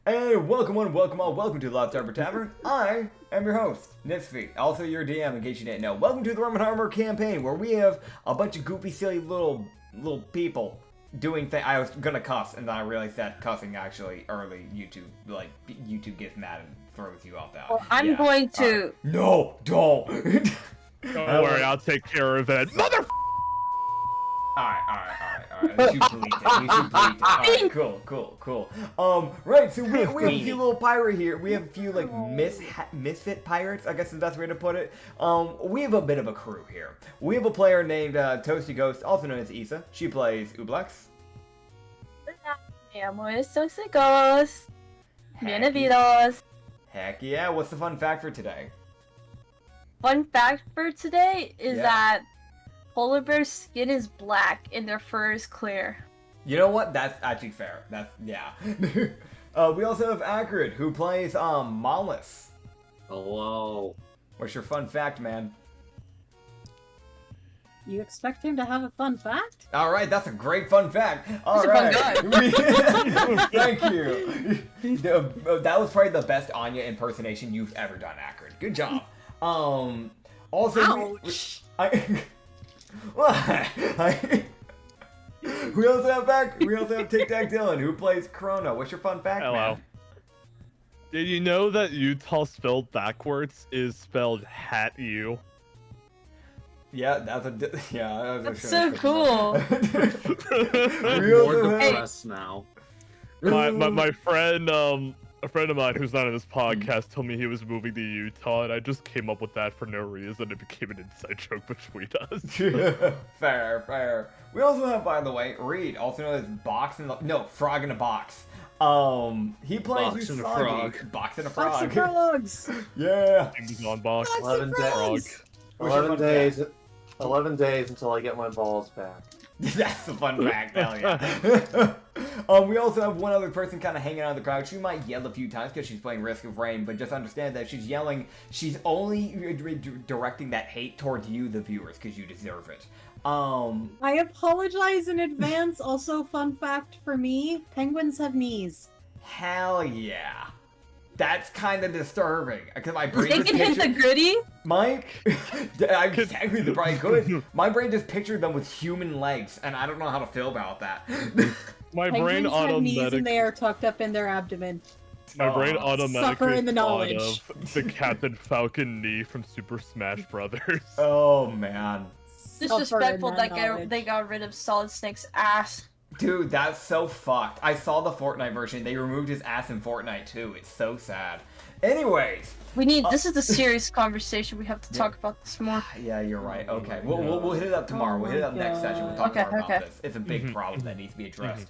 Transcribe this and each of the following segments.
And welcome one, welcome all, welcome to the Lost Harbor Tavern. I am your host, Nitsify, also your DM in case you didn't know. Welcome to the Rum and Harbor campaign, where we have a bunch of goofy, silly little people doing things. I was gonna cuss, and then I realized that cussing actually early YouTube gets mad and throws you off that. Well, I'm going to. No, don't. Don't worry, I'll take care of it. Mother. Alright. You should bleep it. Alright, cool. Right, so we have a few little pirate here. We have a few, like, misfit pirates, I guess is the best way to put it. We have a bit of a crew here. We have a player named Toasty Ghost, also known as Issa. She plays Ublex. Toasty. Bienvenidos. Heck yeah, what's the fun fact for today? Fun fact for today is that polar bear's skin is black and their fur is clear. You know what? That's actually fair. We also have Acrid, who plays Mollis. Hello. What's your fun fact, man? You expect him to have a fun fact? All right, that's a great fun fact. All He's right, a fun guy. Thank you. That was probably the best Anya impersonation you've ever done, Acrid. Good job. Also, Ouch. We also have Tic Tac Dylan, who plays Chrono. What's your fun fact, Hello. man? Did you know that Utah spelled backwards is spelled hat you? Yeah, that's so cool. We More also have- depressed now. My friend, a friend of mine who's not on this podcast told me he was moving to Utah, and I just came up with that for no reason. It became an inside joke between us. Fair. We also have, by the way, Reed, also known as Frog in a Box. He plays Box and a Usagi. frog. Box and a Box frog. of frogs! Yeah. Things on box. Box of 11 frogs! 11 days until I get my balls back. That's the fun fact, hell yeah. We also have one other person kind of hanging out in the crowd. She might yell a few times because she's playing Risk of Rain, but just understand that she's yelling. She's only directing that hate towards you, the viewers, because you deserve it. I apologize in advance. Also, fun fact for me, penguins have knees. Hell yeah. That's kind of disturbing. Because my brain They just can hit the gritty. Mike, I technically they probably could. My brain just pictured them with human legs, and I don't know how to feel about that. My brain Penguins have knees and automatically. they are tucked up in their abdomen. My brain Aw. automatically Suffer in the thought knowledge. of the Captain Falcon knee from Super Smash Brothers. Oh man. Disrespectful Suffer in that knowledge. they got rid of Solid Snake's ass. Dude, that's so fucked. I saw the Fortnite version. They removed his ass in Fortnite too. It's so sad. Anyways. We need. This is the serious conversation. We have to talk about this more. Yeah, you're right. Okay. We'll hit it up tomorrow. We'll hit it up next session. We'll talk Okay, more about okay. this. It's a big problem that needs to be addressed.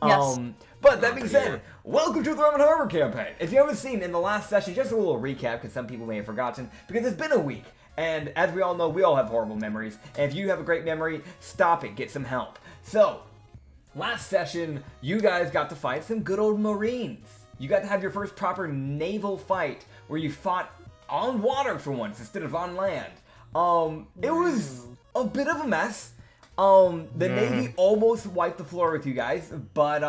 Yes. But that being said, welcome to the Rum and Harbor campaign. If you haven't seen in the last session, just a little recap because some people may have forgotten, because it's been a week. And as we all know, we all have horrible memories. And if you have a great memory, stop it. Get some help. So, last session, you guys got to fight some good old Marines. You got to have your first proper naval fight where you fought on water for once instead of on land. It was a bit of a mess. The Navy almost wiped the floor with you guys, but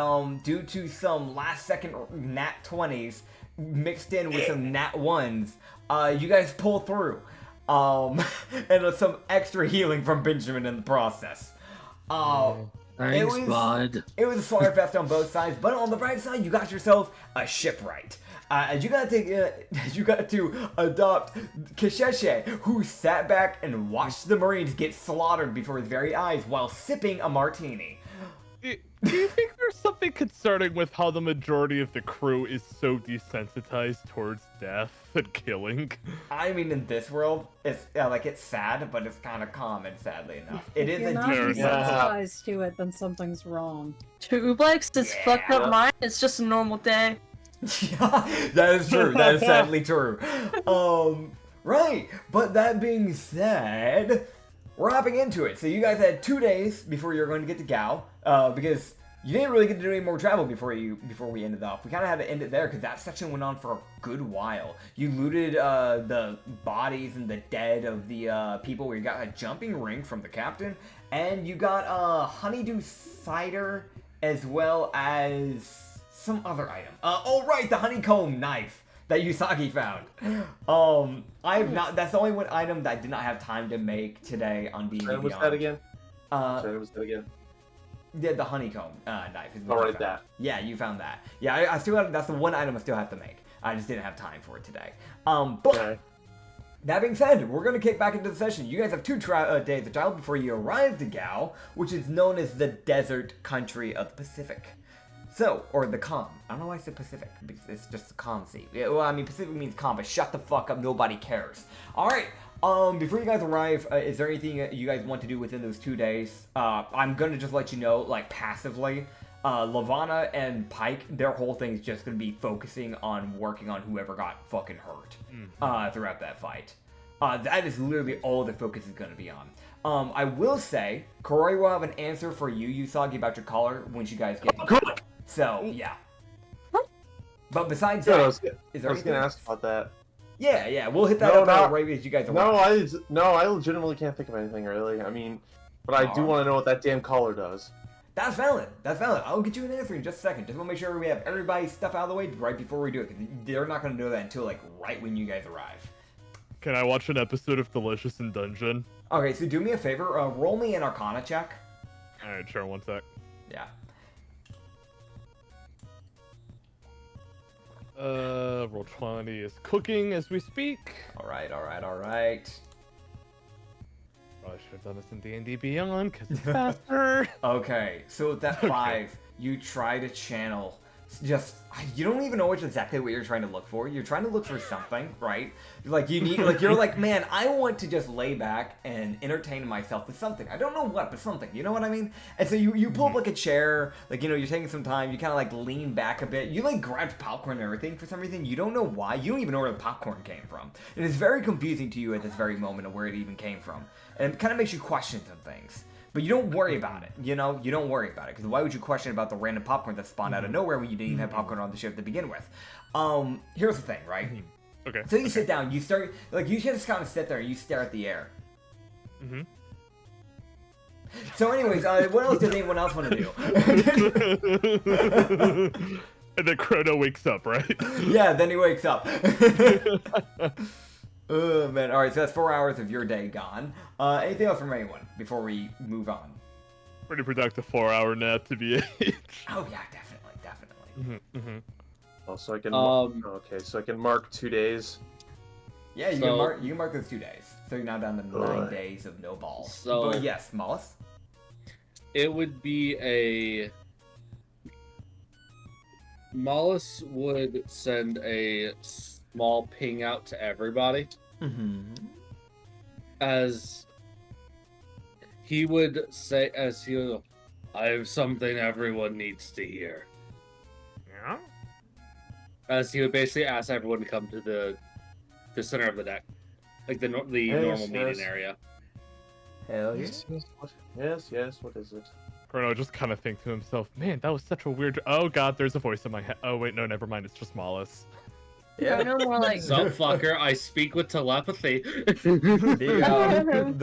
due to some last-second nat 20s mixed in with some nat 1s, you guys pulled through. And some extra healing from Benjamin in the process. Thanks, bud. It was a slaughter fest on both sides, but on the bright side, you got yourself a shipwright. And you got to adopt Kisheshe, who sat back and watched the Marines get slaughtered before his very eyes while sipping a martini. Do you think there's something concerning with how the majority of the crew is so desensitized towards death and killing? I mean, in this world, it's it's sad, but it's kind of common, sadly enough. It If is you're a not Fair decent enough. desensitized to it, then something's wrong. To Ublex, this Yeah. fucked up mind. It's just a normal day. Yeah, that is true. That is sadly true. Right. But that being said, we're hopping into it. So you guys had 2 days before you were going to get to Gao, because you didn't really get to do any more travel before we ended off. We kind of had to end it there because that section went on for a good while. You looted the bodies and the dead of the people. We got a jumping ring from the captain, and you got honeydew cider as well as some other item. Oh right, the honeycomb knife that Usagi found. I have not. That's the only one item that I did not have time to make today on D&D Beyond. Was that again? Uh, Was that again? Yeah, the honeycomb knife. Is Oh, what right, you found. that. Yeah, you found that. Yeah, I still have. That's the one item I still have to make. I just didn't have time for it today. But Okay. that being said, we're gonna kick back into the session. You guys have 2 days to travel before you arrive to Gao, which is known as the desert country of the Pacific. So, or the calm. I don't know why I said Pacific, because it's just the calm sea. Yeah, well, I mean, Pacific means calm, but shut the fuck up, nobody cares. Alright, before you guys arrive, is there anything you guys want to do within those 2 days? I'm gonna just let you know, like, passively, Lavana and Pike, their whole thing is just gonna be focusing on working on whoever got fucking hurt, throughout that fight. That is literally all the focus is gonna be on. I will say, Koroi will have an answer for you, Usagi, about your collar once you guys get Good. So, yeah. But besides Good, that, I was is there gonna anything? ask about that. Yeah, we'll hit that No, up not- right as you guys arrive. No, I legitimately can't think of anything really. I mean, but I do Alright. want to know what that damn collar does. That's valid. I'll get you an answer in just a second. Just want to make sure we have everybody's stuff out of the way right before we do it, because they're not going to know that until, like, right when you guys arrive. Can I watch an episode of Delicious in Dungeon? Okay, so do me a favor. Roll me an Arcana check. Alright, sure, one sec. Yeah. Roll 20 is cooking as we speak. All right. Probably should have done this in D&D Beyond, because it's faster. Okay, so with that 5, you try to channel you don't even know exactly what you're trying to look for. You're trying to look for something, right? Like you're like, man, I want to just lay back and entertain myself with something. I don't know what, but something. You know what I mean? And so you pull up like a chair, like, you know, you're taking some time. You kind of like lean back a bit. You like grabbed popcorn and everything for some reason. You don't know why. You don't even know where the popcorn came from. And it's very confusing to you at this very moment of where it even came from. And it kind of makes you question some things. But you don't worry about it, you know? You don't worry about it, because why would you question about the random popcorn that spawned out of nowhere when you didn't even have popcorn on the ship to begin with? Here's the thing, right? Okay. So you sit down, you start, like, you just kind of sit there and you stare at the air. Mm-hmm. So anyways, what else does anyone else want to do? And then Chrono wakes up, right? Yeah, then he wakes up. Oh, man. Alright, so that's 4 hours of your day gone. Anything else from anyone before we move on? Pretty productive 4-hour nap to be age. Oh, yeah, definitely. Oh, so I can. Um, So I can mark 2 days. Yeah, you, So- can mark those 2 days. So you're now down to 9 days of no balls. So- But yes, Mollis. it would be a. Mollis would send a small ping out to everybody Mm-hmm. as he would say, I have something everyone needs to hear. Yeah? As he would basically ask everyone to come to the center of the deck, like the normal Yes. meeting area. Hell yeah. Yes. What is it? Chrono just kind of thinks to himself, man, that was such a weird... Oh god, there's a voice in my head. Oh wait, no, never mind, it's just Mollis. Yeah. I know more like. So fucker, I speak with telepathy. The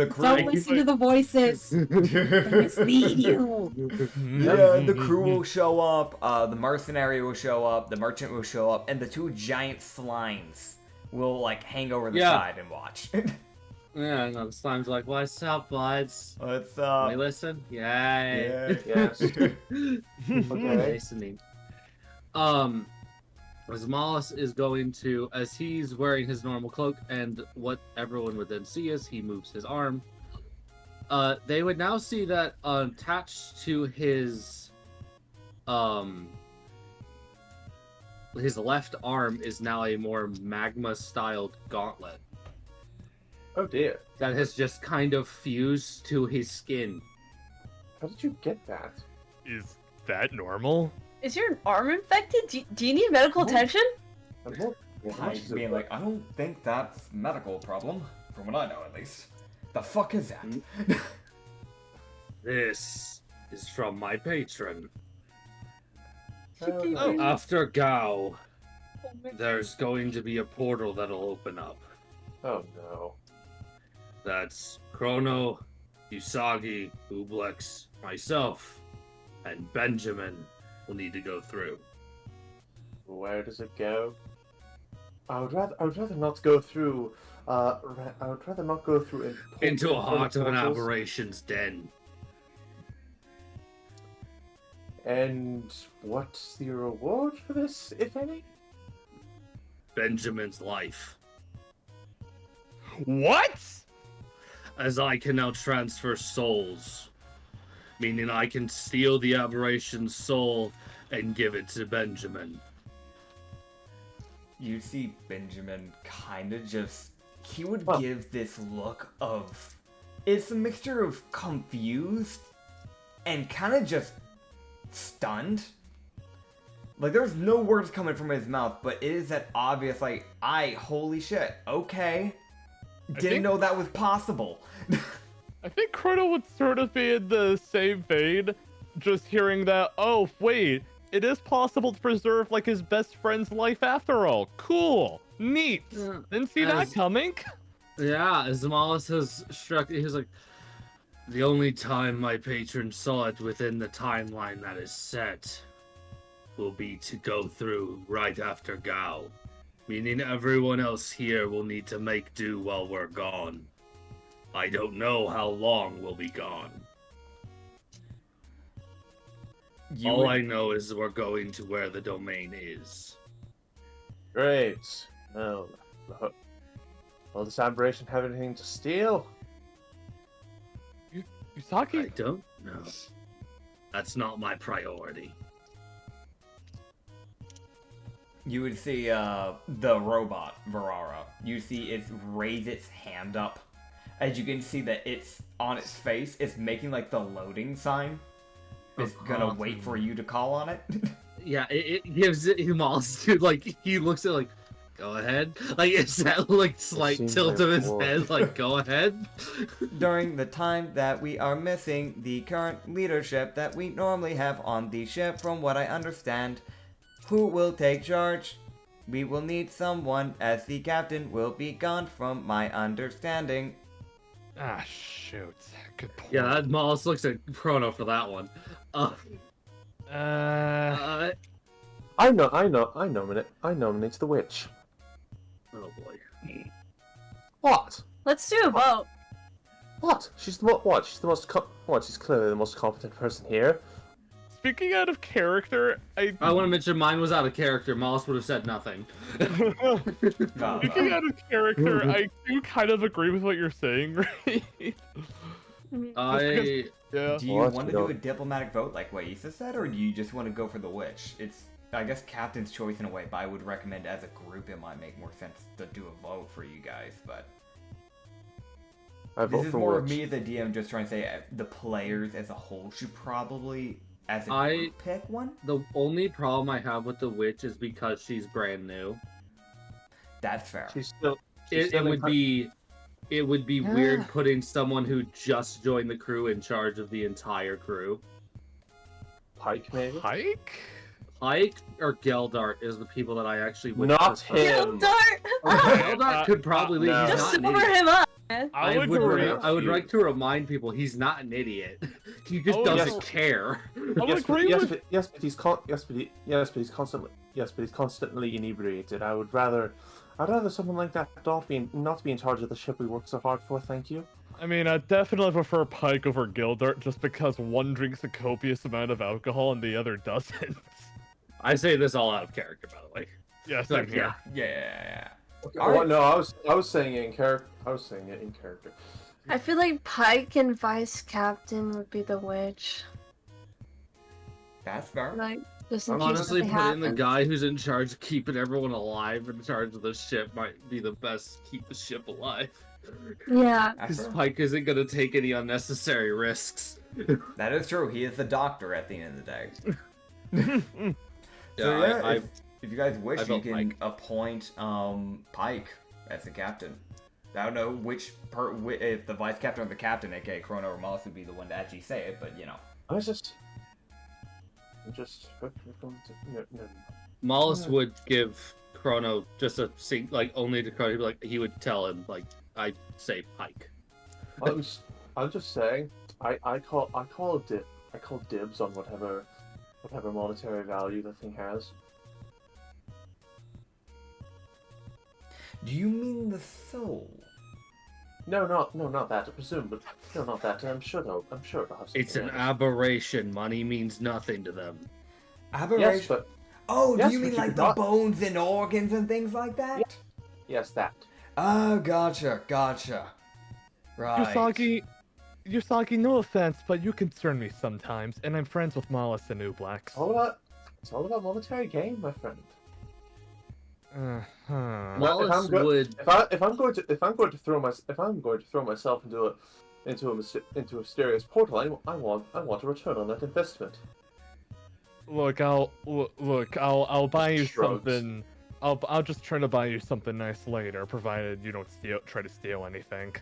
crew. Don't listen to the voices. They mislead you. Yeah, the crew will show up, the mercenary will show up, the merchant will show up, and the 2 giant slimes will, like, hang over the Yeah. side and watch. Yeah, no, the slime's like, what's up, buds? What's Can up? we listen? Yay. Yes. Okay. Listening. As Mollis is going to, as he's wearing his normal cloak, and what everyone would then see is he moves his arm. They would now see that attached to his left arm is now a more magma-styled gauntlet Oh dear. that has just kind of fused to his skin. How did you get that? Is that normal? Is your arm infected? Do you need medical attention? Pike being like, I don't think that's a medical problem, from what I know at least. The fuck is that? This is from my patron. Oh, After Gao, there's going to be a portal that'll open up. oh no. That's Chrono, Usagi, Ublex, myself, and Benjamin will need to go through. where does it go? I would rather not go through. I would rather not go through Into a heart of an portals. aberration's den. And what's the reward for this, if any? Benjamin's life. What? As I can now transfer souls. Meaning I can steal the aberration's soul and give it to Benjamin. You see Benjamin kind of just... He would Huh. give this look of... It's a mixture of confused and kind of just stunned. Like, there's no words coming from his mouth, but it is that obvious, like, holy shit, okay. Didn't think- know that was possible. I think Chrono would sort of be in the same vein, just hearing that, oh, wait, it is possible to preserve, like, his best friend's life after all. Cool. Neat. Didn't see that coming. Yeah, as Mollis has struck, he was like, the only time my patron saw it within the timeline that is set will be to go through right after Gao. Meaning everyone else here will need to make do while we're gone. I don't know how long we'll be gone. All I know is we're going to where the domain is. Great. Well, will this aberration have anything to steal? I Yusaki? don't know. That's not my priority. You would see the robot, Varara. You see it raise its hand up. As you can see that it's on its face, it's making like the loading sign. It's gonna wait for you to call on it. Yeah, it gives it Mollis, dude, like, he looks at it like, go ahead. Like, it's that, like, slight seems tilt of his like head, like, go ahead. During the time that we are missing the current leadership that we normally have on the ship, from what I understand, who will take charge? We will need someone, as the captain will be gone from my understanding. Ah, shoot. Good point. Yeah, that Mollis looks at Chrono for that one. I nominate the witch. Oh boy. What? Let's do a vote. What? She's the what? She's the most she's clearly the most competent person here. Speaking out of character, I want to mention mine was out of character. Mollis would have said nothing. Speaking out of character, I do kind of agree with what you're saying, right? Yeah. Do you Well, want to you do know- a diplomatic vote like what Issa said, or do you just want to go for the witch? It's, I guess, captain's choice in a way, but I would recommend as a group it might make more sense to do a vote for you guys, but... I This vote is for more of witch. me as a DM just trying to say the players as a whole should probably, as a I- group, pick one. The only problem I have with the witch is because she's brand new. That's fair. She's still. It would be weird putting someone who just joined the crew in charge of the entire crew. Pike, maybe. Pike? Pike or Geldart is the people that I actually would Not prefer. him. Geldart could probably leave. no. He's Just not an sober idiot. him up, man. I would I would agree like with to remind people he's not an idiot. He just Oh, doesn't yes. care. I would Yes, agree but, with... yes, but he's constantly inebriated. I'd rather someone like that not be in charge of the ship we worked so hard for. Thank you. I mean, I definitely prefer Pike over Gildart just because one drinks a copious amount of alcohol and the other doesn't. I say this all out of character, by the way. Yeah, It's like, same here. Yeah. Well, no, I was saying it in character. I feel like Pike and Vice Captain would be the witch. That's fair. Like, just in case Honestly, something put in the happens. guy who's in charge of keeping everyone alive in charge of the ship might be the best to keep the ship alive. Yeah. That's Because fair. Pike isn't going to take any unnecessary risks. That is true. He is the doctor at the end of the day. So Yeah, yeah, if you guys wish, I you vote can Pike. appoint Pike as the captain. I don't know if the vice captain or the captain, aka Chrono or Moss, would be the one to actually say it, but you know. I'm just. Mollis would give Chrono just a only to Chrono. He would tell him I'd say Pike. I'm just saying. I call dibs on whatever monetary value the thing has. Do you mean the soul? No, not that. I presume, but no, not that. I'm sure they'll have something. It's an else. aberration. Money means nothing to them. Aberration? Yes, but Oh, yes, do you but mean you like could the not- bones and organs and things like that? yes, that. Oh, gotcha. Right. Yusagi, no offense, but you concern me sometimes, and I'm friends with Mollis and Ublax. It's all about monetary gain, my friend. Uh-huh. Mollis would. If I'm going to throw myself into a mysterious portal, I want a return on that investment. Look, I'll buy you Shrugs. something. I'll just try to buy you something nice later, provided you don't try to steal anything.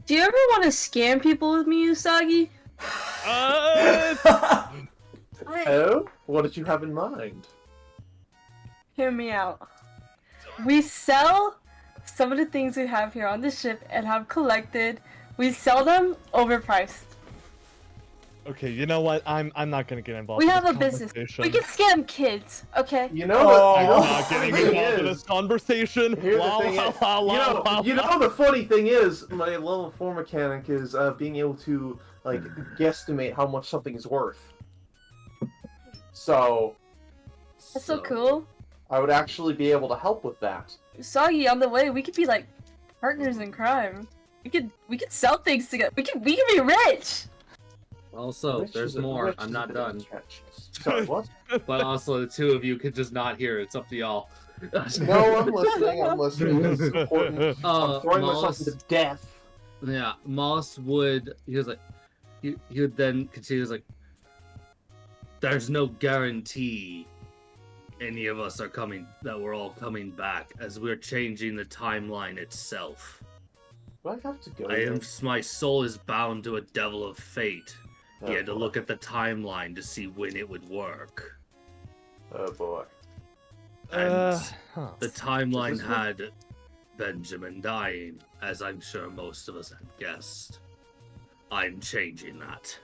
Do you ever want to scam people with me, Usagi? Oh, what did you have in mind? Hear me out. We sell some of the things we have here on the ship and have collected. We sell them overpriced. Okay, you know what? I'm not gonna get involved. We in have this a business. conversation. We can scam kids, okay? You know I'm not getting the thing involved in is- this conversation. Here's the thing is, you know the funny thing is, my level 4 mechanic is being able to like guesstimate how much something is worth. So That's so cool. I would actually be able to help with that. Usagi, on the way, we could be like partners in crime. We could sell things together. We can be rich. Also, Rich there's is a- more. rich I'm is a not bit of a done. stretch. Sorry, what? But also, the two of you could just not hear. It's up to y'all. No, I'm listening. This is important. I'm throwing myself Mollis- into death. Yeah, Moss would. He was like, he would then continue. He was like, "There's no guarantee any of us are coming. That we're all coming back, as we're changing the timeline itself. Do I have to go? My soul is bound to a devil of fate. Oh, He had to boy. look at the timeline to see when it would work. Oh boy. And Huh. the timeline Is this what- had Benjamin dying, as I'm sure most of us had guessed. I'm changing that.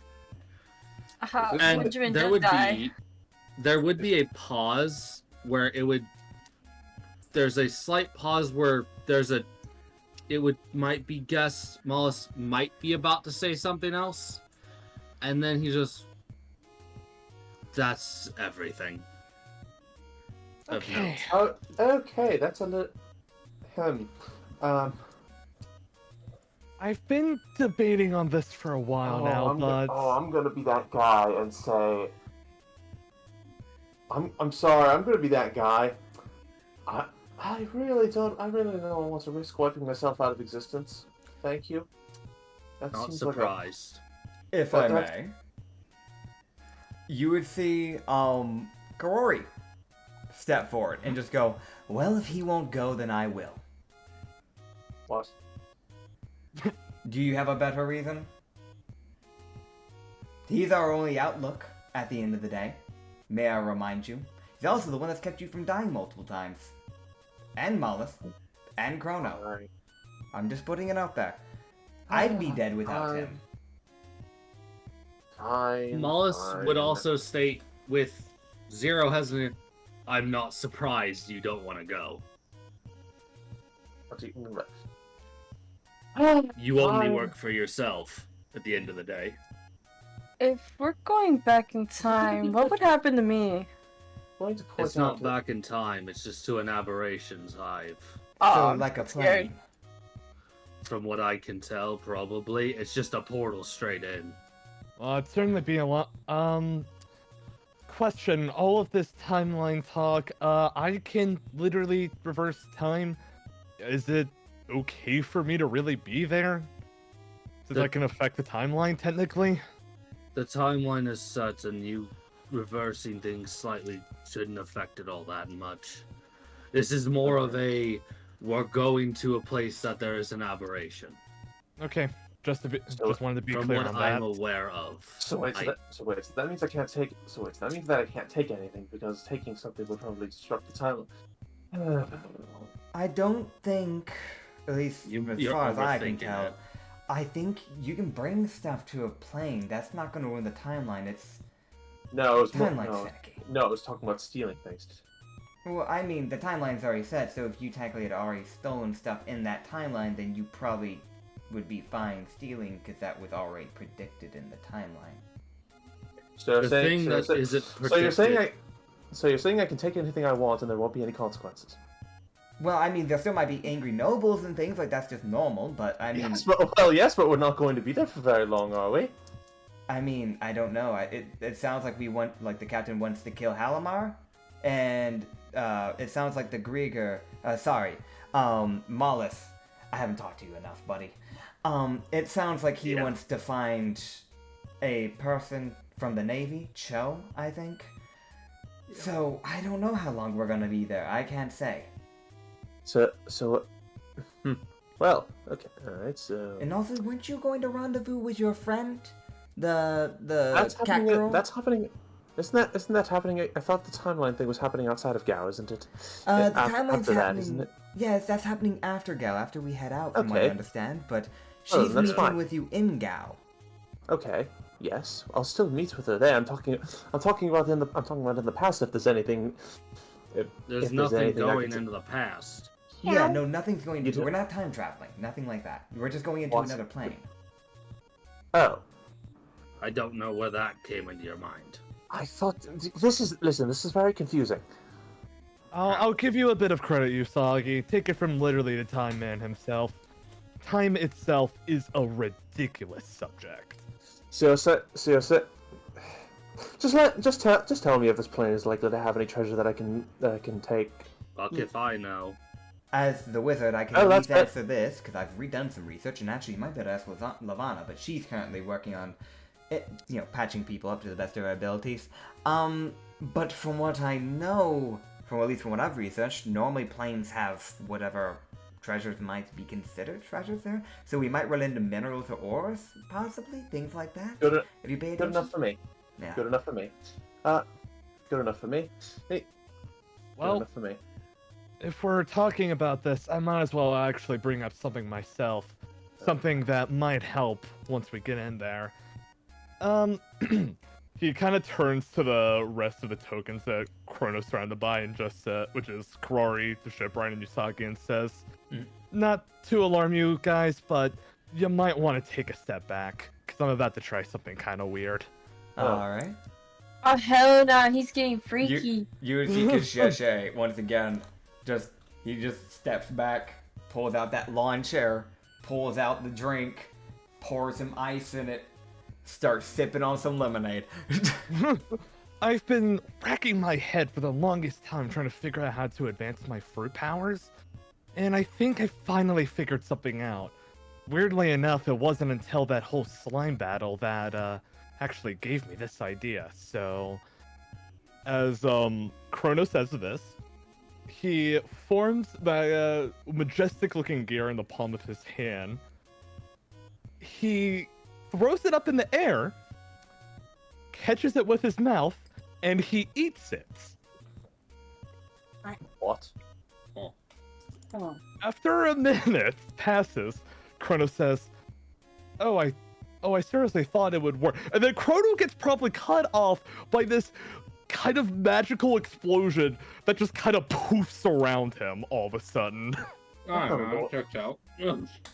And Benjamin there did would die. be a pause where there's a slight pause where might be guessed Mollis might be about to say something else, and then he just, that's everything. Of Okay. note. Okay, that's under him. I've been debating on this for a while now, but I'm gonna be that guy and say, I'm sorry. I'm gonna be that guy. I really don't want to risk wiping myself out of existence. Thank you. That Not seems like surprised. If I That's- may, you would see Karori step forward and just go, well, if he won't go, then I will. What? Do you have a better reason? He's our only outlook at the end of the day. May I remind you? He's also the one that's kept you from dying multiple times. And Mollis. And Chrono. Alright. I'm just putting it out there. I'd be dead without him. Fine. Mollis fine. would also state with zero hesitant, I'm not surprised you don't want to go. What do you mean by- You only Fine. work for yourself at the end of the day. If we're going back in time, what would happen to me? Going to point It's out not that- back in time, it's just to an aberrations hive. So, I'm like a scared. plane. From what I can tell, probably. It's just a portal straight in. it'd certainly be a lot. Question: all of this timeline talk, I can literally reverse time. Is it okay for me to really be there? Does that can affect the timeline technically? The timeline is set, and you reversing things slightly shouldn't affect it all that much. This is more of a, we're going to a place that there is an aberration. Okay, just wanted to be From clear what on I'm that. aware of. So wait, that means I can't take. So wait, that means that I can't take anything because taking something would probably disrupt the timeline. I don't think, at least You're as far as I can overthinking tell, it. I think you can bring stuff to a plane. That's not going to ruin the timeline. It's No, it was more, timeline no, finicky. no, it was talking about stealing things. Well, I mean, the timeline's already set, so if you technically had already stolen stuff in that timeline, then you probably would be fine stealing, because that was already predicted in the timeline. So The saying, thing that so, isn't so you're saying predicted. so you're saying I can take anything I want and there won't be any consequences. Well, I mean, there still might be angry nobles and things, like, that's just normal, but I mean... Yes, but we're not going to be there for very long, are we? I mean, I don't know. It sounds like the captain wants to kill Halimar, and it sounds like the Grieger, Mollis. I haven't talked to you enough, buddy. It sounds like he wants to find a person from the Navy, Cho, I think. So, I don't know how long we're gonna be there. I can't say. Well, okay, alright, so... And also, weren't you going to rendezvous with your friend? The That's cat happening, girl? that's happening... Isn't that happening? I thought the timeline thing was happening outside of Gao, isn't it? The timeline's after that, happening. isn't it? Yes, that's happening after Gao, after we head out, from what I Okay. understand. But Oh, she's that's meeting fine. with you in Gao. Okay, yes, I'll still meet with her there. I'm talking about in the past. If there's anything, There's nothing going into the past. Yeah, no, nothing's going You to. do- We're not time traveling. Nothing like that. We're just going into What? another plane. Oh, I don't know where that came into your mind. I thought this is very confusing. I'll give you a bit of credit, Usagi. Take it from literally the Time Man himself. Time itself is a ridiculous subject. So, just tell me if this plane is likely to have any treasure that I can take. Fuck if I know. As the wizard, I can Oh, at that's least answer this, because I've redone some research, and actually you might better ask Lavana, but she's currently working on, patching people up to the best of her abilities. But from what I know, from what I've researched, normally planes have whatever treasures might be considered treasures there, so we might run into minerals or ores, possibly, things like that. Good, If you pay good attention. enough for me. Yeah. Good enough for me. Good enough for me. Hey, good Well, enough for me. if we're talking about this, I might as well actually bring up something myself. Something that might help once we get in there. He kind of turns to the rest of the tokens that Chrono's surrounded by and just which is Karori, the shipwright, and Usagi, and says, not to alarm you guys, but you might want to take a step back, because I'm about to try something kind of weird. Alright. Oh hell no, he's getting freaky. Yuji Sheshe, once again, he just steps back, pulls out that lawn chair, pulls out the drink, pours some ice in it, starts sipping on some lemonade. I've been racking my head for the longest time trying to figure out how to advance my fruit powers, and I think I finally figured something out. Weirdly enough, it wasn't until that whole slime battle that actually gave me this idea. So, as Chrono says this, he forms that majestic-looking gear in the palm of his hand. He throws it up in the air, catches it with his mouth, and he eats it. What? Come on. After a minute passes, Chrono says, Oh, I seriously thought it would work. And then Chrono gets probably cut off by this kind of magical explosion that just kind of poofs around him all of a sudden. Alright, checked out.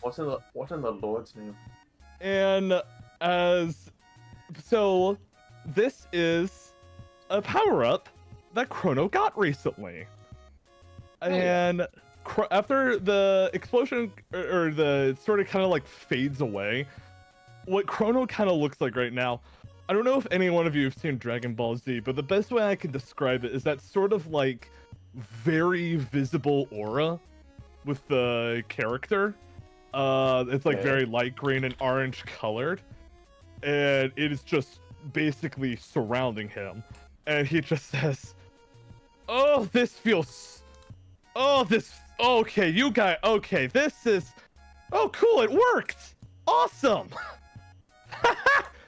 What in the Lord's name? And so this is a power-up that Chrono got recently. And after the explosion, or the sort of kind of like fades away, what Chrono kind of looks like right now, I don't know if any one of you have seen Dragon Ball Z, but the best way I can describe it is that sort of like very visible aura with the character. It's like very light green and orange colored, and it is just basically surrounding him. And he just says, "Oh, this feels. Oh, this. Okay, you guys. Okay, this is. Oh, cool! It worked. Awesome.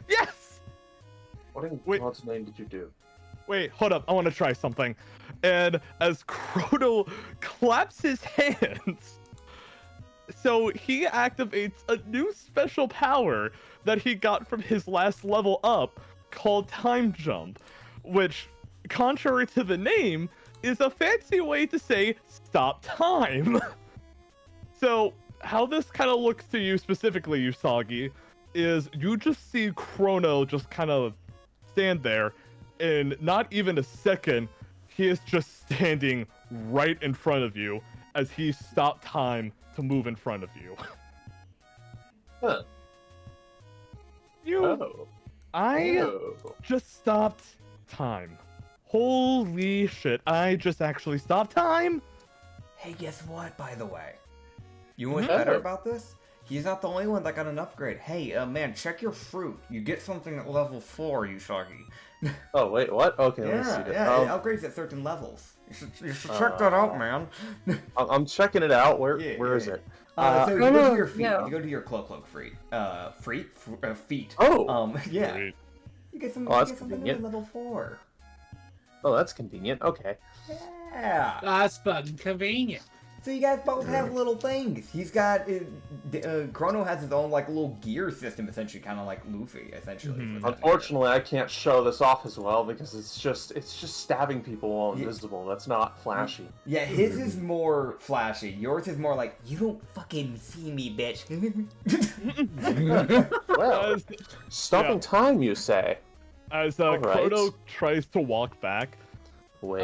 Yes. What in Wait. God's name did you do? Wait, hold up. I want to try something." And as Chrono claps his hands, so he activates a new special power that he got from his last level up called Time Jump, which, contrary to the name, is a fancy way to say stop time. So how this kind of looks to you specifically, Usagi, is you just see Chrono just kind of stand there, and not even a second, he is just standing right in front of you as he stopped time to move in front of you. Huh. I just stopped time. Holy shit, I just actually stopped time? Hey, guess what, by the way? You know what's Mhm. better about this? He's not the only one that got an upgrade. Hey, man, check your fruit. You get something at level 4, Usagi. Oh, wait, what? Okay, let's see Yeah, that. yeah, it upgrades at certain levels. You should check that out, man. I'm checking it out. Where Yeah, is yeah. it? So you go to your feet. no. You go to your cloak feet. Feet. Oh. Yeah. Great. You get some. Oh, that's you get something new convenient. at level 4. Oh, that's convenient. Okay. Yeah. That's fucking convenient. So you guys both have little things. He's got Chrono has his own like little gear system, essentially, kind of like Luffy, essentially. Mhm. with that. Unfortunately, I can't show this off as well because it's just stabbing people while Yeah. invisible. That's not flashy. Yeah, his is more flashy. Yours is more like, you don't fucking see me, bitch. Well, As, stopping yeah. time, you say? as Alright. Chrono tries to walk back, Wait.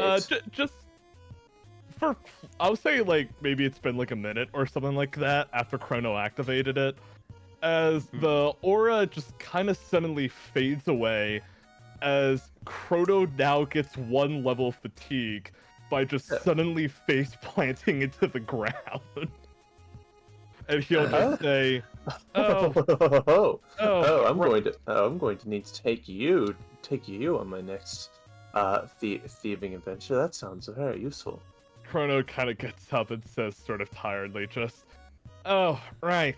just for, I would say like maybe it's been like a minute or something like that after Chrono activated it, as the aura just kind of suddenly fades away, as Chrono now gets 1 level fatigue by just suddenly face planting into the ground, and he'll just say, "Oh, I'm going to need to take you on my next thieving adventure. That sounds very useful." Chrono kind of gets up and says, sort of tiredly, just, "Oh, right.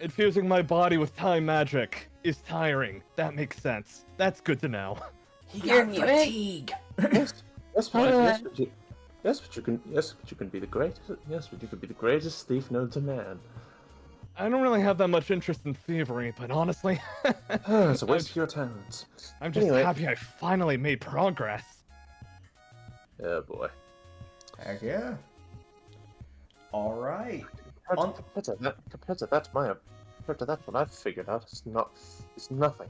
Infusing my body with time magic is tiring. That makes sense. That's good to know." He You're got mute. fatigue. But you can be the greatest. Yes, but you could be the greatest thief known to man. I don't really have that much interest in thievery, but honestly, It's a waste of your talents. I'm just Anyway. happy I finally made progress. Oh boy. Heck yeah. All right. Compared to that, what I've figured out is nothing.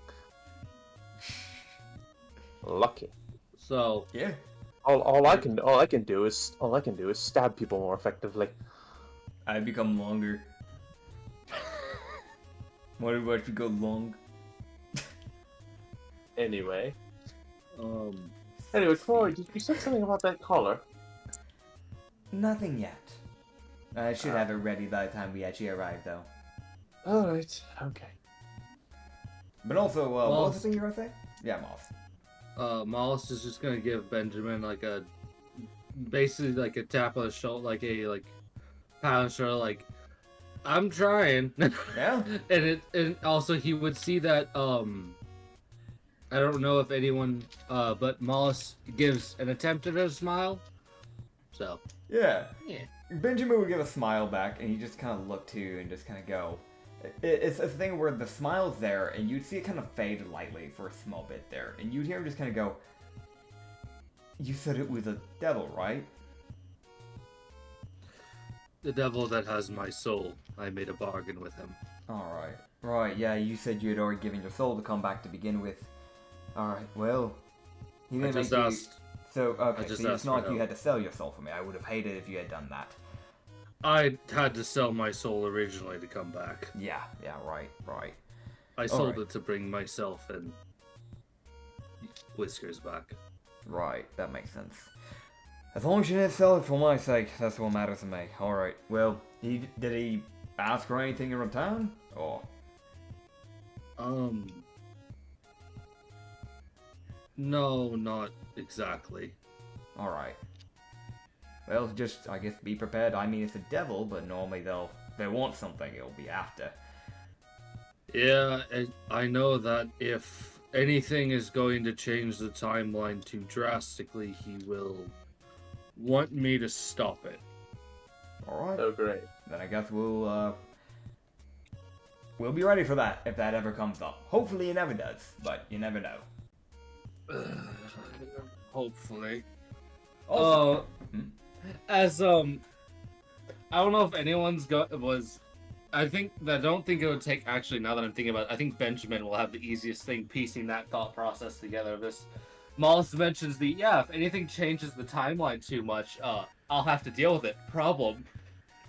Lucky. So Yeah. All I can do is stab people more effectively. I become longer. What about you go long? Anyway, um Corey, you said something about that collar. Nothing yet. I should have it ready by the time we actually arrive, though. All right. Okay. But also, what was Moss. the thing you were gonna say? Yeah, Moss. Mollis is just gonna give Benjamin like basically like a tap on the shoulder, like a pat on the shoulder, like, "I'm trying." Yeah. and also he would see that I don't know if anyone but Mollis gives an attempt at a smile. So Yeah. yeah. Benjamin would give a smile back, and he just kind of look too, and just kind of go. It's a thing where the smile's there, and you'd see it kind of fade lightly for a small bit there, and you'd hear him just kind of go. You said it was a devil, right? The devil that has my soul. I made a bargain with him. Alright. Right, yeah, you said you had already given your soul to come back to begin with. Alright, well. He I didn't just make you... asked. So, okay, just so it's asked not for like you help. had to sell your soul for me. I would have hated if you had done that. I had to sell my soul originally to come back. Yeah, right. I sold Alright. it to bring myself and Whiskers back. Right, that makes sense. As long as you didn't sell it for my sake, that's what matters to me. Alright, well, did he ask for anything in return? Or... No, not exactly. Alright. Well, just, I guess, be prepared. I mean, it's a devil, but normally they want something it'll be after. Yeah, I know that if anything is going to change the timeline too drastically, he will want me to stop it. Alright. Oh great. Then I guess we'll be ready for that if that ever comes up. Hopefully it never does, but you never know. Hopefully. Also, As I don't know if anyone's was. I don't think it would take. Actually, now that I'm thinking about it, I think Benjamin will have the easiest thing piecing that thought process together. This Moss mentions if anything changes the timeline too much, I'll have to deal with it. Problem,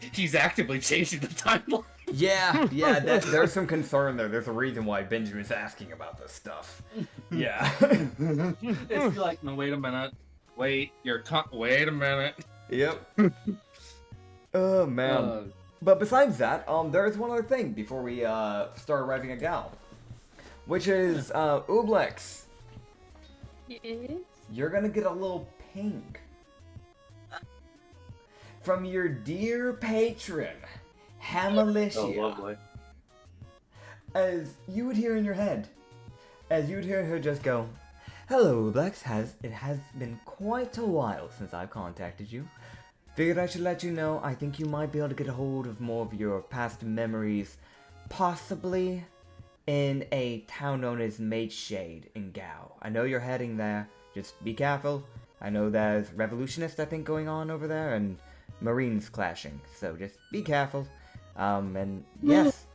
he's actively changing the timeline. yeah, there's some concern there. There's a reason why Benjamin's asking about this stuff. Yeah. It's like, no, wait a minute. Wait a minute. Yep. Oh man. But besides that, there's one other thing before we start writing a gal, which is Ublex. Yes. You're gonna get a little ping from your dear patron, Hamalicia. Oh, lovely. As you would hear in your head, as you would hear her just go, "Hello, Ublex. It has been quite a while since I've contacted you. Figured I should let you know I think you might be able to get a hold of more of your past memories, possibly in a town known as Shade in Gao. I know you're heading there. Just be careful. I know there's revolutionists, I think, going on over there, and Marines clashing. So just be careful. And yes,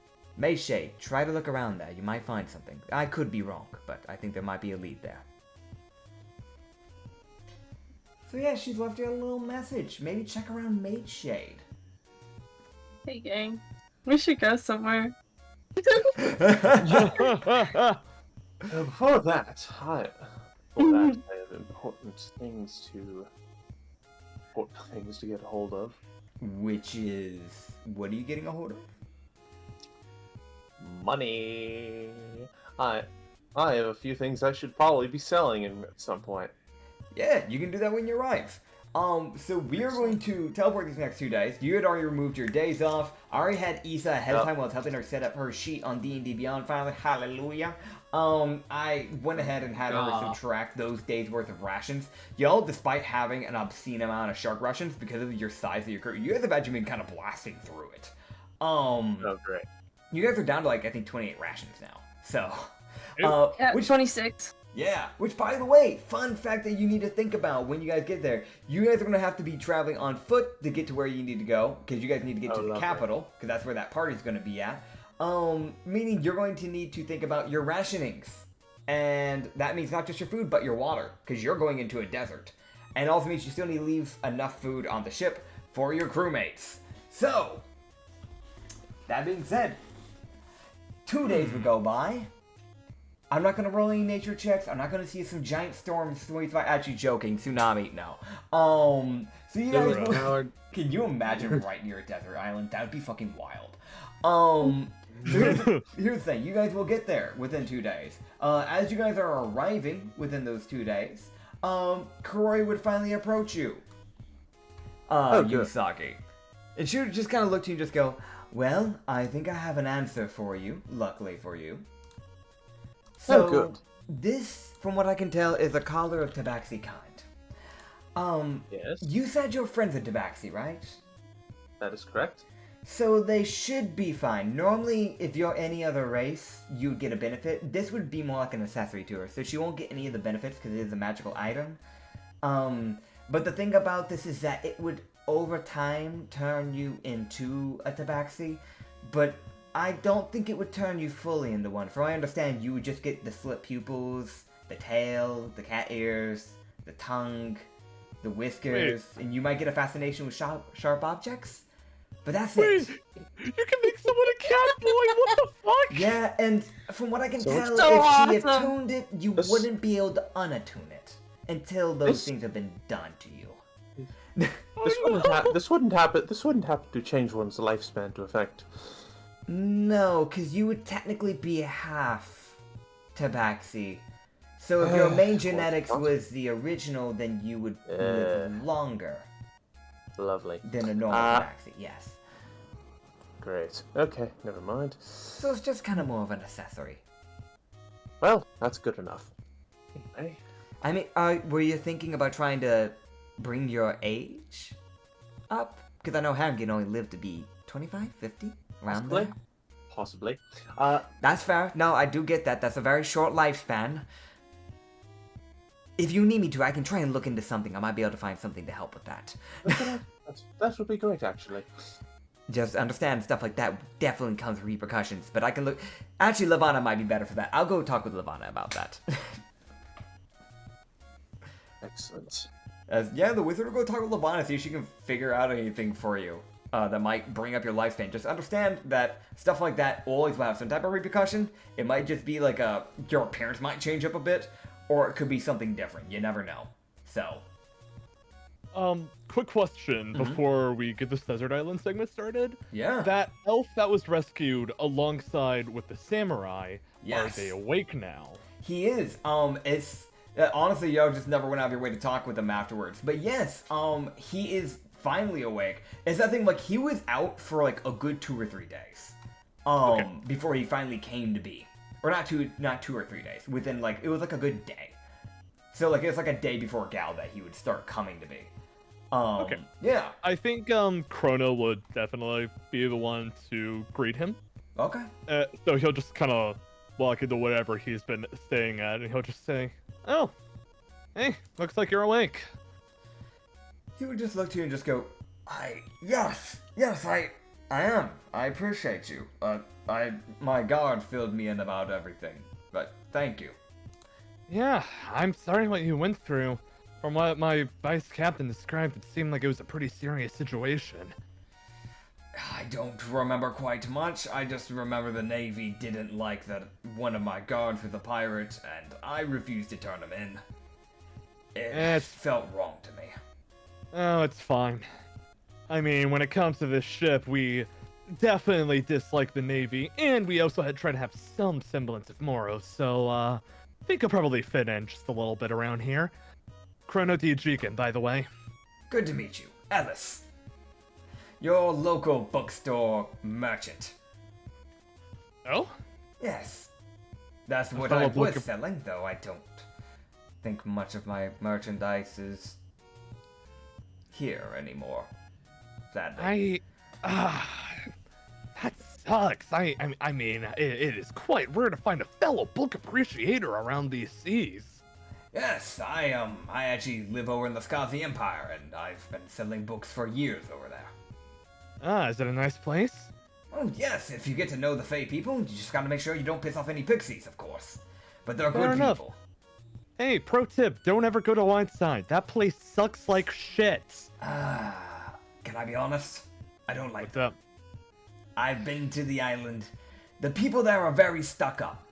Shade. Try to look around there. You might find something. I could be wrong, but I think there might be a lead there." So yeah, she's left you a little message. Maybe check around Shade. Hey, gang. We should go somewhere. Before that, I have important things to get a hold of. Which is, what are you getting a hold of? Money. I have a few things I should probably be selling at some point. Yeah, you can do that when you arrive. So we are going to teleport these next 2 days. You had already removed your days off. I already had Issa ahead of time while I was helping her set up her sheet on D&D Beyond finally. Hallelujah. I went ahead and had her subtract those days worth of rations. Y'all, despite having an obscene amount of shark rations because of your size of your crew, you guys have actually been kind of blasting through it. Oh, great. You guys are down to like, I think 28 rations now. So, Yeah, which 26. Yeah, which by the way, fun fact that you need to think about when you guys get there. You guys are going to have to be traveling on foot to get to where you need to go, because you guys need to get to the capital, because that's where that party's going to be at. Meaning you're going to need to think about your rationings. And that means not just your food, but your water, because you're going into a desert. And it also means you still need to leave enough food on the ship for your crewmates. So, that being said, 2 days would go by. I'm not gonna roll any nature checks. I'm not gonna see some giant storms. Actually, joking. Tsunami, no. So you guys, can you imagine right near a desert island? That would be fucking wild. So here's the thing. You guys will get there within 2 days. As you guys are arriving within those 2 days, Kuroi would finally approach you. Yusagi. And she would just kind of look to you and just go, "Well, I think I have an answer for you, luckily for you. So, good. This, from what I can tell, is a collar of tabaxi kind. Yes, You said you're friends with tabaxi, right? that is correct. So they should be fine. Normally, if you're any other race, you'd get a benefit. This would be more like an accessory to her, so she won't get any of the benefits because it is a magical item. But the thing about this is that it would, over time, turn you into a tabaxi, but I don't think it would turn you fully into one. From what I understand, you would just get the slit pupils, the tail, the cat ears, the tongue, the whiskers, and you might get a fascination with sharp objects. But that's it. You can make someone a cat boy. What the fuck? Yeah, and from what I can tell, so if she awesome. attuned it, you wouldn't be able to unattune it until those things have been done to you. This wouldn't happen to change one's lifespan to affect. No, because you would technically be half tabaxi. So if your main genetics was the original, then you would live longer Lovely. than a normal tabaxi, yes. Great. Okay, never mind. So it's just kind of more of an accessory. Well, that's good enough. Anyway, I mean, were you thinking about trying to bring your age up? Because I know Ham can only live to be 25, 50, around there. possibly. That's fair. No, I do get that. That's a very short lifespan. if you need me to, I can try and look into something. I might be able to find something to help with that. That would be great, actually. Just understand stuff like that definitely comes with repercussions, but I can look... Actually, Levana might be better for that. I'll go talk with Levana about that. Excellent. Yeah, the wizard will go talk with Levana, see if she can figure out anything for you that might bring up your lifespan. Just understand that stuff like that always will have some type of repercussion. It might just be like your appearance might change up a bit, or it could be something different. You never know. So... quick question before we get this Desert Island segment started. Yeah. That elf that was rescued alongside with the samurai, Yes. are they awake now? He is. It's... honestly, yo, just never went out of your way to talk with him afterwards. But yes, he is finally awake. It's that thing, like, he was out for, like, a good 2 or 3 days. Before he finally came to be. Or not 2 or 3 days. Within, like, it was, like, a good day. So, like, it's like a day before Gal that he would start coming to be. Okay. Yeah. I think Chrono would definitely be the one to greet him. Okay. So he'll just kind of walk into whatever he's been staying at, and he'll just say, "Oh, hey, looks like you're awake." He would just look to you and just go, yes, I am. I appreciate you. My guard filled me in about everything, but thank you." Yeah, I'm sorry what you went through. From what my vice captain described, it seemed like it was a pretty serious situation. I don't remember quite much. I just remember the Navy didn't like that one of my guards was a pirate, and I refused to turn him in. It felt wrong to me. Oh, it's fine. I mean, when it comes to this ship, we definitely dislike the Navy, and we also had tried to have some semblance of morals, so, I think I'll probably fit in just a little bit around here. Chrono Dijikin, by the way. Good to meet you, Ellis. Your local bookstore merchant. Oh? Yes. That's what fellow I was book- selling, though I don't think much of my merchandise is here anymore. Sadly. That sucks. I mean, it is quite rare to find a fellow book appreciator around these seas. Yes, I actually live over in the Skazi Empire, and I've been selling books for years over there. Is it a nice place? Oh, yes, if you get to know the Fey people, you just gotta make sure you don't piss off any pixies, of course. But they're Fair good enough. people. Hey, pro tip, don't ever go to Whiteside. That place sucks like shit. Can I be honest? I don't like What's up? I've been to the island. The people there are very stuck up.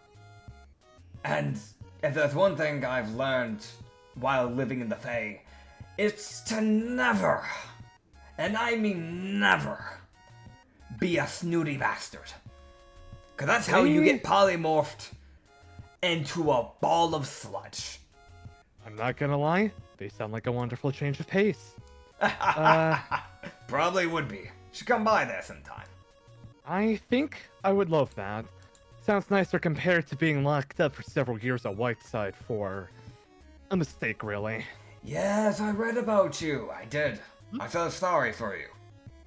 And if there's one thing I've learned while living in the Fae, it's to never, and I mean never, be a snooty bastard. Cause that's how you get polymorphed into a ball of sludge. I'm not gonna lie, they sound like a wonderful change of pace. Probably would be. Should come by there sometime. I think I would love that. Sounds nicer compared to being locked up for several years at Whiteside for a mistake, really. Yes, I read about you. I did. I felt sorry for you.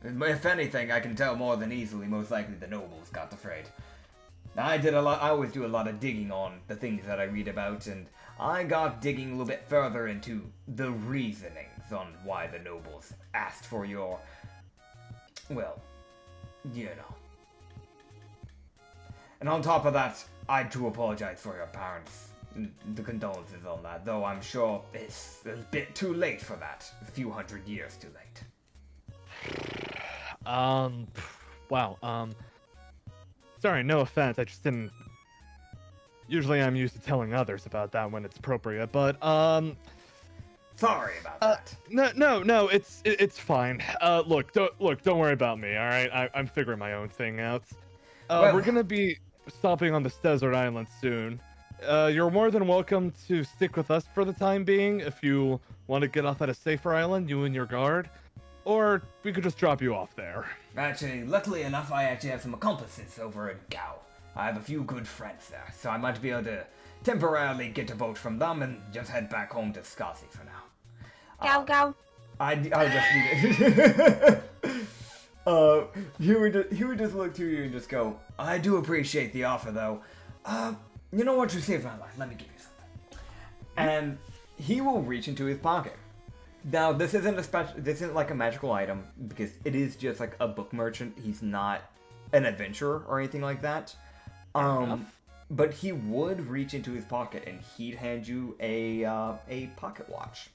If anything, I can tell more than easily. Most likely the nobles got afraid. I always do a lot of digging on the things that I read about, and I got digging a little bit further into the reasonings on why the nobles asked for your, well, you know. And on top of that, I do apologize for your parents. The condolences on that, though I'm sure it's a bit too late for that. A few hundred years too late. Wow, sorry, no offense, I just didn't... Usually I'm used to telling others about that when it's appropriate, but, Sorry about that. No, it's fine. Look, don't worry about me, alright? I'm figuring my own thing out. Well- We're gonna be stopping on this desert island soon. You're more than welcome to stick with us for the time being if you want to get off at a safer island, you and your guard. Or we could just drop you off there. Actually, luckily enough, I actually have some accomplices over in Gao. I have a few good friends there, so I might be able to temporarily get a boat from them and just head back home to Skazi for now. Go. I'll just need it. He would just look to you and just go, I do appreciate the offer, though. You know what? You saved my life. Let me give you something. And he will reach into his pocket. Now, this isn't like a magical item, because it is just like a book merchant. He's not an adventurer or anything like that. But he would reach into his pocket and he'd hand you a pocket watch.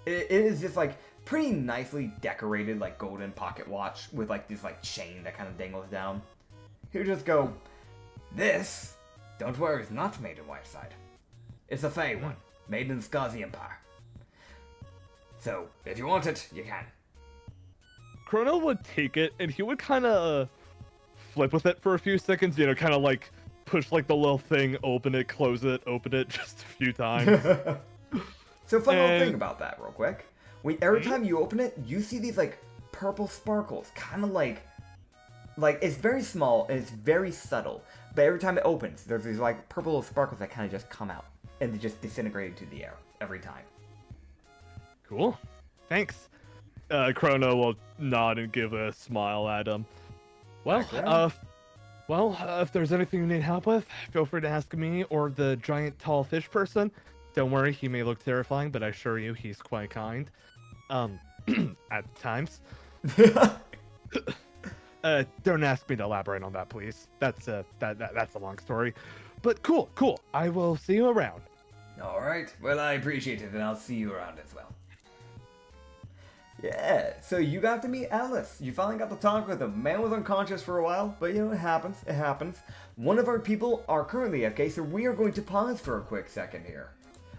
It is just like pretty nicely decorated, like golden pocket watch with like this like chain that kind of dangles down. He'll just go, "This, don't worry, is not made in Whiteside. It's a Fey one, made in the Skazi Empire. So, if you want it, you can." Chrono would take it, and he would kind of flip with it for a few seconds, you know, kind of like push like the little thing, open it, open it just a few times. So fun little thing about that, real quick. Every time you open it, you see these like purple sparkles, kind of like it's very small and it's very subtle. But every time it opens, there's these like purple little sparkles that kind of just come out and they just disintegrate into the air every time. Cool. Thanks. Chrono will nod and give a smile at him. Well, if there's anything you need help with, feel free to ask me or the giant tall fish person. Don't worry, he may look terrifying, but I assure you he's quite kind. At times. Don't ask me to elaborate on that, please. That's a long story. But cool. I will see you around. Alright, well I appreciate it and I'll see you around as well. Yeah, so you got to meet Alice. You finally got to talk with him. Man was unconscious for a while, but you know, it happens. One of our people are currently AFK, so we are going to pause for a quick second here.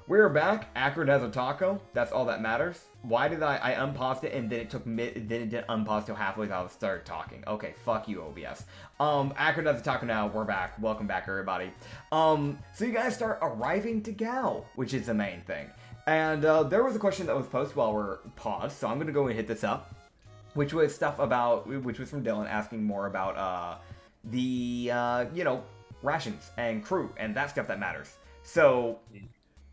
We're back. Acrid has a taco. That's all that matters. Why did I unpaused it and then it didn't unpause till halfway through I started talking? Okay, fuck you, OBS. Acrid has a taco now. We're back. Welcome back, everybody. So you guys start arriving to Gal, which is the main thing. And there was a question that was posted while we're paused, so I'm gonna go and hit this up, which was from Dylan asking more about the rations and crew and that stuff that matters. So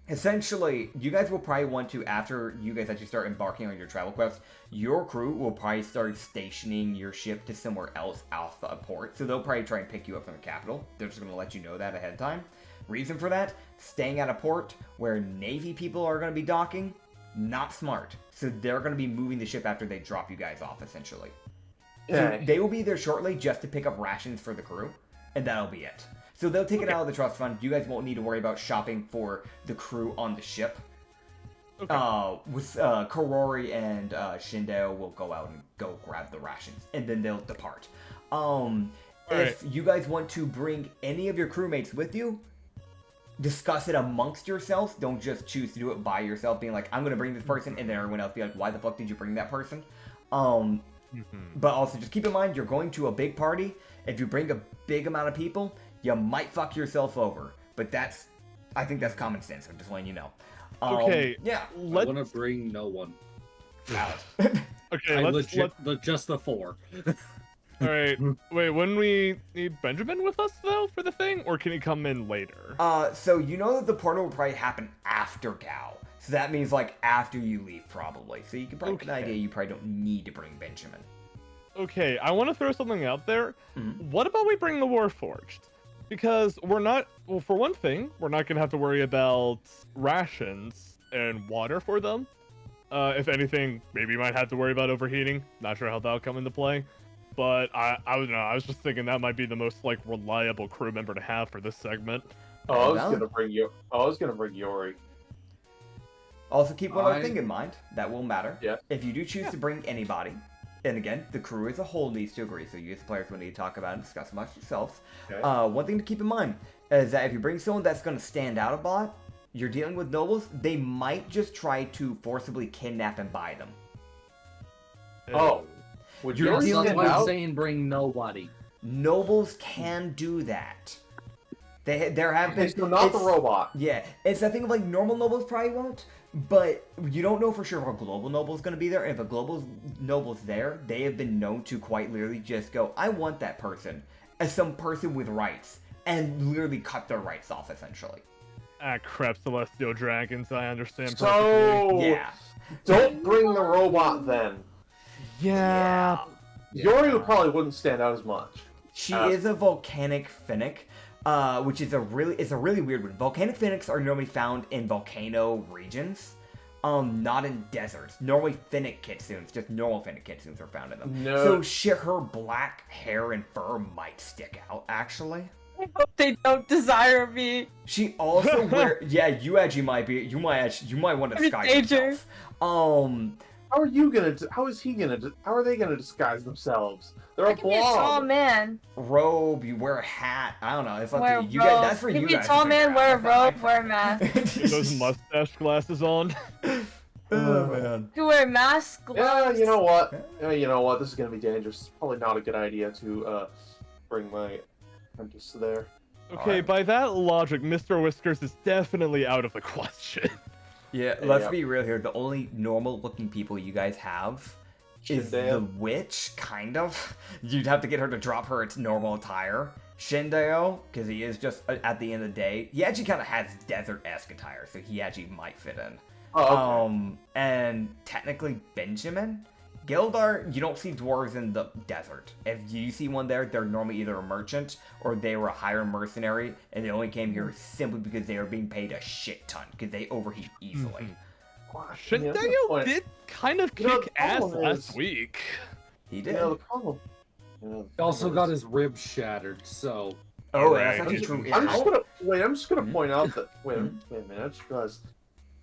essentially, you guys will probably want to, after you guys actually start embarking on your travel quest, your crew will probably start stationing your ship to somewhere else off the port. So they'll probably try and pick you up from the capital. They're just going to let you know that ahead of time. Reason for that, staying at a port where Navy people are going to be docking, not smart. So they're going to be moving the ship after they drop you guys off, essentially. So they will be there shortly just to pick up rations for the crew, and that'll be it. So they'll take it out of the trust fund. You guys won't need to worry about shopping for the crew on the ship. Okay. With Karori and Shindo will go out and go grab the rations, and then they'll depart. If you guys want to bring any of your crewmates with you, discuss it amongst yourselves. Don't just choose to do it by yourself, being like, I'm going to bring this person, and then everyone else be like, why the fuck did you bring that person? But also just keep in mind, you're going to a big party. If you bring a big amount of people, you might fuck yourself over. But I think that's common sense. I'm just letting you know. Okay. Yeah. I want to bring no one. Okay, let's just the 4. All right. Wait, wouldn't we need Benjamin with us though for the thing, or can he come in later? So you know that the portal will probably happen after Gal. So that means like after you leave, probably. So you can probably get an idea. You probably don't need to bring Benjamin. Okay, I want to throw something out there. What about we bring the Warforged? Because we're not, well, for one thing, we're not going to have to worry about rations and water for them. If anything, maybe you might have to worry about overheating. Not sure how that'll come into play. But I don't know, I was just thinking that might be the most, like, reliable crew member to have for this segment. I was gonna bring Yori. Also keep one other thing in mind that will matter. Yeah. If you do choose to bring anybody, and again, the crew as a whole needs to agree, so you as players will need to talk about and discuss amongst yourselves. Okay. One thing to keep in mind is that if you bring someone that's going to stand out a lot, you're dealing with nobles, they might just try to forcibly kidnap and buy them. Oh. Would you saying bring nobody? Nobles can do that. There have been... So not the robot. Yeah, it's that thing of like normal nobles probably won't, but you don't know for sure if a global noble is going to be there. If a global noble's there, they have been known to quite literally just go, I want that person as some person with rights, and literally cut their rights off, essentially. Ah, crap, Celestial Dragons, I understand perfectly. Yeah. Don't bring the robot then. Yeah. Yori probably wouldn't stand out as much. She is a volcanic finnick, which is a really weird one. Volcanic finnics are normally found in volcano regions, not in deserts. Normally finnic kitsunes, just normal finnic kitsunes are found in them. No. So her black hair and fur might stick out, actually. I hope they don't desire me. She also yeah, you actually might be, you might want to I'm in disguise danger. yourself. How are you gonna? How is he gonna? How are they gonna disguise themselves? They're I a can be a tall blob. man. Robe, you wear a hat. I don't know. It's up Wear to a you. You guys, robe. that's for you Be a guys. tall to man, figure wear a out. That's not robe, my wear a mask. Those mustache glasses on. Oh man. You wear a mask, Yeah, gloves. you know what? Yeah, you know what? This is gonna be dangerous. It's probably not a good idea to bring my apprentice there. Okay, Alright. by that logic, Mr. Whiskers is definitely out of the question. Yeah, let's Yeah. be real here. The only normal-looking people you guys have is the Shindeo. witch, kind of. You'd have to get her to drop her its normal attire. Shindeo, because he is just, at the end of the day, he actually kind of has desert-esque attire, so he actually might fit in. Oh, okay. And technically Benjamin. Gildar, you don't see dwarves in the desert. If you see one there, they're normally either a merchant or they were a hired mercenary, and they only came here simply because they were being paid a shit ton, because they overheat easily. Yeah, Shindeo good point. did kind of You know, kick the ass problem last is- week. He You did. know the problem. You know, the He also problem got is- his ribs shattered, so Oh, Alright. that's actually true. I'm just gonna wait. I'm just gonna Mhm. point out that wait a minute. I just realized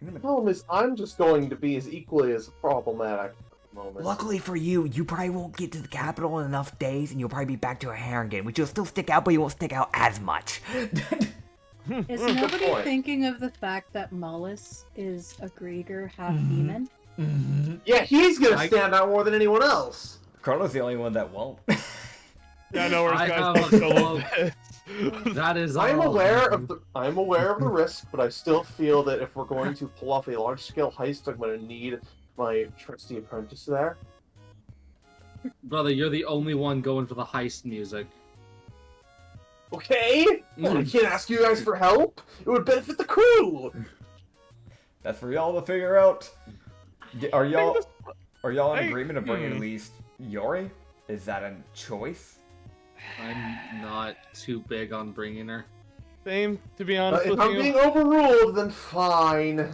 the problem is I'm just going to be as equally as problematic at the moment. Luckily for you, you probably won't get to the capital in enough days, and you'll probably be back to a Harrington, which you'll still stick out, but you won't stick out as much. Is Good nobody point. thinking of the fact that Mullis is a Grieger half Mhm. demon? Yeah, he's gonna I- stand out more than anyone else. Chrono's the only one that won't. Yeah, I know where I guys have don't a know cloak. this. that is I'm all. aware of the risk, but I still feel that if we're going to pull off a large scale heist, I'm gonna need my trusty apprentice there. Brother, you're the only one going for the heist music. Okay? I can't ask you guys for help. It would benefit the crew. That's for y'all to figure out. Are y'all in Hey, agreement to bring in at least Yori? Is that a choice? I'm not too big on bringing her. Same, to be honest If with I'm you. being overruled, then fine.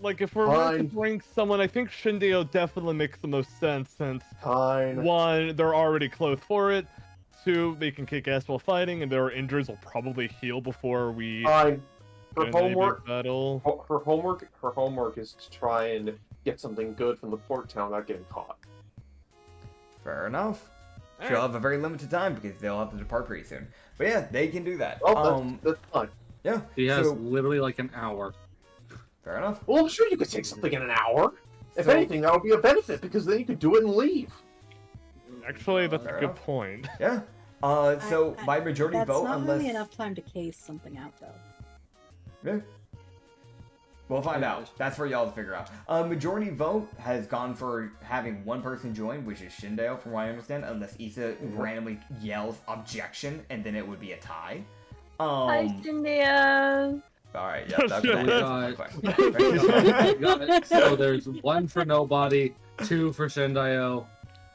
Like, if we're going to Fine. bring someone, I think Shindeo definitely makes the most sense, since Fine. one, they're already clothed for it. Two, they can kick ass while fighting, and their injuries will probably heal before we Fine. Her get in any big homework. battle. Her homework is to try and get something good from the port town without getting caught. Fair enough. She'll Alright. have a very limited time because they'll have to depart pretty soon. But yeah, they can do that. Oh, that's fine. Yeah. He has So, literally like an hour. fair enough. Well, I'm sure you could take something in an hour. If So- anything, that would be a benefit because then you could do it and leave. Actually, that's Fair a good enough. point. Yeah. So by majority That's vote, not unless really enough time to case something out, though. Yeah. We'll find out. That's for y'all to figure out. Majority vote has gone for having one person join, which is Shindeo, from what I understand, unless Issa randomly yells objection, and then it would be a tie. Hi, Shindeo. Alright, yeah, that's Oh my God. question. Got it. So there's one for nobody, two for Shindeo,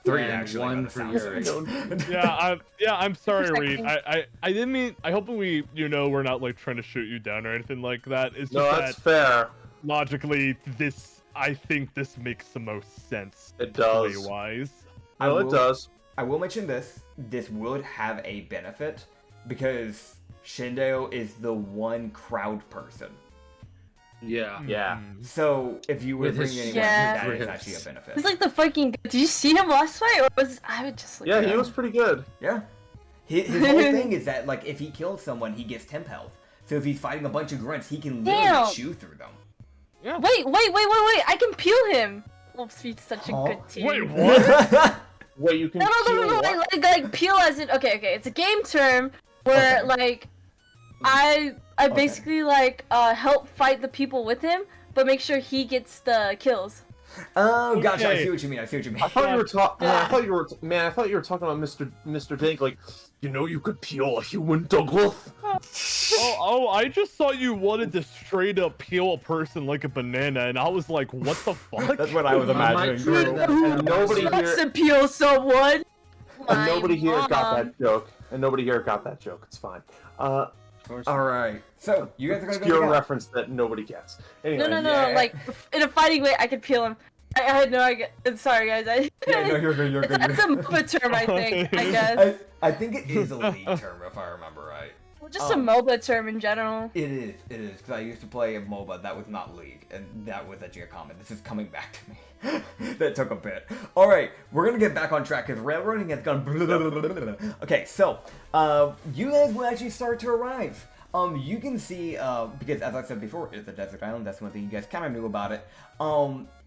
Three, and actually. one by for the sounds Yuri. of it. I'm sorry, Second. Reed. I didn't mean. I hope we're not like trying to shoot you down or anything like that. It's just No, that's that fair. logically, I think this makes the most sense. It does. Play-wise. No, it does. I will mention this. This would have a benefit because Shindeo is the one crowd person. Yeah. Yeah. Mhm. So if you were With his bringing anyone, Yeah. that is ribs. actually a benefit. He's like the fucking. Did you see him last fight, or was I would just like? Yeah, he was pretty good. Yeah. His whole thing is that, like, if he kills someone, he gets temp health. So if he's fighting a bunch of grunts, he can literally Damn. chew through them. Yeah. Wait! I can peel him. Wolf's Feet's such a Huh? good team. Wait, what? Wait, you can No, kill what? like peel as in okay. It's a game term where Okay. like I basically like help fight the people with him, but make sure he gets the kills. Oh, gotcha. I Okay. see what you mean. I see what you mean. I thought you were talking. Yeah. I thought you were talking about Mr. Dink. Like, you know, you could peel a human, Douglas. I just thought you wanted to straight up peel a person like a banana, and I was like, what the fuck? That's what I was I might imagining. try too. that. Who And nobody wants here. to peel someone? My nobody here got mom. that joke. And nobody here got that joke. It's fine. All right. So you guys are gonna go Obscure together. reference that nobody gets. Anyway, No. yeah. Like in a fighting way, I could peel him. I had no idea. Sorry, guys. Yeah, no, you're good. You're good. It's a MOBA term, I think. I guess. I think it is a league term, if I remember right. Well, just a MOBA term in general. It is, because I used to play a MOBA that was not League, and that was actually a comment. This is coming back to me. That took a bit. Alright, we're gonna get back on track, because railroading has gone Okay, so, you guys will actually start to arrive. You can see, because as I said before, it's a desert island, that's one thing you guys kind of knew about it.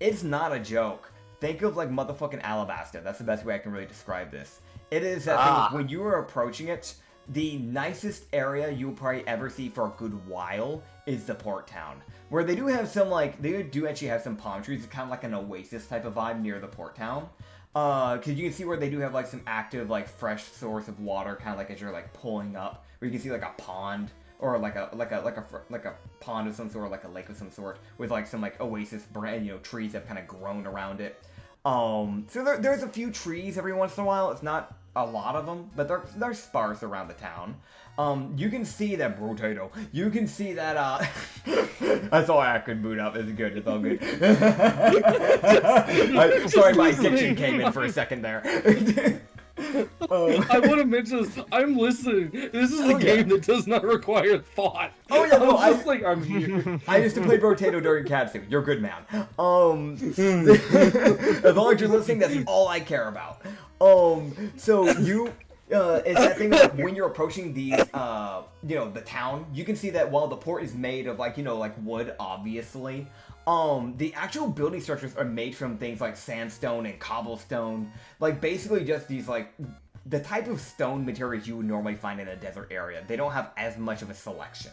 It's not a joke. Think of, like, motherfucking Alabasta. That's the best way I can really describe this. It is that thing, when you are approaching it, the nicest area you will probably ever see for a good while is the port town. Where they do have some, like, they do actually have some palm trees. It's kind of like an oasis type of vibe near the port town. Because you can see where they do have, like, some active, like, fresh source of water, kind of like as you're, like, pulling up. Where you can see, like, a pond. Or like a pond of some sort, or like a lake of some sort, with like some like oasis brand, trees that have kind of grown around it. So there's a few trees every once in a while. It's not a lot of them, but they're sparse around the town. You can see that potato. You can see that I saw Acrid boot up. It's good. It's all good. Sorry, my addiction came in for a second there. I want to mention this. I'm listening. This is a game that does not require thought. Oh yeah, no, I'm here. I used to play potato during Katsu. You're good, man. As long as you're listening, that's all I care about. So you, it's that thing like when you're approaching these, the town, you can see that while the port is made of like wood, obviously. The actual building structures are made from things like sandstone and cobblestone, like basically just these like the type of stone materials you would normally find in a desert area. They don't have as much of a selection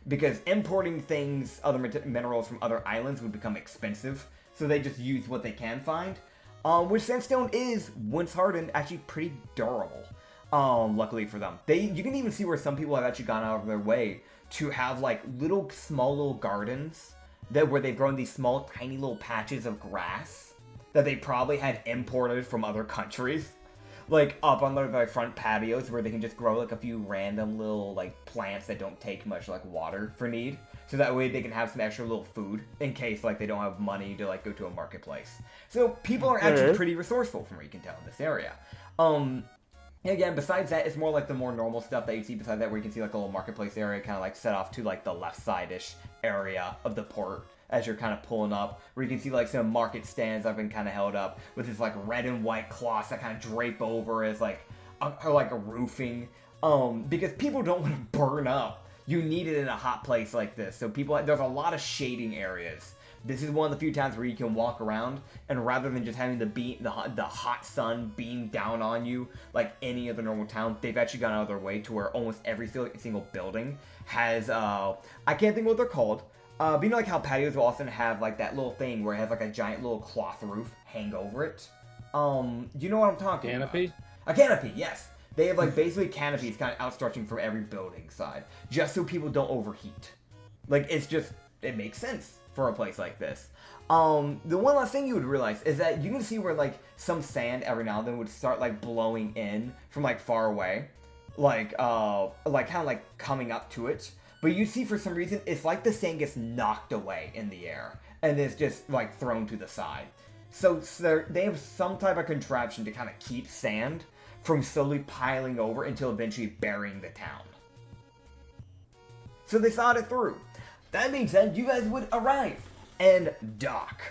because importing things, other minerals from other islands would become expensive, so they just use what they can find. Which sandstone is, once hardened, actually pretty durable. Luckily for them, you can even see where some people have actually gone out of their way to have like small little gardens. Where they've grown these small, tiny little patches of grass that they probably had imported from other countries. Like, up on their front patios where they can just grow, like, a few random little, like, plants that don't take much, like, water for need. So that way they can have some extra little food in case, like, they don't have money to, like, go to a marketplace. So people are actually pretty resourceful from what you can tell in this area. Again, besides that, it's more like the more normal stuff that you see besides that, where you can see like a little marketplace area kind of like set off to like the left side-ish area of the port as you're kind of pulling up, where you can see like some market stands that have been kind of held up with this like red and white cloths that kind of drape over as like a roofing, because people don't want to burn up. You need it in a hot place like this, so there's a lot of shading areas. This is one of the few times where you can walk around, and rather than just having the hot sun beam down on you like any other normal town, they've actually gone out of their way to where almost every single building has, I can't think of what they're called, but you know like how patios will often have like that little thing where it has like a giant little cloth roof hang over it? You know what I'm talking about? Canopy? A canopy, yes. They have like basically canopies kind of outstretching from every building side, just so people don't overheat. Like it makes sense for a place like this. The one last thing you would realize is that you can see where like some sand every now and then would start like blowing in from like far away, like kind of like coming up to it. But you see for some reason it's like the sand gets knocked away in the air and it's just like thrown to the side. So they have some type of contraption to kind of keep sand from slowly piling over until eventually burying the town. So they thought it through. That being said, you guys would arrive and dock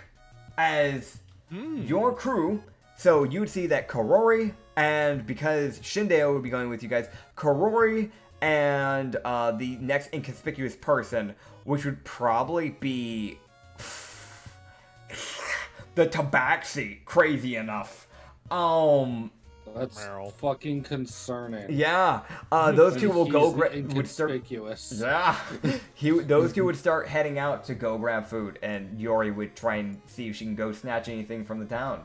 as your crew. So you would see that Karori, and because Shindeo would be going with you guys, Karori and the next inconspicuous person, which would probably be the Tabaxi, crazy enough. That's fucking concerning. Yeah, those two will would start. Yeah, those two would start heading out to go grab food, and Yori would try and see if she can go snatch anything from the town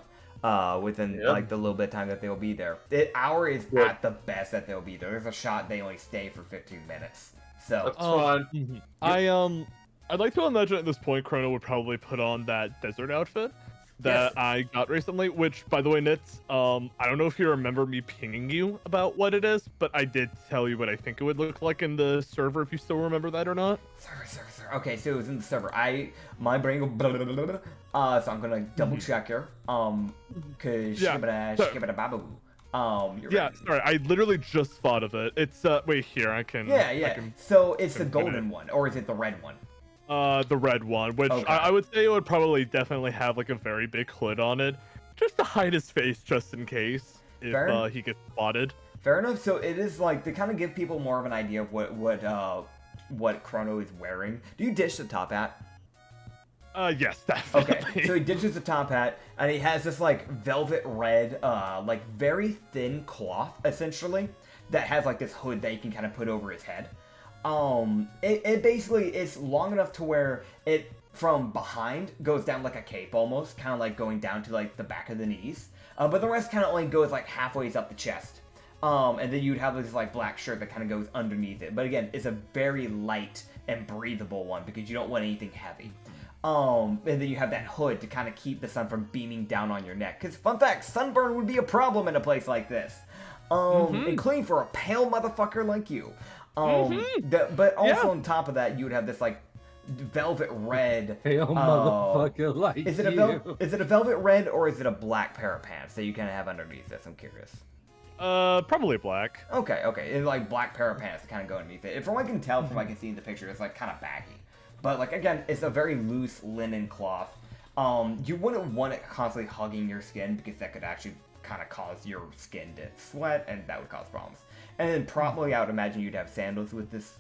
within like the little bit of time that they'll be there. The hour is at the best that they'll be there. There's a shot they only stay for 15 minutes. So That's fine. I'd like to imagine at this point Chrono would probably put on that desert outfit. that Yes. I got recently, which, by the way, Nits, I don't know if you remember me pinging you about what it is, but I did tell you what I think it would look like in the server, if you still remember that or not. Server. Okay, so it was in the server. My brain go blah, blah, blah, blah, blah. So I'm gonna double check here. Cause Yeah, shibada-babu. You're Yeah, right. sorry, I literally just thought of it. It's, wait, here, I can... Yeah. I can, So it's the can put golden it. one, or is it the red one? The red one, which Okay. I would say it would probably definitely have, like, a very big hood on it, just to hide his face, just in case, if, Fair. he gets spotted. Fair enough. So it is like to kind of give people more of an idea of what Chrono is wearing. Do you dish the top hat? Yes, Okay, definitely. so he ditches the top hat, and he has this, like, velvet red, like, very thin cloth, essentially, that has, like, this hood that you can kind of put over his head. It basically, it's long enough to where it, from behind, goes down like a cape, almost, kind of, like, going down to, like, the back of the knees. But the rest kind of only goes, like, halfway up the chest. And then you'd have this, like, black shirt that kind of goes underneath it. But again, it's a very light and breathable one, because you don't want anything heavy. And then you have that hood to kind of keep the sun from beaming down on your neck. Because, fun fact, sunburn would be a problem in a place like this. Including for a pale motherfucker like you. But also on top of that, you would have this, like, velvet red. Hey, oh, motherfucker, like Is it a velvet red, or is it a black pair of pants that you kind of have underneath this? I'm curious. Probably black. Okay. It's like black pair of pants that kind of go underneath it. And from what I can tell, from what I can see in the picture, it's like kind of baggy. But, like, again, it's a very loose linen cloth. You wouldn't want it constantly hugging your skin, because that could actually kind of cause your skin to sweat, and that would cause problems. And then probably, I would imagine you'd have sandals with this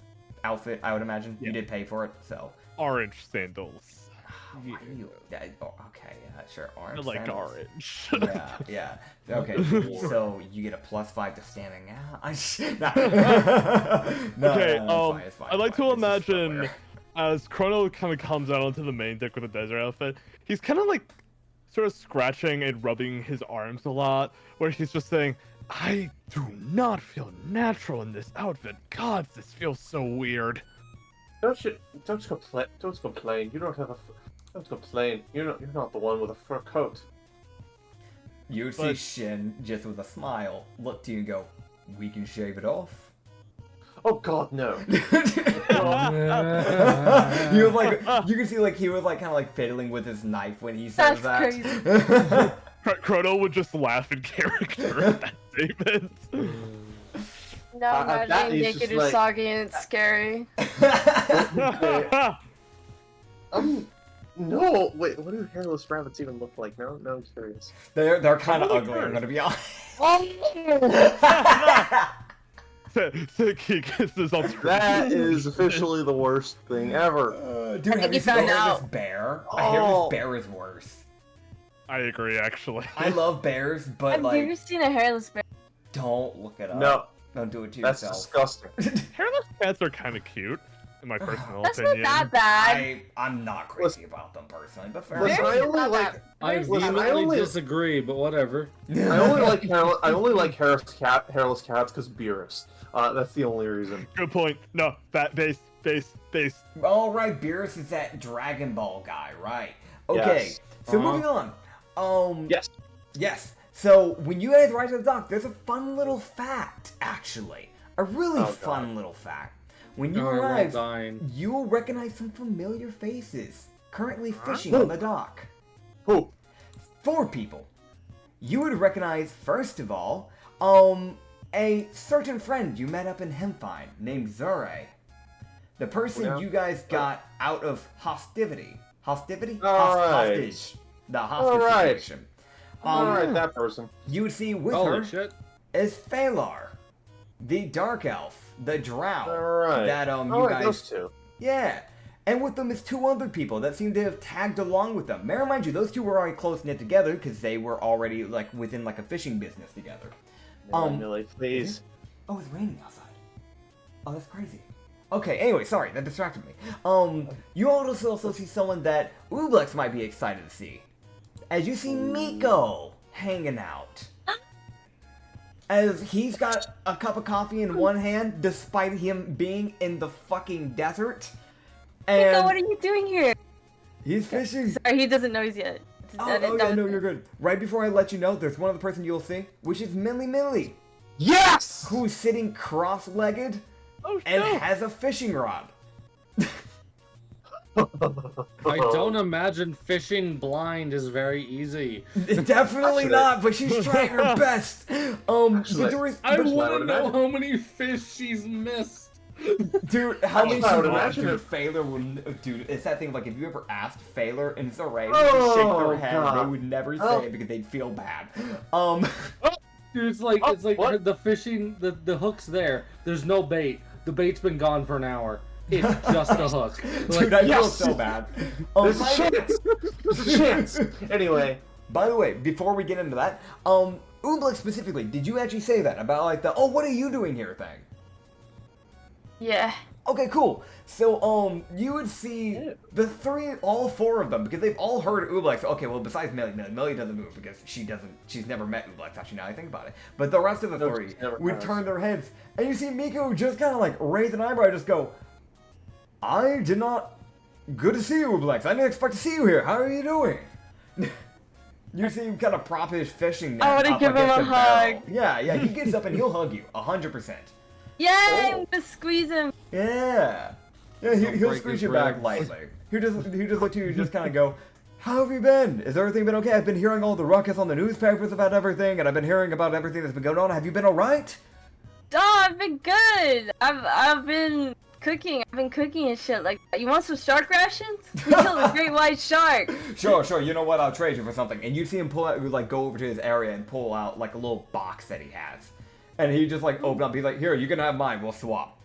outfit, I would imagine. Yeah. You did pay for it, so. Orange sandals. Why do you... okay, yeah, sure, I orange like sandals. orange. Yeah. Okay, so you get a +5 to standing out. Okay, It's fine, I'd like it's to fine. It's just imagine footwear. as Chrono kind of comes out onto the main deck with the desert outfit, he's kind of like sort of scratching and rubbing his arms a lot, where he's just saying, I do not feel natural in this outfit. God, this feels so weird. Don't complain. You don't have a. Don't complain. You're not the one with a fur coat. You see But- Shin just with a smile look to you and go, "We can shave it off." Oh God, no. He was like, you can see like he was like kind of like fiddling with his knife when he says That's that. Chrono would just laugh in character at that statement. Now that imagine is naked just and like- soggy and it's scary. No. Wait. What do hairless rabbits even look like? No, I'm curious. They're kind of really ugly. I'm hurt. gonna be honest. So he gets his alternative. That is officially the worst thing ever. Dude, I have think you you seen found a hairless out. bear? A Oh. hairless bear is worse. I agree, actually. I love bears, but Have you ever like, seen a hairless bear? don't look it up. No, Don't do it to that's yourself. disgusting. Hairless cats are kind of cute, in my personal That's opinion. not that bad. I'm not crazy about them personally, but fair Listen, enough. I only Not like. that- I Bears Listen, not I that only- disagree, but whatever. I only like hairless cats because Beerus. That's the only reason. Good point. No, base. All right, Beerus is that Dragon Ball guy, right? Okay, Yes. so Uh-huh. moving on. Yes. Yes. So when you guys ride to the dock, there's a fun little fact, actually. A really Oh, fun God. little fact. When you Oh, we're all arrive, dying. you will recognize some familiar faces currently fishing on the dock. Who? 4 people. You would recognize, first of all, a certain friend you met up in Hempfine named Zure. The person Yeah. you guys got out of hostivity. Hostivity? Alright. Hostage. The hostage Alright. situation. Alright, that person. You would see with Holy her shit. is Phalar, the dark elf, the drow. Alright. That you Alright, guys. those two. Yeah. And with them is 2 other people that seem to have tagged along with them. May I remind you, those 2 were already close knit together because they were already like within like a fishing business together. Millie, please. Oh, it's raining outside. Oh, that's crazy. Okay, anyway, sorry, that distracted me. You also see someone that Ublex might be excited to see. As you see Miko hanging out. As he's got a cup of coffee in one hand, despite him being in the fucking desert. Nico, And what are you doing here? he's fishing. Sorry, he doesn't know he's yet. Oh, edit oh yeah, down. no, you're good. Right before I let you know, there's one other person you'll see, which is Millie, Yes! who's sitting cross-legged Oh, and no. has a fishing rod. I don't imagine fishing blind is very easy. Definitely Actually- not, but she's trying her best. But there is, I but- want to would know imagine. how many fish she's missed. dude, how many I would dude, imagine Failer would, dude, it's that thing, like, if you ever asked Failer and Zoray to Oh, shake their head, God. they would never say Oh. it because they'd feel bad. Dude, it's like what? the fishing, the hook's there. There's no bait. The bait's been gone for an hour. It's just a hook. Dude, I feel yes! so bad. There's a by, chance! There's a chance! Anyway, by the way, before we get into that, Ooblex specifically, did you actually say that about, like, the, oh, what are you doing here thing? Yeah. Okay, cool. So, you would see all four of them, because they've all heard Ooblex. Okay, well, besides Millie doesn't move, because she's never met Ooblex, actually, now I think about it. But the rest of the No, three she's never would has. turn their heads, and you see Miko just kind of, like, raise an eyebrow and just go, I did not... Good to see you, Ooblex. I didn't expect to see you here. How are you doing? You see him kind of prop his fishing net I wanna up give him against a the barrel. hug. Yeah, he gets up and he'll hug you, 100%. Yay! Oh. I'm gonna squeeze him. Yeah, Don't he'll break squeeze his you back ribs. lightly. He'll just look to you and just kind of go, how have you been? Has everything been okay? I've been hearing all the ruckus on the newspapers about everything, and I've been hearing about everything that's been going on. Have you been alright? Oh, I've been good. I've been cooking. I've been cooking and shit like that. You want some shark rations? We killed a great white shark. Sure, you know what, I'll trade you for something. And you see him pull out, like, go over to his area and pull out, like, a little box that he has. And he just, like, open up, he's like, here, you can have mine, we'll swap.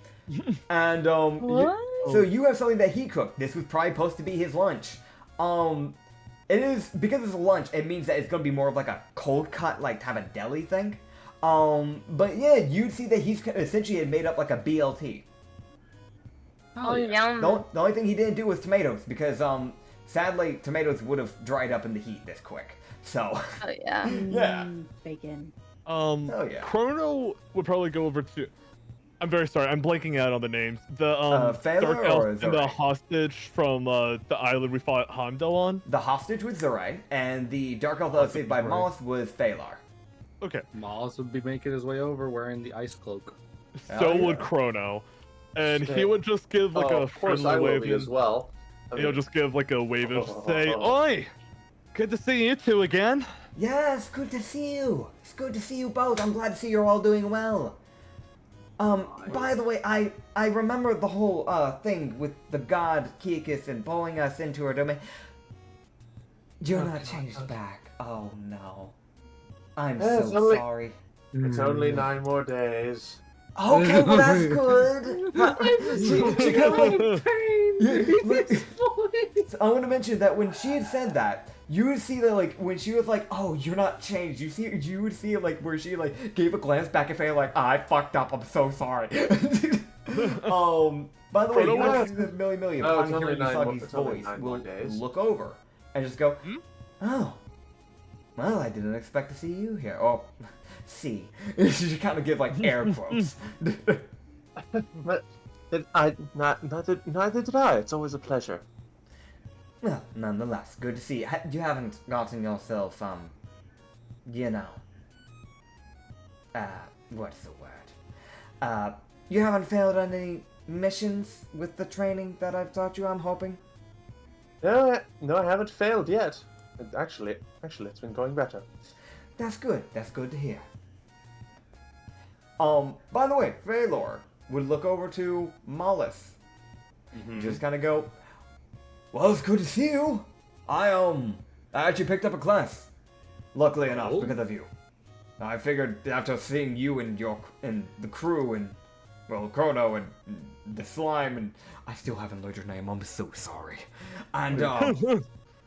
And, What? so you have something that he cooked. This was probably supposed to be his lunch. It is, because it's a lunch, it means that it's gonna be more of, like, a cold cut, like, type of deli thing. But yeah, you'd see that he's essentially had made up, like, a BLT. Oh, yum. The only thing he didn't do was tomatoes, because, sadly, tomatoes would have dried up in the heat this quick. So, Oh, yeah. yeah. Bacon. Oh, yeah. Chrono would probably go over to. I'm very sorry, I'm blanking out on the names. The Phaler dark elf or and the Zorai? hostage from the island we fought Hondo on. The hostage was Zorai, and the Dark Elf that was saved by Zorai. Moss was Phalar. Okay, Moss would be making his way over wearing the ice cloak. so yeah. would Chrono, and he Shit. would just give like a of course friendly I will wave. be as well. I He'll mean, just give like a wave and say, "Oi, good to see you two again." Yes, good to see you. It's good to see you both. I'm glad to see you're all doing well. By the way, I remember the whole thing with the god Kikis and pulling us into her domain. You're not changed back. Oh no. I'm Yeah, so it's only- sorry. it's only 9 more days. Okay, well that's good. She kind of So I want to mention that when she had said that, you would see that, like, when she was like, "Oh, you're not changed," you would see like where she like gave a glance back at Faye, like, "I fucked up. I'm so sorry." By the way, you Chrono would see that Millie, No, upon it's only hearing nine more- Usagi's it's only voice, 9 more will days. look over and just go, "Oh, well, I didn't expect to see you here." Or, see, she kind of give like air quotes. But neither did I. It's always a pleasure. Well, nonetheless, good to see you. You haven't gotten yourself, you know, what's the word? You haven't failed any missions with the training that I've taught you, I'm hoping? No, I haven't failed yet. Actually, it's been going better. That's good to hear. By the way, Phalor would look over to Mollis. Just kind of go, well, it's good to see you. I actually picked up a class. Luckily enough, because of you. I figured after seeing you and the crew and, well, Chrono and the slime, and I still haven't learned your name, I'm so sorry. And,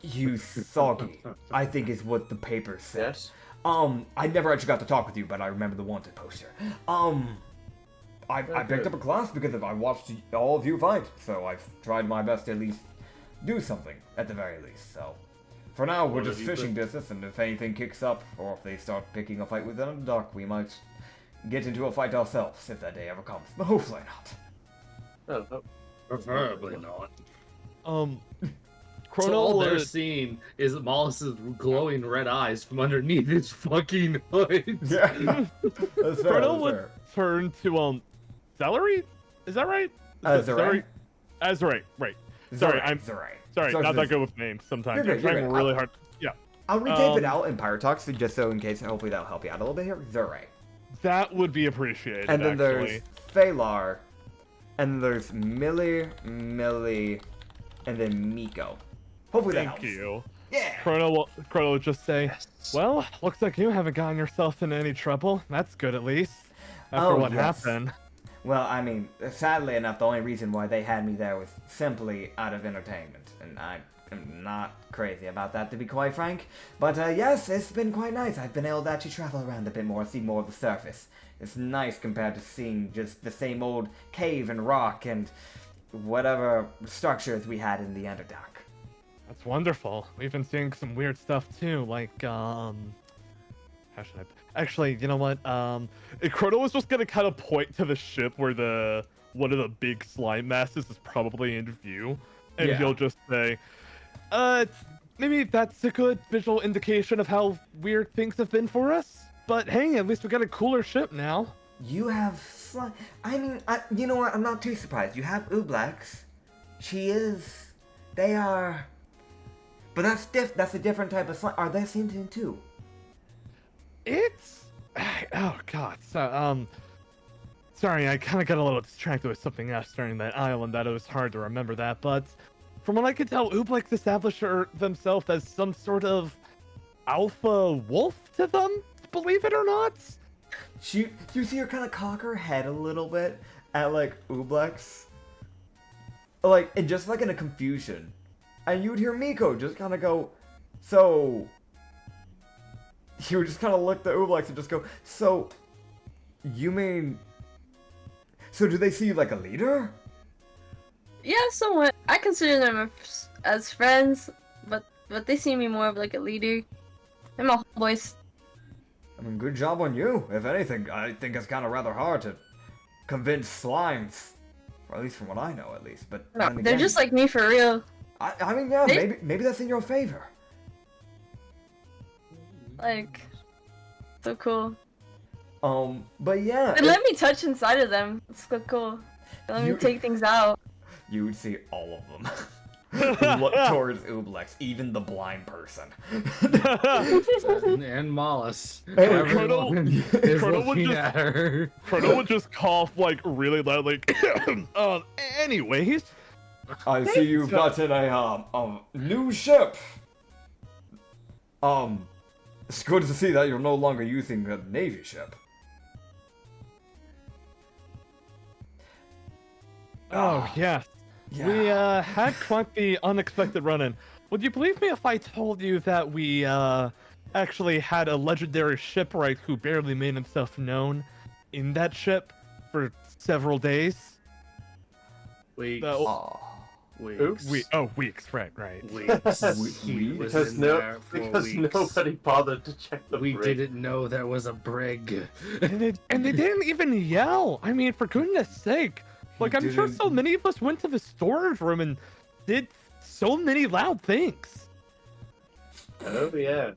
you Soggy, I think is what the paper said. Yes. I never actually got to talk with you, but I remember the wanted poster. I picked up a class because I watched all of you fight, so I've tried my best to at least do something, at the very least, so. For now, we're What just have you fishing business, and if anything kicks up, or if they start picking a fight with the Underdark, we might get into a fight ourselves, if that day ever comes. But hopefully not. No. Preferably not. Chrono So all they're would- seeing is Mollus's glowing red eyes from underneath his fucking hood. Yeah. That's fair, Chrono that's would fair. turn to Celery? Is that right? Zerai? Zerai, right. Sorry, I'm Zerai. sorry, Sorry not for that this. good with names sometimes. You're I'm good, you're trying good. really hard. Yeah. I'll retape it Um, out in Pirate Talk, so just so in case, hopefully that'll help you out a little bit here. Zerai. That would be appreciated, And then actually. there's Phalar, and then there's Millie, and then Miko. Hopefully that Thank helps. you. Yeah. Chrono will just say, well, looks like you haven't gotten yourself into any trouble. That's good, at least. After Oh, what yes. happened. Well, I mean, sadly enough, the only reason why they had me there was simply out of entertainment, and I am not crazy about that, to be quite frank. But yes, it's been quite nice. I've been able to actually travel around a bit more, see more of the surface. It's nice compared to seeing just the same old cave and rock and whatever structures we had in the Underdark. That's wonderful. We've been seeing some weird stuff too, like how should I? Actually, you know what? Chrono was just gonna kind of point to the ship where one of the big slime masses is probably in view, and Yeah. he'll just say, maybe that's a good visual indication of how weird things have been for us. But hey, at least we got a cooler ship now. You have I mean, you know what? I'm not too surprised. You have Ublex. They are. But that's a different type of slime. Are they sentient too? It's oh god. So sorry, I kind of got a little distracted with something else during that island. That it was hard to remember that. But from what I could tell, Ublex established themselves as some sort of alpha wolf to them. Believe it or not. You see her kind of cock her head a little bit at like Ublex, like and just like in a confusion, and you would hear Miko just kind of go, so. He would just kind of look at Ublex and just go, so. You mean? So do they see you like a leader? Yeah, somewhat. I consider them as friends, but they see me more of like a leader. They're my homeboys. I mean, good job on you. If anything, I think it's kind of rather hard to convince slimes, or at least from what I know, at least. But No, then they're again, just like me for real. I mean, yeah, They- maybe that's in your favor. Like, so cool. But yeah, They let me touch inside of them. It's so cool. They let me You- take things out. you would see all of them look towards Ublex, even the blind person. And Mollus. Hey, Everyone is Chrono would looking just- at her. Chrono would just cough like really loud, like. Anyways, I see you've gotten a new ship. It's good to see that you're no longer using a navy ship. oh yes. Yeah. We had quite the unexpected run-in. Would you believe me if I told you that we actually had a legendary shipwright who barely made himself known in that ship for several days? Weeks. Aw. Weeks. Weeks, right. Weeks. He was Because in there for because weeks. nobody bothered to check the We brig. didn't know there was a brig. and they didn't even yell. I mean, for goodness sake. Like, I'm sure didn't- so many of us went to the storage room and did so many loud things. Oh yeah.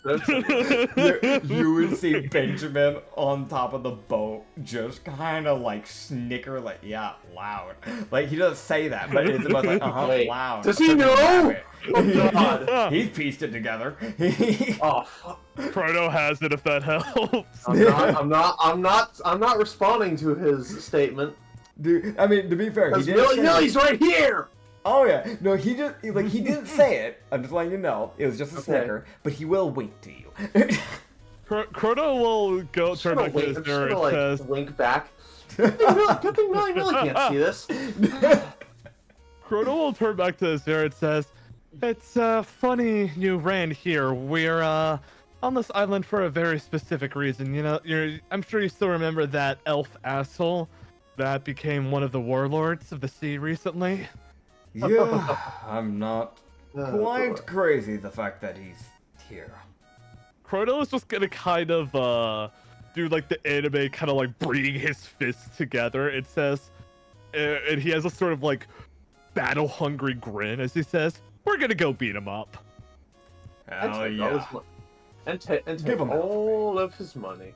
You would see Benjamin on top of the boat just kind of like snicker, like, yeah, loud. Like, he doesn't say that, but it's about like, Wait, loud. does he know? Oh god. He's pieced it together. Oh, fuck. Chrono has it if that helps. I'm not responding to his statement. Dude, I mean, to be fair, he Because didn't say Millie's right here. Oh yeah, no, he didn't say it. I'm just letting you know. It was just a Okay. snicker, but he will wink to you. Chrono will go turn back to his I'm just mirror gonna and like says, wink back. Good thing Millie really can't see this. Chrono will turn back to his mirror and says, it's funny you ran here. We're on this island for a very specific reason. You know, I'm sure you still remember that elf asshole that became one of the warlords of the sea recently. Yeah, I'm not Oh, quite boy. crazy the fact that he's here. Chrono is just gonna kind of do like the anime kind of like bringing his fists together. It says, and he has a sort of like battle hungry grin as he says, we're gonna go beat him up. And Hell take all yeah. his money. And take Give him all of his money.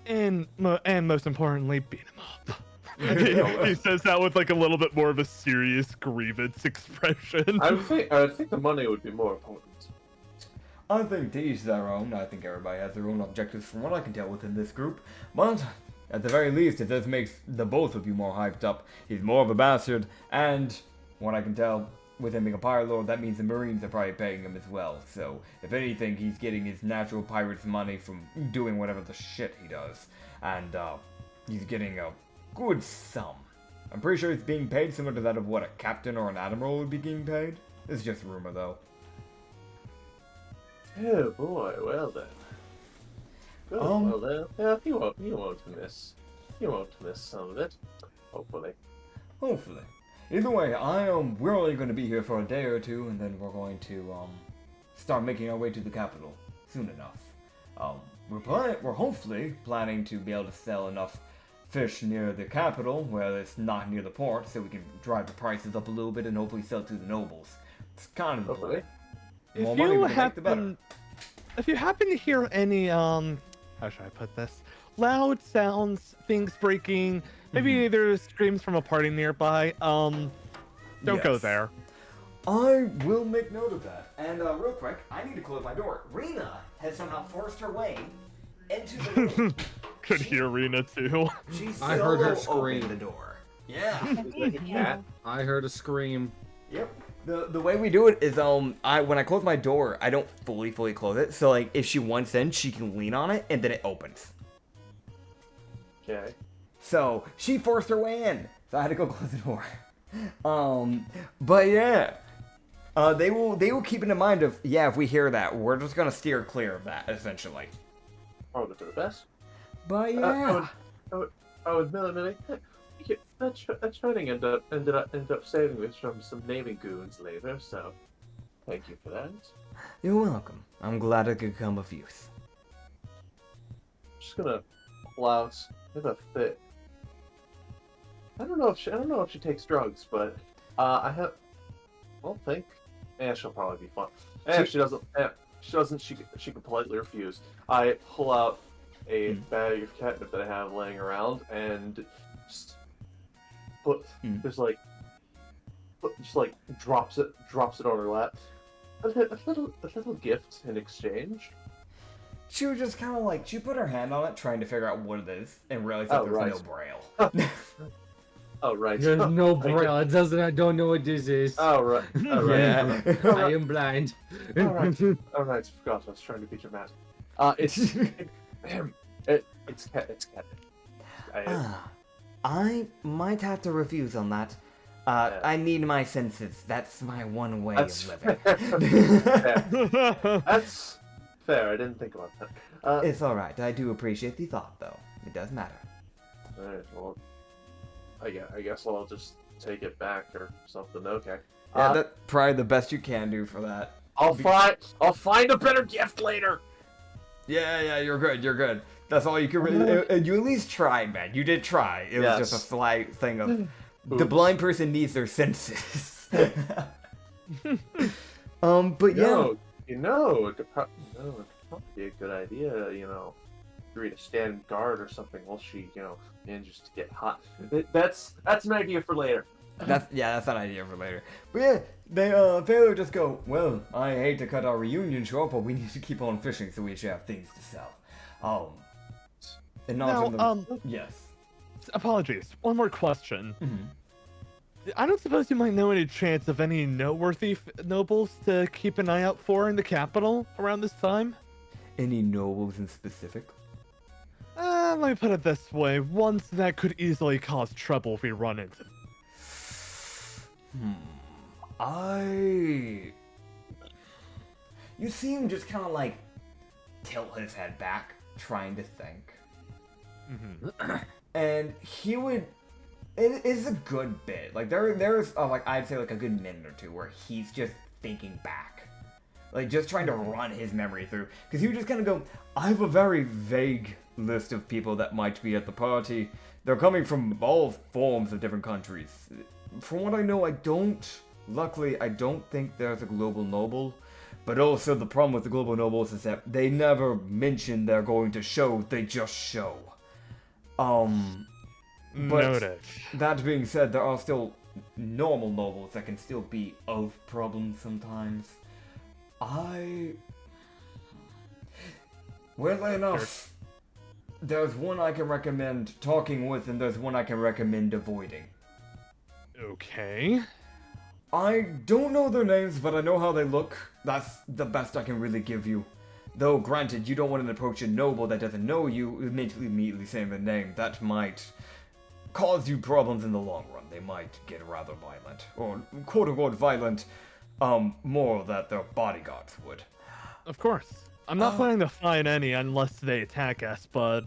And most importantly, beat him up. Yeah. He says that with like a little bit more of a serious grievance expression. I would think the money would be more important. I think to each their own. I think everybody has their own objectives from what I can tell within this group. But at the very least, if this makes the both of you more hyped up, he's more of a bastard. And what I can tell with him being a pirate lord, that means the Marines are probably paying him as well. So if anything, he's getting his natural pirate's money from doing whatever the shit he does. And he's getting a good sum. I'm pretty sure he's being paid similar to that of what a captain or an admiral would be getting paid. It's just a rumor though. Oh boy, well then. Good, well then. Yeah, he won't miss some of it. Hopefully. Hopefully. Either way, we're only going to be here for a day or two, and then we're going to start making our way to the capital soon enough. We're hopefully planning to be able to sell enough fish near the capital, where it's not near the port, so we can drive the prices up a little bit and hopefully sell to the nobles. It's kind of the Hopefully. plan. The more money we make, the better. If you happen to hear any how should I put this? Loud sounds, things breaking, maybe there's screams from a party nearby, don't go Yes. there. I will make note of that. And real quick, I need to close my door. Rena has somehow forced her way into the door. Could hear Rena too. She I heard her solo opened scream. the door. Yeah. Is that a cat? I heard a scream. Yep. The way we do it is when I close my door, I don't fully close it. So like if she wants in, she can lean on it and then it opens. Okay. So she forced her way in. So I had to go close the door. But yeah. They will keep it in mind of if we hear that, we're just gonna steer clear of that, essentially. Probably to the best. But yeah. I would admit, that training ended up saving me from some Navy goons later, so thank you for that. You're welcome. I'm glad it could come of use. Just gonna pull out with a fit. I don't know if she takes drugs, but she'll probably be fine. And if she doesn't, she can politely refuse. I pull out a bag of catnip that I have laying around and just drops it on her lap. A little gift in exchange. She was just kind of like, she put her hand on it, trying to figure out what it is, and realized that there's no braille. Oh right. There's no braille. It doesn't. I don't know what this is. Oh right. Oh, right. Yeah. I am blind. All right. I forgot. I was trying to be dramatic. It's cat. I might have to refuse on that. I need my senses. That's my one way That's of living. That's fair. I didn't think about that. It's alright. I do appreciate the thought, though. It does matter. Alright, well, I guess I'll just take it back or something. Okay. Yeah, that's probably the best you can do for that. I'll find a better gift later. Yeah, you're good. That's all you can really. You at least tried, man. You did try. It was just a slight thing of the blind person needs their senses. But yeah. It could probably be a good idea, for you to stand guard or something while she, manages to get hot. That's an idea for later. That's an idea for later. But yeah, they Taylor just go, well, I hate to cut our reunion short, but we need to keep on fishing so we should have things to sell. And yes. Apologies. One more question. Mm-hmm. I don't suppose you might know any chance of any noteworthy nobles to keep an eye out for in the capital around this time? Any nobles in specific? Let me put it this way. Ones that could easily cause trouble if we run into. You see him just kind of like tilt his head back, trying to think. Mm-hmm. And he would. It is a good bit. Like there's I'd say like a good minute or two where he's just thinking back, like just trying to run his memory through. Because he would just kind of go, I have a very vague list of people that might be at the party. They're coming from all forms of different countries. From what I know, I don't luckily, I don't think there's a global noble. But also, the problem with the global nobles is that they never mention they're going to show, they just show. But Noted. that being said, there are still normal nobles that can still be of problems sometimes. Weirdly enough, there's one I can recommend talking with, and there's one I can recommend avoiding. Okay. I don't know their names, but I know how they look. That's the best I can really give you. Though, granted, you don't want to approach a noble that doesn't know you, immediately saying the name. That might cause you problems in the long run. They might get rather violent. Or, quote-unquote violent, more that their bodyguards would. Of course. I'm not planning to find any unless they attack us, but...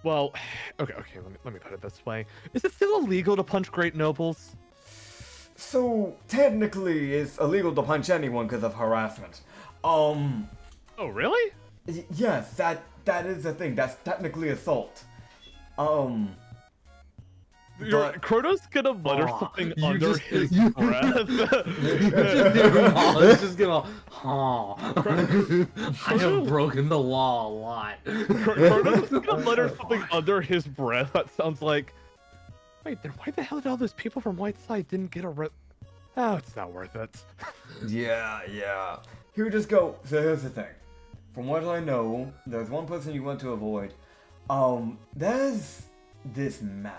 Well, okay, let me put it this way. Is it still illegal to punch great nobles? So, technically, it's illegal to punch anyone because of harassment. Oh, really? Yes, that is a thing. That's technically assault. Croto's gonna mutter something under his breath. It's just gonna. I have broken the law a lot. Croto's gonna mutter something under his breath that sounds like. Wait, then why the hell did all those people from Whiteside didn't get a Oh, it's not worth it. Yeah. He would just go, so here's the thing. From what I know, there's one person you want to avoid. There's this man.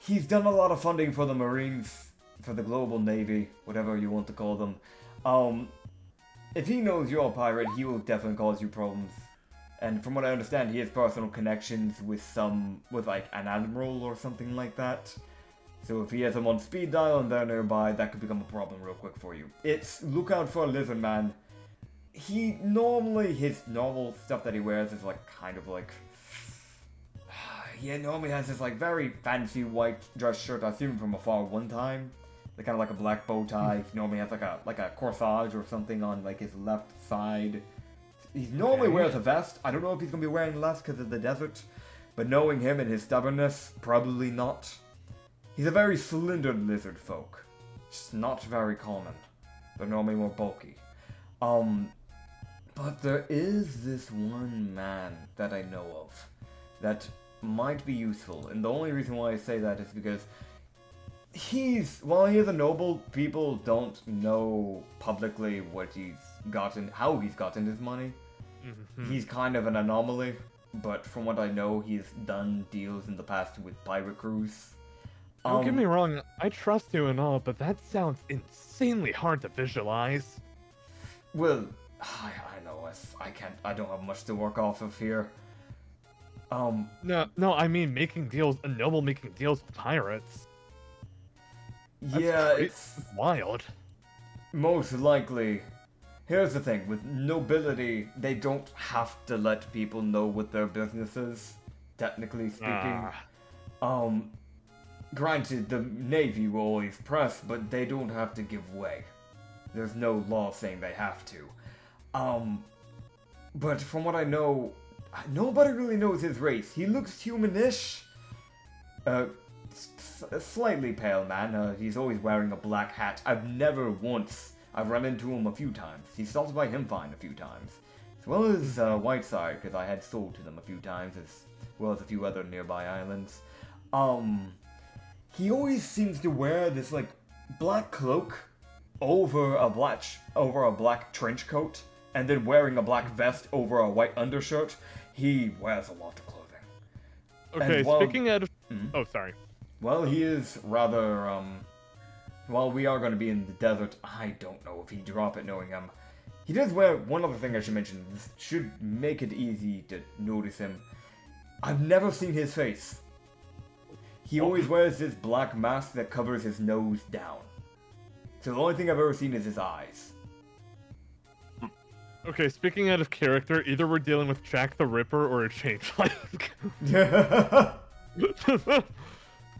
He's done a lot of funding for the Marines, for the Global Navy, whatever you want to call them. If he knows you're a pirate, he will definitely cause you problems. And from what I understand, he has personal connections with like an admiral or something like that. So if he has them on speed dial and they're nearby, that could become a problem real quick for you. It's look out for a lizard man. His normal stuff that he wears is like kind of like he normally has this like very fancy white dress shirt. I've seen him from afar one time. Like kind of like a black bow tie. He normally has like a corsage or something on like his left side. He normally wears a vest. I don't know if he's gonna be wearing less because of the desert, but knowing him and his stubbornness, probably not. He's a very slender lizard folk. Just not very common. They're normally more bulky. But there is this one man that I know of that might be useful, and the only reason why I say that is because while he is a noble, people don't know publicly what he's gotten, how he's gotten his money. Mm-hmm. He's kind of an anomaly, but from what I know, he's done deals in the past with pirate crews. Don't get me wrong, I trust you and all, but that sounds insanely hard to visualize. Well, I know, I don't have much to work off of here. No, I mean making deals, a noble making deals with pirates. Yeah, it's wild. Most likely. Here's the thing, with nobility, they don't have to let people know what their business is, technically speaking. Granted, the Navy will always press, but they don't have to give way. There's no law saying they have to. But from what I know, nobody really knows his race. He looks humanish. A slightly pale man. He's always wearing a black hat. I've run into him a few times. He stopped by Himfine a few times. As well as Whiteside, because I had sold to them a few times, as well as a few other nearby islands. He always seems to wear this, like, black cloak over a black trench coat, and then wearing a black vest over a white undershirt. He wears a lot of clothing. Okay, speaking of... Oh, sorry. Well, he is rather, while we are going to be in the desert, I don't know if he'd drop it knowing him. He does wear one other thing I should mention. This should make it easy to notice him. I've never seen his face. He always wears this black mask that covers his nose down. So the only thing I've ever seen is his eyes. Okay, speaking out of character, either we're dealing with Jack the Ripper or a changeling.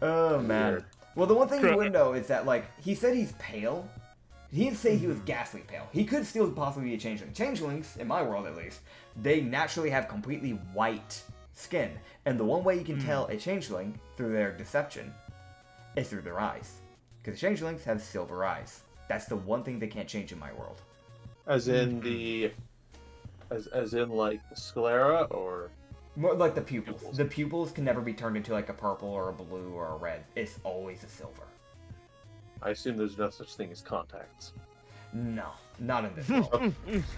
Oh, man. Well, the one thing you would know is that, like, he said he's pale. He didn't say he was ghastly pale. He could still possibly be a changeling. Changelings, in my world at least, they naturally have completely white skin. And the one way you can tell a changeling through their deception is through their eyes. Because changelings have silver eyes. That's the one thing they can't change in my world. As in the, as in like the sclera, or More like the pupils. The pupils can never be turned into like a purple or a blue or a red. It's always a silver. I assume there's no such thing as contacts. No, not in this world.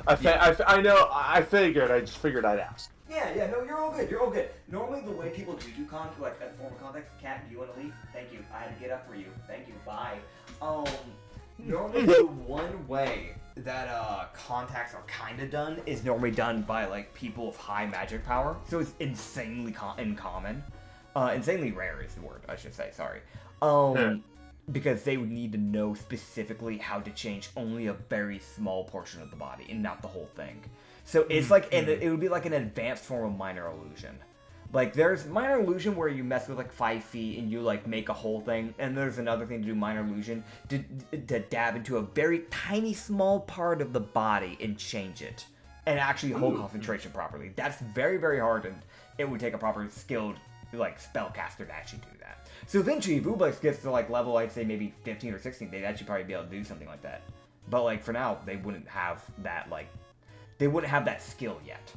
I know. I figured. I just figured I'd ask. Yeah, no, you're all good. You're all good. Normally, the way people do contact, like a form of contact, Cat, do you want to leave? Thank you. I had to get up for you. Thank you. Bye. Normally the one way that contacts are kind of done is normally done by like people of high magic power. So it's insanely uncommon. Insanely rare is the word I should say. Sorry. Because they would need to know specifically how to change only a very small portion of the body and not the whole thing. So it's like, and it would be like an advanced form of minor illusion. Like, there's minor illusion where you mess with like 5 feet and you like make a whole thing, and there's another thing to do minor illusion to dab into a very tiny small part of the body and change it and actually hold concentration properly. That's very, very hard, and it would take a proper skilled like spellcaster to actually do that. So eventually, if Ublex gets to like level, I'd say maybe 15 or 16, they'd actually probably be able to do something like that. But like for now, they wouldn't have that they wouldn't have that skill yet.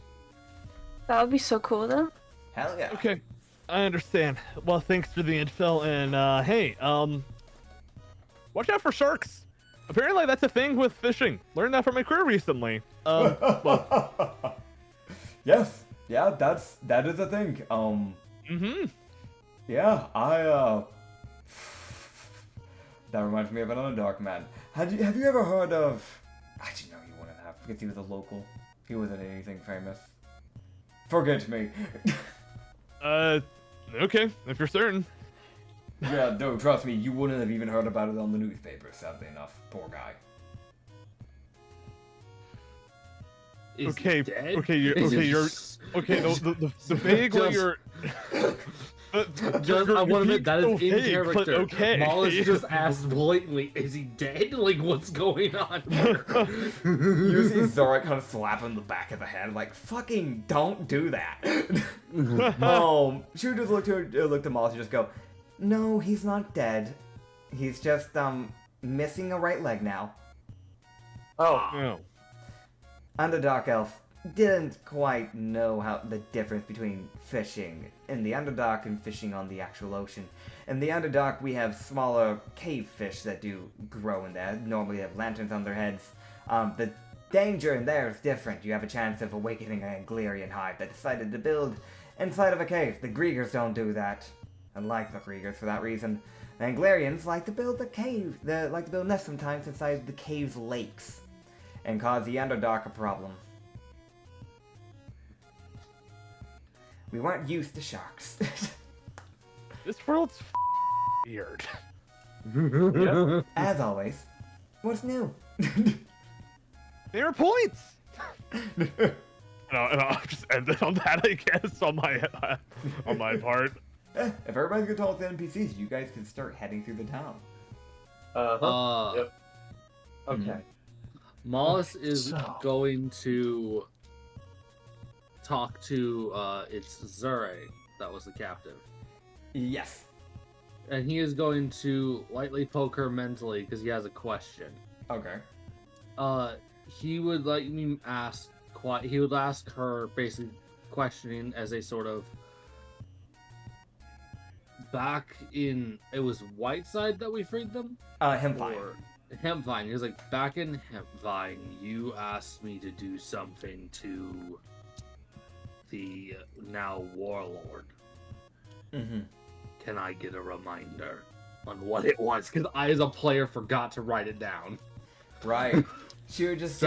That would be so cool, though. Hell yeah. Okay, I understand. Well, thanks for the info, and hey, watch out for sharks. Apparently, that's a thing with fishing. Learned that from my crew recently. Well, Yes. Yeah, that is a thing. Yeah, that reminds me of another dark man. Have you ever heard of? Actually, no, you wouldn't have, because he was a local. He wasn't anything famous. Forget me. Okay, if you're certain. Yeah, no, trust me, you wouldn't have even heard about it on the newspaper, sadly enough. Poor guy. Is Okay, he dead? The vague way you're. Just, I want to admit, that is in vague, character. but okay. Mollis just asked blatantly, is he dead? Like, what's going on here? You see Zorak kind of slap him in the back of the head, like, fucking don't do that. She would just look to Mollis and just go, no, he's not dead. He's just, missing a right leg now. Oh. And the Dark Elf didn't quite know how the difference between fishing in the Underdark and fishing on the actual ocean. In the Underdark, we have smaller cave fish that do grow in there. Normally they have lanterns on their heads. The danger in there is different. You have a chance of awakening an Anglerian hive that decided to build inside of a cave. The Griegers don't do that. Unlike the Griegers for that reason. The Anglerians like to build nests sometimes inside the cave's lakes and cause the Underdark a problem. We weren't used to sharks. This world's weird. Yeah. As always. What's new? Fair points. And I'll just end it on that, I guess, on my part. If everybody's gonna talk with the NPCs, you guys can start heading through the town. Yep. Okay. Mollis is So- going to talk to it's Zure that was the captive, Yes. and he is going to lightly poke her mentally because he has a question. Okay. He would he would ask her basically questioning as a sort of back in it was Whiteside that we freed them. Hempfine. Or Hempvine. He was like, back in Hempvine, you asked me to do something to the now warlord. Mm-hmm. Can I get a reminder on what it was? Because I, as a player, forgot to write it down. Right. She would just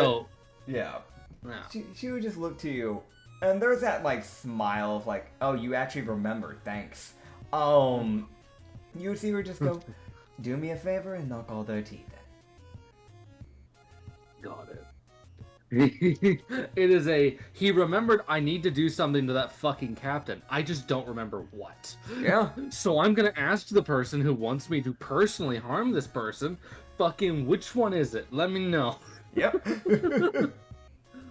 yeah. She would just look to you, and there's that like smile of like, oh, you actually remembered, thanks. You would see her just go, do me a favor and knock all their teeth in. Got it. It is he remembered I need to do something to that fucking captain. I just don't remember what. Yeah. So I'm gonna ask the person who wants me to personally harm this person, fucking which one is it? Let me know. Yep.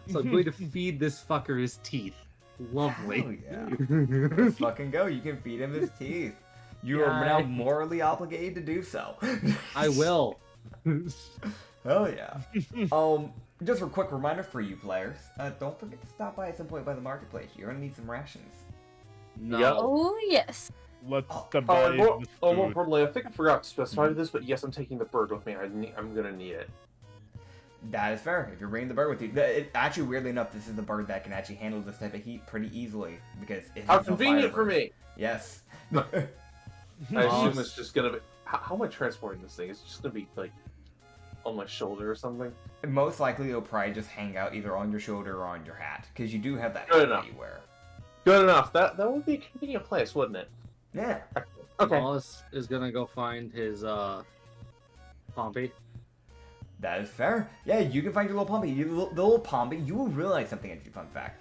So I'm going to feed this fucker his teeth. Lovely. Hell yeah. Let's fucking go. You can feed him his teeth. You are now Yay. morally obligated to do so. I will. Oh yeah. Just a quick reminder for you players, don't forget to stop by at some point by the marketplace. You're gonna need some rations. No. Yep. Oh yes. Let's Oh, divide more this food. importantly, I think I forgot to specify this, but yes, I'm taking the bird with me. I'm gonna need it. That is fair. If you're bringing the bird with you, actually, weirdly enough, this is the bird that can actually handle this type of heat pretty easily because it How has no convenient for fireworks. me! Yes. I Oh, assume it's just gonna be. How am I transporting this thing? It's just gonna be like on my shoulder or something. Most likely, it'll probably just hang out either on your shoulder or on your hat because you do have that Good hat enough. that you wear. Good enough. That would be a convenient place, wouldn't it? Yeah. Okay. Wallace is gonna go find his Pompey. That is fair. Yeah, you can find your little Pompey. The little Pompey, you will realize something interesting. Fun fact.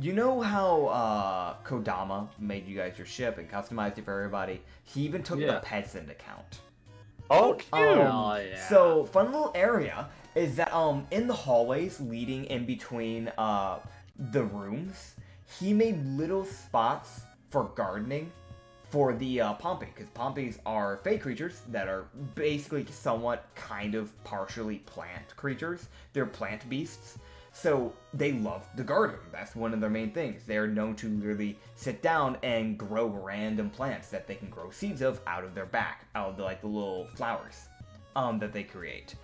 You know how Kodama made you guys your ship and customized it for everybody? He even took the Yeah. pets into account. Oh, Cute. Oh yeah. So, fun little area is that in the hallways leading in between the rooms, he made little spots for gardening for the Pompey, because Pompeys are fey creatures that are basically somewhat kind of partially plant creatures. They're plant beasts. So they love the garden. That's one of their main things. They are known to really sit down and grow random plants that they can grow seeds of out of their back, out of the little flowers that they create.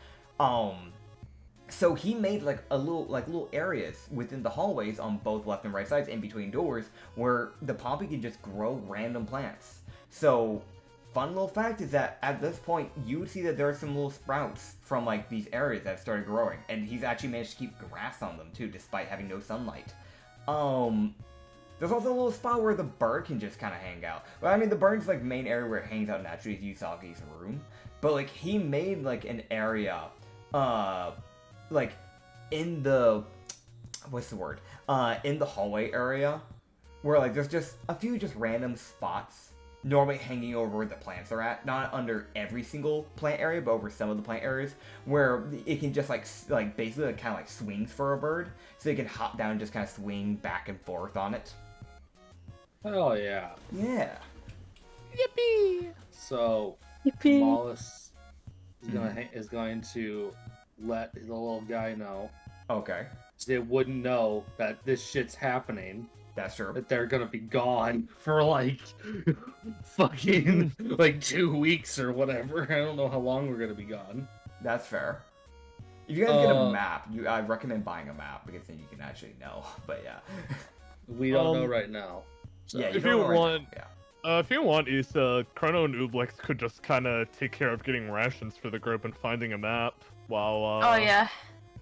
So he made little areas within the hallways on both left and right sides in between doors where the Pompey can just grow random plants. So fun little fact is that at this point you would see that there are some little sprouts from these areas that started growing, and he's actually managed to keep grass on them too despite having no sunlight. There's also a little spot where the bird can just kind of hang out. Well, I mean, the bird's main area where it hangs out naturally is Yusaki's room, but he made an area in the in the hallway area where there's just a few just random spots normally hanging over where the plants are at, not under every single plant area but over some of the plant areas where it can just basically kind of swings for a bird, so you can hop down and just kind of swing back and forth on it. Oh yeah. Yeah. Yippee! So Yippee. Wallace is going to let the little guy know. Okay, So they wouldn't know that this shit's happening. that's true. That they're gonna be gone for fucking 2 weeks or whatever. I don't know how long we're gonna be gone. That's fair. If you guys get a map, I recommend buying a map because then you can actually know. But yeah. We don't know right now. So. Yeah, If don't you know right want- now, yeah. If you want, Issa, Chrono and Ublex could just kind of take care of getting rations for the group and finding a map while, Oh yeah.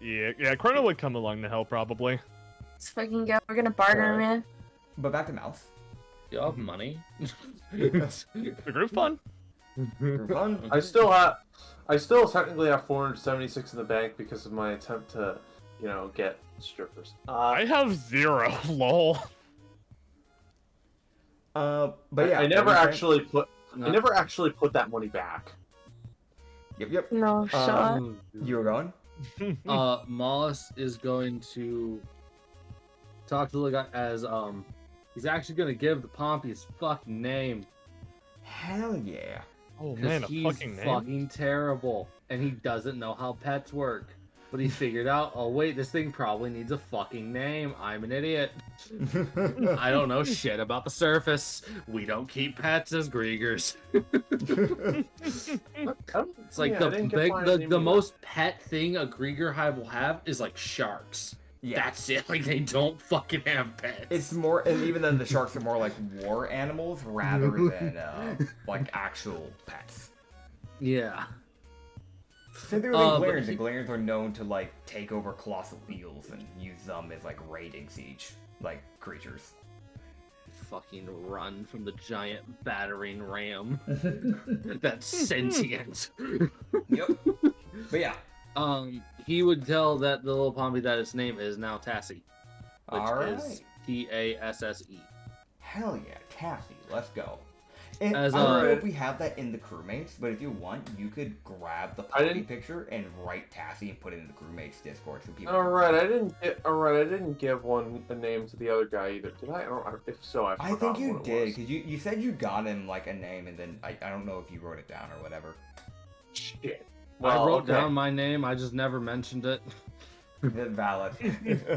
Yeah, Chrono would come along to help, probably. Let's fucking go. We're gonna barter, Alright. man. But back to Mouse. You have money. The group fun? For fun. I still technically have 476 in the bank because of my attempt to, get strippers. I have 0, lol. But yeah. I never every time- actually put that money back. Yep. No shot. You were going? Mollis is going to talk to the guy as he's actually gonna give the Pompey his fucking name. Hell yeah. Oh Because man, a he's fucking name. fucking terrible. And he doesn't know how pets work. But he figured out, oh wait, this thing probably needs a fucking name. I'm an idiot. I don't know shit about the surface. We don't keep pets as Griegers. It's like the most pet thing a Grieger hive will have is sharks. Yeah. That's it. They don't fucking have pets. It's more, and even then the sharks are more like war animals rather than actual pets. Yeah. Typically, but Glairns, he- and Glairns are known to take over colossal eels and use them as raiding siege creatures. Fucking run from the giant battering ram. That's sentient. Yep. But yeah. He would tell that the little Pompey that his name is now Tassie, which All is right. Tasse. Hell yeah, Taffy, let's go. And As I don't know a- if we have that in the crewmates, but if you want, you could grab the puppy didn't- picture and write Tassie and put it in the crewmates Discord so people. All can right, read it. I didn't give one a name to the other guy either. Did I? If so, I I forgot think you what it did was. because you said you got him like a name and then I don't know if you wrote it down or whatever. Shit. I wrote okay. down my name. I just never mentioned it. Valid.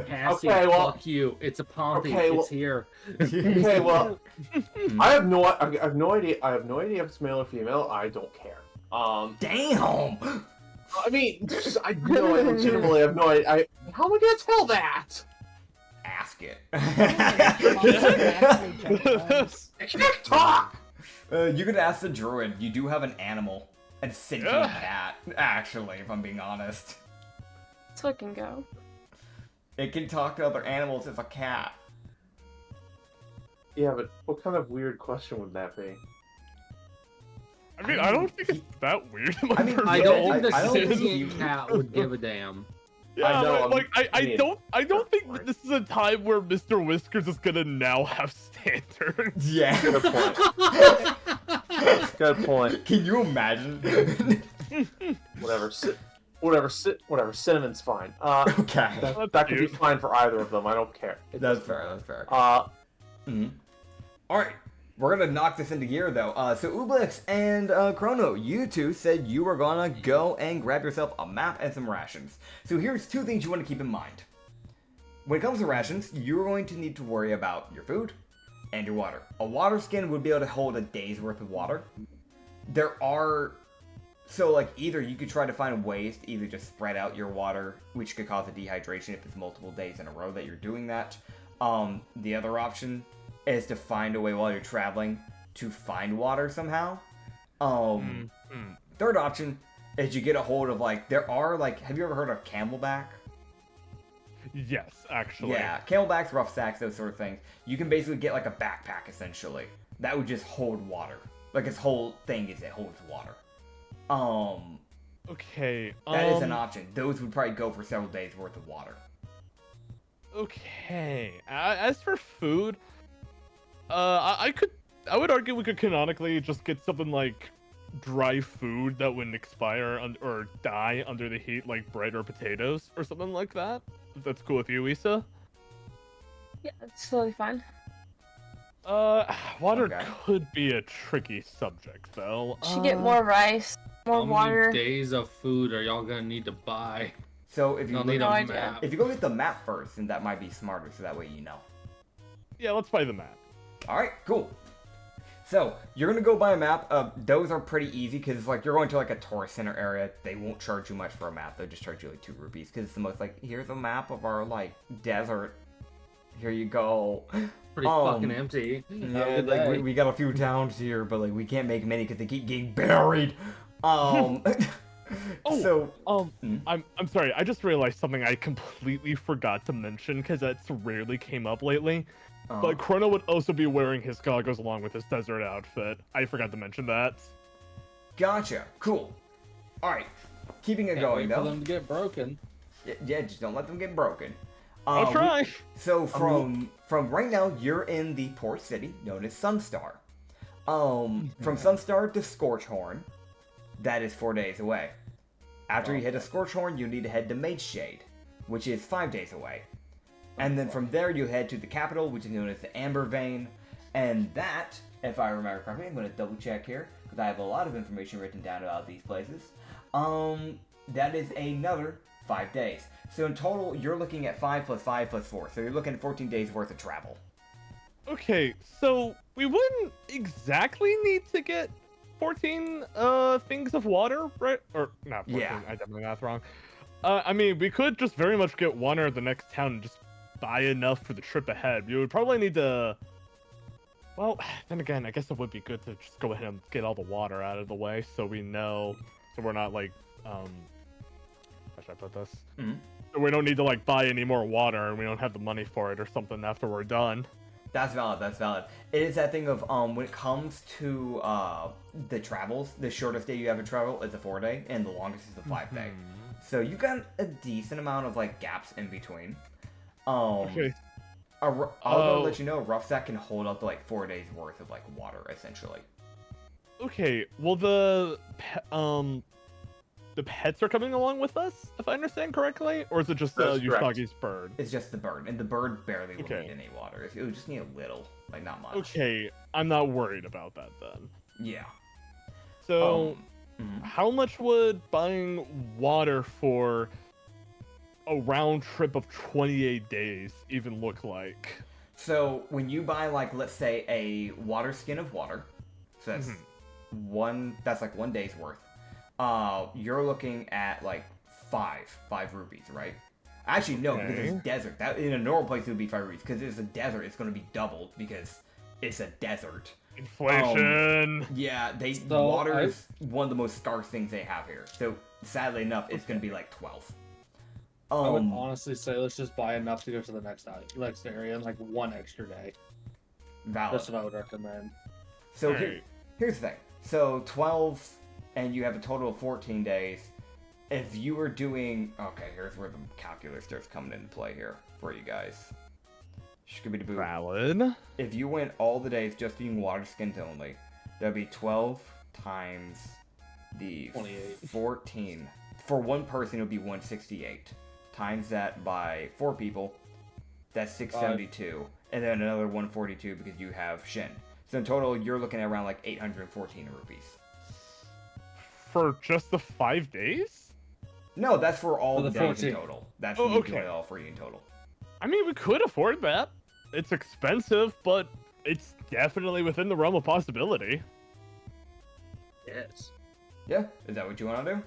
Cassie, Okay, well- fuck you. It's a Pompey. Okay, well- It's here. Okay, well, I have no idea. I have no idea if it's male or female. I don't care. Damn. I mean, I legitimately have no idea. How am I gonna tell that? Ask it. I can't talk. You could ask the druid. You do have an animal. And sentient Yeah. cat, actually, if I'm being honest. So it can go. It can talk to other animals as a cat. Yeah, but what kind of weird question would that be? I mean, I don't think it's that weird. I mean, I Yeah, don't I- think the I don't think sentient you- cat would give a damn. Yeah, I know, like I mean, don't think that this is a time where Mr. Whiskers is gonna now have standards. Yeah. Good point. Good point. Can you imagine? Whatever. Cinnamon's fine. Okay. That could be cute. fine for either of them. I don't care. That's fair, that's fair. Mm-hmm. Alright, we're gonna knock this into gear though. So Ublix and Chrono, you two said you were gonna go and grab yourself a map and some rations. So here's two things you want to keep in mind. When it comes to rations, you're going to need to worry about your food and your water. A water skin would be able to hold a day's worth of water. So like either you could try to find ways to either just spread out your water, which could cause a dehydration if it's multiple days in a row that you're doing that. The other option is to find a way while you're traveling to find water somehow. Third option is you get a hold of have you ever heard of camelback? Yes, actually. Yeah, camelbacks, rough sacks, those sort of things. You can basically get like a backpack essentially that would just hold water. Like its whole thing is it holds water. Okay. That is an option. Those would probably go for several days worth of water. Okay. As for food, I would argue we could canonically just get something like dry food that wouldn't expire or die under the heat, like bread or potatoes or something like that. If that's cool with you, Issa. Yeah, it's totally fine. Water Okay. could be a tricky subject though. Should get more rice, more How water. many days of food are y'all gonna need to buy? So if you Y'all look, need No a idea. map. if you go get the map first, then that might be smarter, so that way you know. Yeah, let's buy the map. All right, cool. So you're gonna go buy a map. Those are pretty easy because like you're going to like a tourist center area. They won't charge you much for a map. They'll just charge you like 2 rupees because it's the most like here's a map of our like desert. Here you go. Pretty fucking empty. Yeah, like we got a few towns here, but like we can't make many because they keep getting buried. So I'm sorry. I just realized something I completely forgot to mention because that's rarely came up lately. But Chrono would also be wearing his goggles along with his desert outfit. I forgot to mention that. gotcha. Cool. All right, keeping it Can't going wait for though. them to get broken. Yeah, just don't let them get broken. I'll try. So from right now, you're in the port city known as Sunstar. From Sunstar to Scorchhorn, that is 4 days away. After you head to Scorchhorn, you need to head to Mage Shade, which is 5 days away. And then from there, you head to the capital, which is known as the Amber Vein. And that, if I remember correctly, I'm going to double check here, because I have a lot of information written down about these places. That is another 5 days. So in total, you're looking at 5 plus 5 plus 4. So you're looking at 14 days worth of travel. Okay, so we wouldn't exactly need to get 14 things of water, right? Or not 14, Yeah. I definitely got that wrong. I mean, we could just very much get one or the next town and just buy enough for the trip ahead. We would probably need to... Well, then again, I guess it would be good to just go ahead and get all the water out of the way so we know, so we're not like, how should I put this? Mhm. So we don't need to like buy any more water and we don't have the money for it or something after we're done. That's valid, that's valid. It is that thing of, when it comes to, the travels, the shortest day you have to travel is a 4-day, and the longest is a 5-day. So you got a decent amount of, like, gaps in between. Okay. I'll let you know, a rough sack can hold up to, like, 4 days worth of, like, water, essentially. Okay, well the pets are coming along with us, if I understand correctly, or is it just That's correct. Yusagi's bird? It's just the bird, and the bird barely will Okay. need any water. It would just need a little, like not much. Okay, I'm not worried about that then. Yeah. So, Mhm. how much would buying water for a round trip of 28 days even look like? So when you buy, like, let's say a water skin of water, so that's that's like 1 day's worth. You're looking at like five rupees, right? Actually, no, because Okay. it's desert. That in a normal place it would be 5 rupees. Because it's a desert, it's going to be doubled because it's a desert. Inflation. Yeah, So, water is one of the most scarce things they have here. So sadly enough, it's going to be like 12. I would honestly say let's just buy enough to go to the next area in like 1 extra day. Valid. That's what I would recommend. So Alright. here's the thing. So 12, and you have a total of 14 days. If you were doing... Okay, here's where the calculator starts coming into play here for you guys. Scooby-Doo. Valid. If you went all the days just being water skins only, that'd be 12 times the 28. 14. For one person, it would be 168. Times that by 4 people, that's 672. And then another 142 because you have Shin. So in total, you're looking at around like 814 rupees. For just the 5 days? No, that's for all For the the days in 14. total. That's Oh, when you okay. do it all free in total. I mean, we could afford that. It's expensive, but it's definitely within the realm of possibility. Yes. Yeah? Is that what you want to do?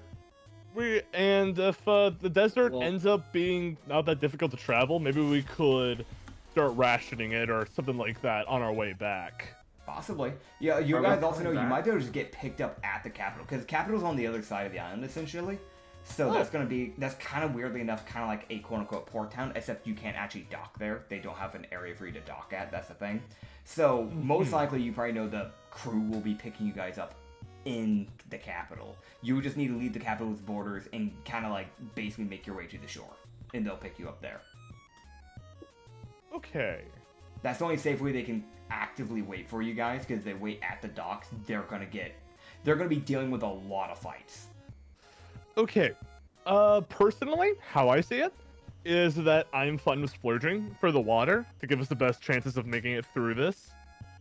And if the desert Well- ends up being not that difficult to travel, maybe we could start rationing it or something like that on our way back. Possibly. Yeah, you Are we guys also know coming you back? might be able to just get picked up at the capital, because the capital's on the other side of the island, essentially. So that's kind of weirdly enough, kind of like a quote-unquote port town, except you can't actually dock there. They don't have an area for you to dock at, that's the thing. So most likely you probably know the crew will be picking you guys up in the capital. You would just need to leave the capital's borders and kind of like basically make your way to the shore, and they'll pick you up there. Okay. That's the only safe way they can actively wait for you guys, because they wait at the docks, they're gonna be dealing with a lot of fights. Okay. Personally, how I see it is that I'm fine with splurging for the water to give us the best chances of making it through this.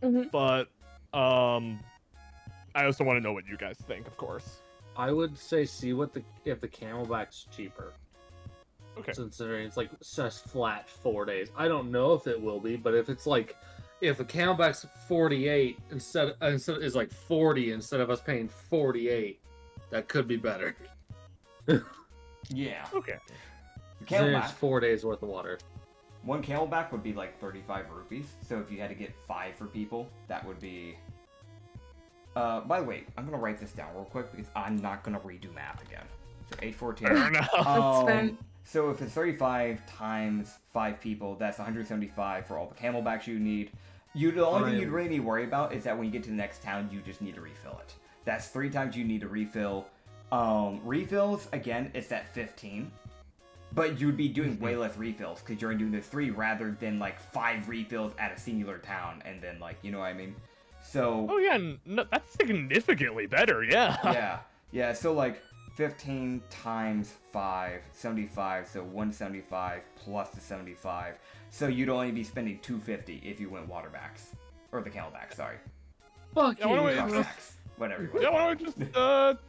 Mhm. But, I also want to know what you guys think, of course. I would say see if the camelback's cheaper. Okay. Considering it's like just flat 4 days. I don't know if it will be, but if it's like if the camelback's 48 instead is like 40 instead of us paying 48, that could be better. Yeah. Okay. The Considering it's Camelback, 4 days worth of water. one camelback would be like 35 rupees. So if you had to get 5 for people, that would be. By the way, I'm gonna write this down real quick because I'm not gonna redo math again. So 814. Fair enough. That's fair. So if it's 35 times 5 people, that's 175 for all the camelbacks you need. The only thing you'd really need to worry about is that when you get to the next town, you just need to refill it. That's 3 times you need to refill. Refills, again, it's at 15. But you'd be doing way less refills because you're doing the 3 rather than like 5 refills at a singular town, and then like, you know what I mean? So Oh yeah, no, that's significantly better, yeah. yeah, so like 15 times 5, 75, so 175 plus the 75. So you'd only be spending 250 if you went waterbacks. Or the camelback, sorry. Fuck Yeah, why don't we you. just- Crossbacks. Whatever you want. Yeah, why don't we just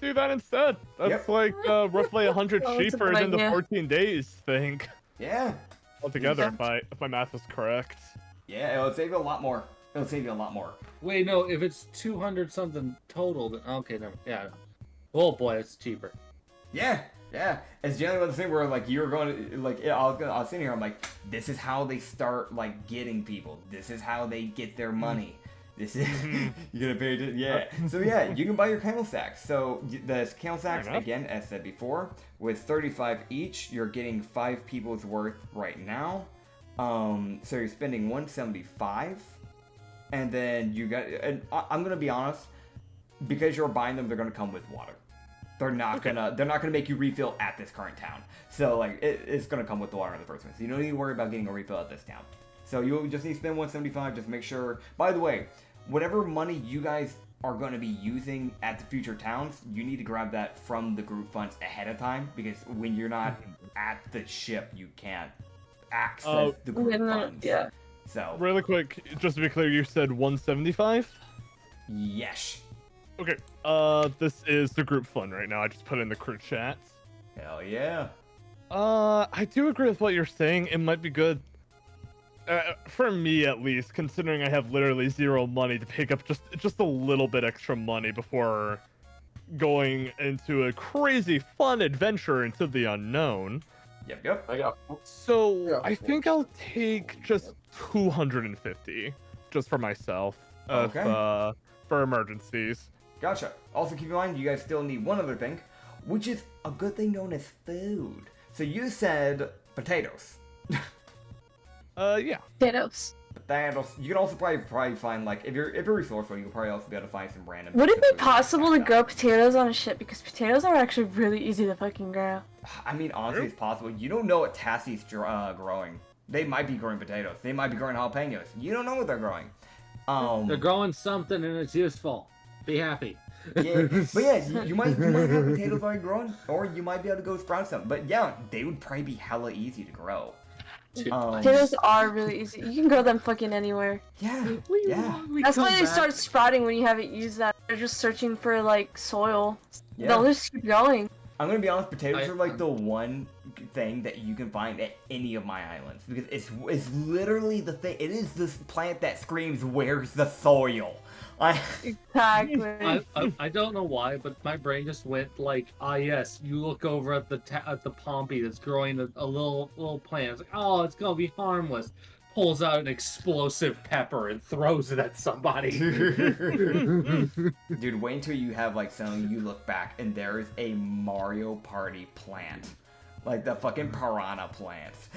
do that instead? That's Yep. like roughly 100 Oh, that's a cheaper good than the idea. 14 days thing Yeah. altogether, Yeah. if my math is correct. Yeah, it'll save you a lot more. It'll save you a lot more. Wait, no, if it's 200 something total, then okay, never. Yeah. Oh boy, it's cheaper. Yeah, yeah. It's generally one thing where like you're going to like I was sitting here. I'm like, this is how they start like getting people. This is how they get their money. This is you gotta pay attention. Yeah. So yeah, you can buy your camel sacks. So the camel sacks Fair enough. again, as said before, with 35 each, you're getting 5 people's worth right now. So you're spending 175, and then you got. And I'm gonna be honest, because you're buying them, they're gonna come with water. They're not gonna make you refill at this current town. So like it's gonna come with the water in the first one. So you don't need to worry about getting a refill at this town. So you just need to spend 175. Just make sure. By the way, whatever money you guys are going to be using at the future towns, you need to grab that from the group funds ahead of time, because when you're not at the ship, you can't access the group funds. Yeah. So, Really quick, just to be clear, you said 175? yes. Okay, this is the group fund right now. I just put in the crew chat. Hell yeah. I do agree with what you're saying. It might be good, for me at least, considering I have literally zero money to pick up just a little bit extra money before going into a crazy fun adventure into the unknown. Yep. I got. So Yeah, I think I'll take just 250 just for myself, Okay. for emergencies. Gotcha. Also, keep in mind, you guys still need one other thing, which is a good thing known as food. So you said potatoes. Yeah. Potatoes. Potatoes. You can also probably find, like, if you're resourceful, you can probably also be able to find some random. Would it bits of be food possible to like grow that. potatoes on a ship? Because potatoes are actually really easy to fucking grow. I mean, honestly, it's possible. You don't know what Tassie's growing. They might be growing potatoes. They might be growing jalapenos. You don't know what they're growing. They're growing something and it's useful. Be happy. Yeah, but yeah, you might have potatoes already growing, or you might be able to go sprout some. But yeah, they would probably be hella easy to grow. Potatoes are really easy. You can grow them fucking anywhere. Yeah. That's why they start sprouting when you haven't used that. They're just searching for like soil. Yeah. They'll just keep going. I'm gonna be honest, potatoes are like the one thing that you can find at any of my islands, because it's literally the thing. It is this plant that screams, "Where's the soil?" Exactly. I don't know why, but my brain just went like, yes. You look over at the Pompey that's growing a little plant. It's like, oh, it's gonna be harmless. Pulls out an explosive pepper and throws it at somebody. Dude, wait until you have like some. You look back and there is a Mario Party plant, like the fucking piranha plants.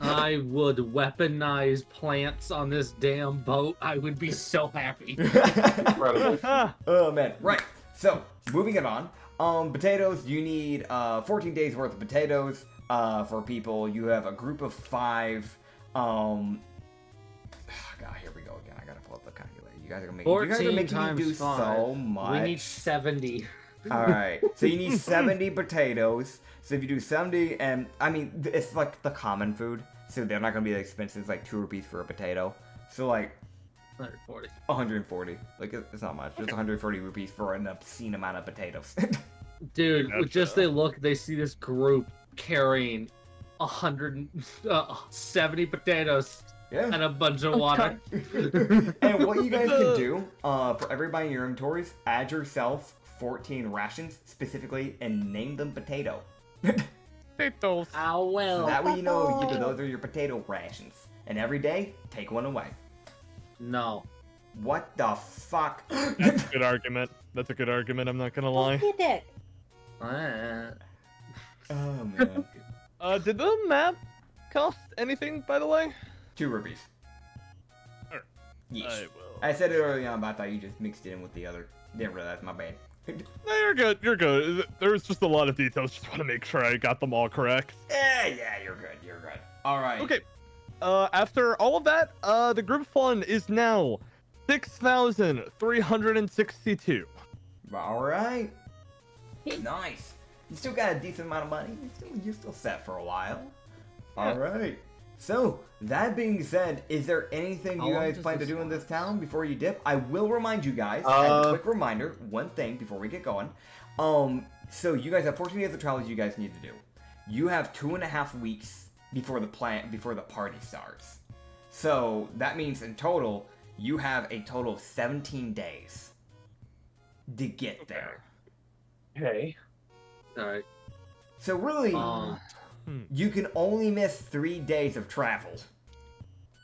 I would weaponize plants on this damn boat. I would be so happy. Incredible. Oh man, right. So moving it on. Potatoes. You need 14 days worth of potatoes. For people, you have a group of 5. God, here we go again. I gotta pull up the calculator. You guys are making 14 me times do 5. so much. We need 70. All right, so you need 70 potatoes. So if you do 70, and I mean, it's like the common food, so they're not gonna be that expensive. It's like 2 rupees for a potato. So like 140. 140. Like it's not much. It's 140 rupees for an obscene amount of potatoes. Dude, Gotcha. just they see this group carrying 170 potatoes Yeah. and a bunch of water. And what you guys can do, for everybody in your inventories, add yourself 14 rations specifically and name them potato. Potatoes. Oh well. That way you know those are your potato rations. And every day, take one away. No. What the fuck? That's a good argument. That's a good argument, I'm not gonna lie. You dick. Oh man. Did the map cost anything, by the way? 2 rupees. Alright. Yes. I will. I said it early on, but I thought you just mixed it in with the other. Didn't realize, my bad. No, you're good. You're good. There's just a lot of details. Just want to make sure I got them all correct. Yeah, you're good. You're good. All right. Okay. After all of that, the group fund is now 6,362. All right. Nice. You still got a decent amount of money. You're still set for a while. All right. So, that being said, is there anything How you long guys does plan to this do in this last? town before you dip? I will remind you guys, as a quick reminder, one thing before we get going. So you guys have 14 days of travel you guys need to do. You have 2.5 weeks before the party starts. So that means in total, you have a total of 17 days to get there. Okay. Alright. So really, you can only miss 3 days of travel.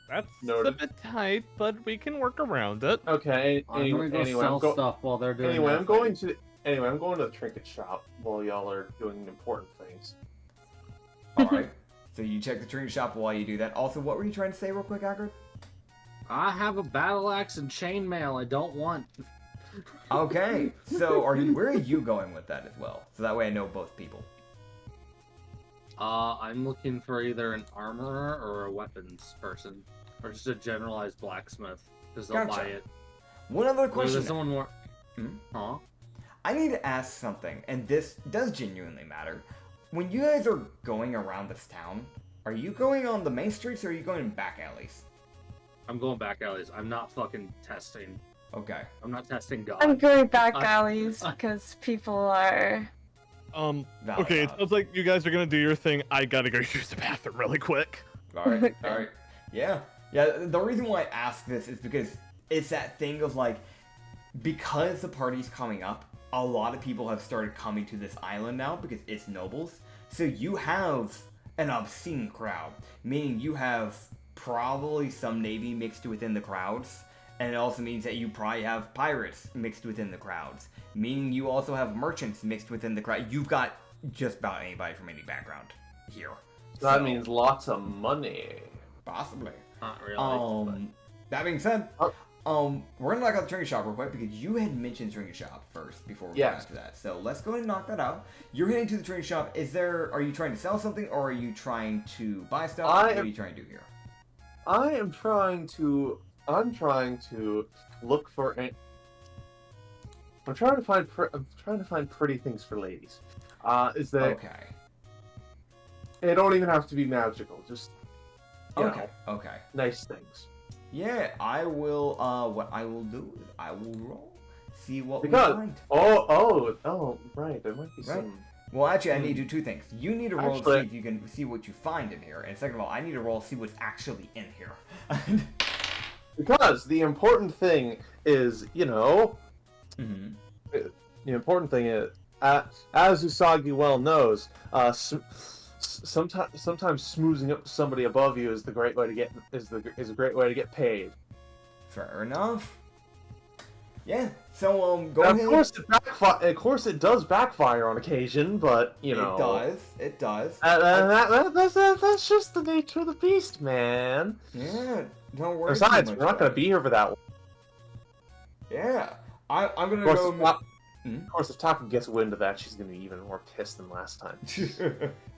That's Noted. a bit tight, but we can work around it. Okay. I'm gonna go sell stuff while they're doing Anyway, that I'm going to the trinket shop while y'all are doing important things. Alright. So you check the trinket shop while you do that. Also, what were you trying to say real quick, Acrid? I have a battle axe and chainmail I don't want. Okay. So where are you going with that as well? So that way I know both people. I'm looking for either an armorer or a weapons person. Or just a generalized blacksmith. Because they'll Gotcha. buy it. One other question. There's someone more. Hmm? Huh? I need to ask something, and this does genuinely matter. When you guys are going around this town, are you going on the main streets or are you going in back alleys? I'm going back alleys. I'm not fucking testing. Okay. I'm not testing God. I'm going back alleys because people are. Valid, Okay, it valid. sounds like you guys are gonna do your thing. I gotta go use the bathroom really quick. Alright, alright. Yeah. Yeah, the reason why I ask this is because it's that thing of like, because the party's coming up, a lot of people have started coming to this island now because it's nobles. So you have an obscene crowd, meaning you have probably some navy mixed within the crowds, and it also means that you probably have pirates mixed within the crowds, meaning you also have merchants mixed within the crowd. You've got just about anybody from any background here. That So, means lots of money. possibly. Not really. That being said, we're gonna knock out the trinket shop real quick because you had mentioned trinket shop first before we Yes. got to that. So let's go ahead and knock that out. You're heading to the trinket shop. Are you trying to sell something or are you trying to buy stuff? What are you trying to do here? I'm trying to look for. I'm trying to find pretty things for ladies. Is that Okay. They don't even have to be magical. Just you Okay. know, Okay. nice things. Yeah, I will. What I will do is I will roll, see what Because- we find. Oh, right. There might be Right. some. Well, actually, I need to do two things. You need to roll to Actually- see if you can see what you find in here, and second of all, I need to roll to see what's actually in here. Because the important thing is, Mm-hmm. the important thing is, as Usagi well knows, sometimes smoozing up somebody above you is a great way to get paid. Fair enough. Yeah. So go Now, ahead. of course, it does backfire on occasion, but It does. It does. That's just the nature of the beast, man. Yeah. Don't worry. Besides, too we're much not gonna about be here for that one. it. Yeah. I'm gonna Of course, go. of course, if Taka gets wind of that, she's gonna be even more pissed than last time.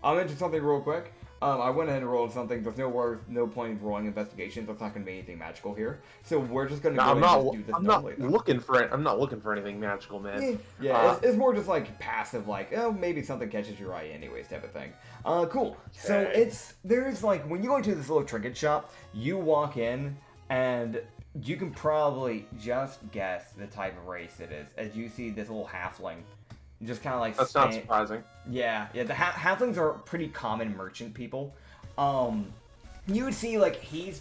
I'll mention something real quick. I went ahead and rolled something. There's no point in rolling investigations. There's not going to be anything magical here. So we're just going to go No, ahead and just do this I'm not normally, though. looking for it. I'm not looking for anything magical, man. Yeah, it's more just like passive, like, oh, maybe something catches your eye anyways type of thing. Cool. So Okay. there's like, when you go into this little trinket shop, you walk in and you can probably just guess the type of race it is as you see this little halfling. Just kind of like That's not surprising. Yeah, the halflings are pretty common merchant people. You would see like he's